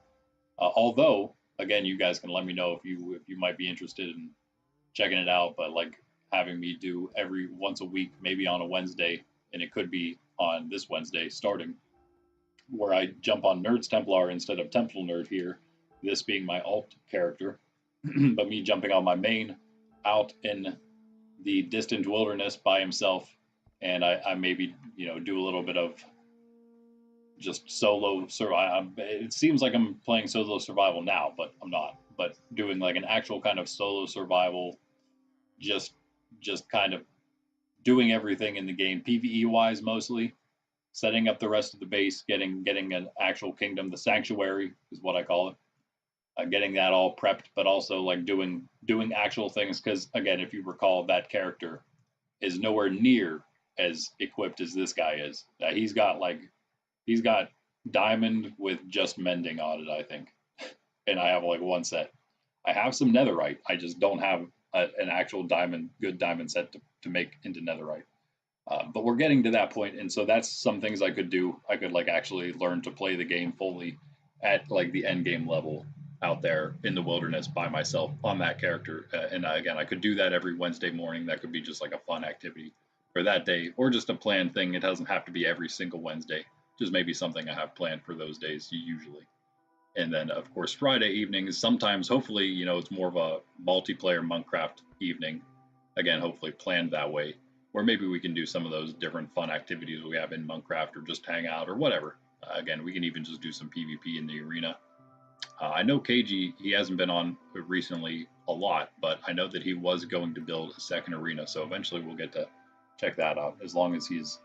Although again, you guys can let me know if you might be interested in checking it out. But like having me do every once a week, maybe on a Wednesday, and it could be on this Wednesday starting, where I jump on Nerds Templar instead of Temple Nerd here. This being my alt character. But me jumping on my main out in the distant wilderness by himself, and I maybe do a little bit of just solo survival. It seems like I'm playing solo survival now, but I'm not. But doing like an actual kind of solo survival, just kind of doing everything in the game PvE wise mostly, setting up the rest of the base, getting an actual kingdom. The sanctuary is what I call it. Getting that all prepped, but also like doing actual things. Because again, if you recall, that character is nowhere near as equipped as this guy is. He's got diamond with just mending on it, I think, and I have like one set. I have some netherite. I just don't have an actual good diamond set to make into netherite. But we're getting to that point, and so that's some things I could do. I could like actually learn to play the game fully at like the end game level out there in the wilderness by myself on that character. And again, I could do that every Wednesday morning. That could be just like a fun activity for that day, or just a planned thing. It doesn't have to be every single Wednesday. Just maybe something I have planned for those days usually. And then, of course, Friday evenings, sometimes, hopefully, you know, it's more of a multiplayer Monkraft evening. Again, hopefully planned that way, where maybe we can do some of those different fun activities we have in Monkraft or just hang out or whatever. Again, we can even just do some PvP in the arena. I know KG, he hasn't been on recently a lot, but I know that he was going to build a second arena. So eventually we'll get to check that out as long as he's,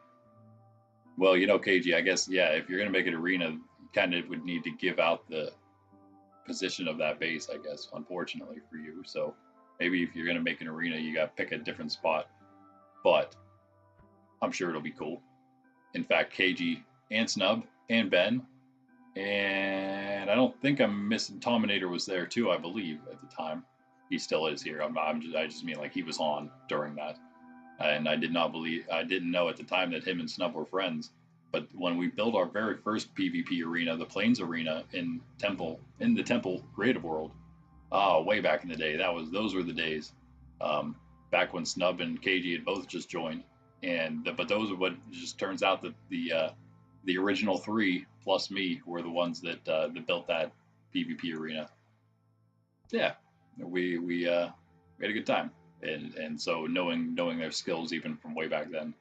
well, you know, KG, I guess, yeah, if you're going to make an arena, kind of would need to give out the position of that base, I guess, unfortunately for you. So maybe if you're going to make an arena, you got to pick a different spot. But I'm sure it'll be cool. In fact, KG and Snub and Ben, and I don't think I'm missing, Tominator was there too, I believe, at the time. He still is here. I just mean like he was on during that. And I didn't know at the time that him and Snub were friends. But when we built our very first PvP arena, the Plains Arena in the Temple Creative World, way back in the day, those were the days. Back when Snub and KG had both just joined, but those are what just turns out that the original three plus me were the ones that built that PvP arena. Yeah, we had a good time, and so knowing their skills even from way back then.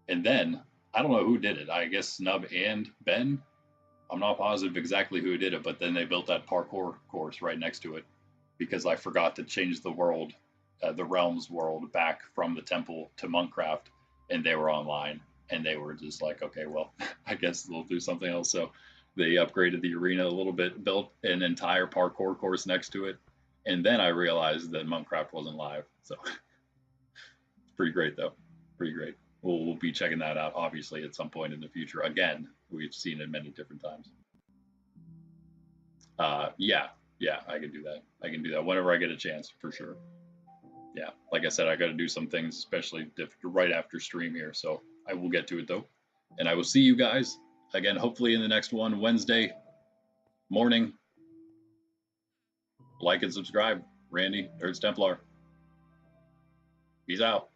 And then I don't know who did it. I guess Snub and Ben. I'm not positive exactly who did it, but then they built that parkour course right next to it because I forgot to change the world, the realms world, back from the temple to Monkraft, and they were online, and they were just like, okay, well, I guess they'll do something else. So they upgraded the arena a little bit, built an entire parkour course next to it, and then I realized that Monkraft wasn't live. So it's pretty great, though. Pretty great. We'll be checking that out, obviously, at some point in the future. Again, we've seen it many different times. Yeah, I can do that. I can do that whenever I get a chance, for sure. Yeah, like I said, I got to do some things, especially right after stream here. So I will get to it though, and I will see you guys again, hopefully in the next one, Wednesday morning. Like and subscribe. Randy, Nerds Templar. Peace out.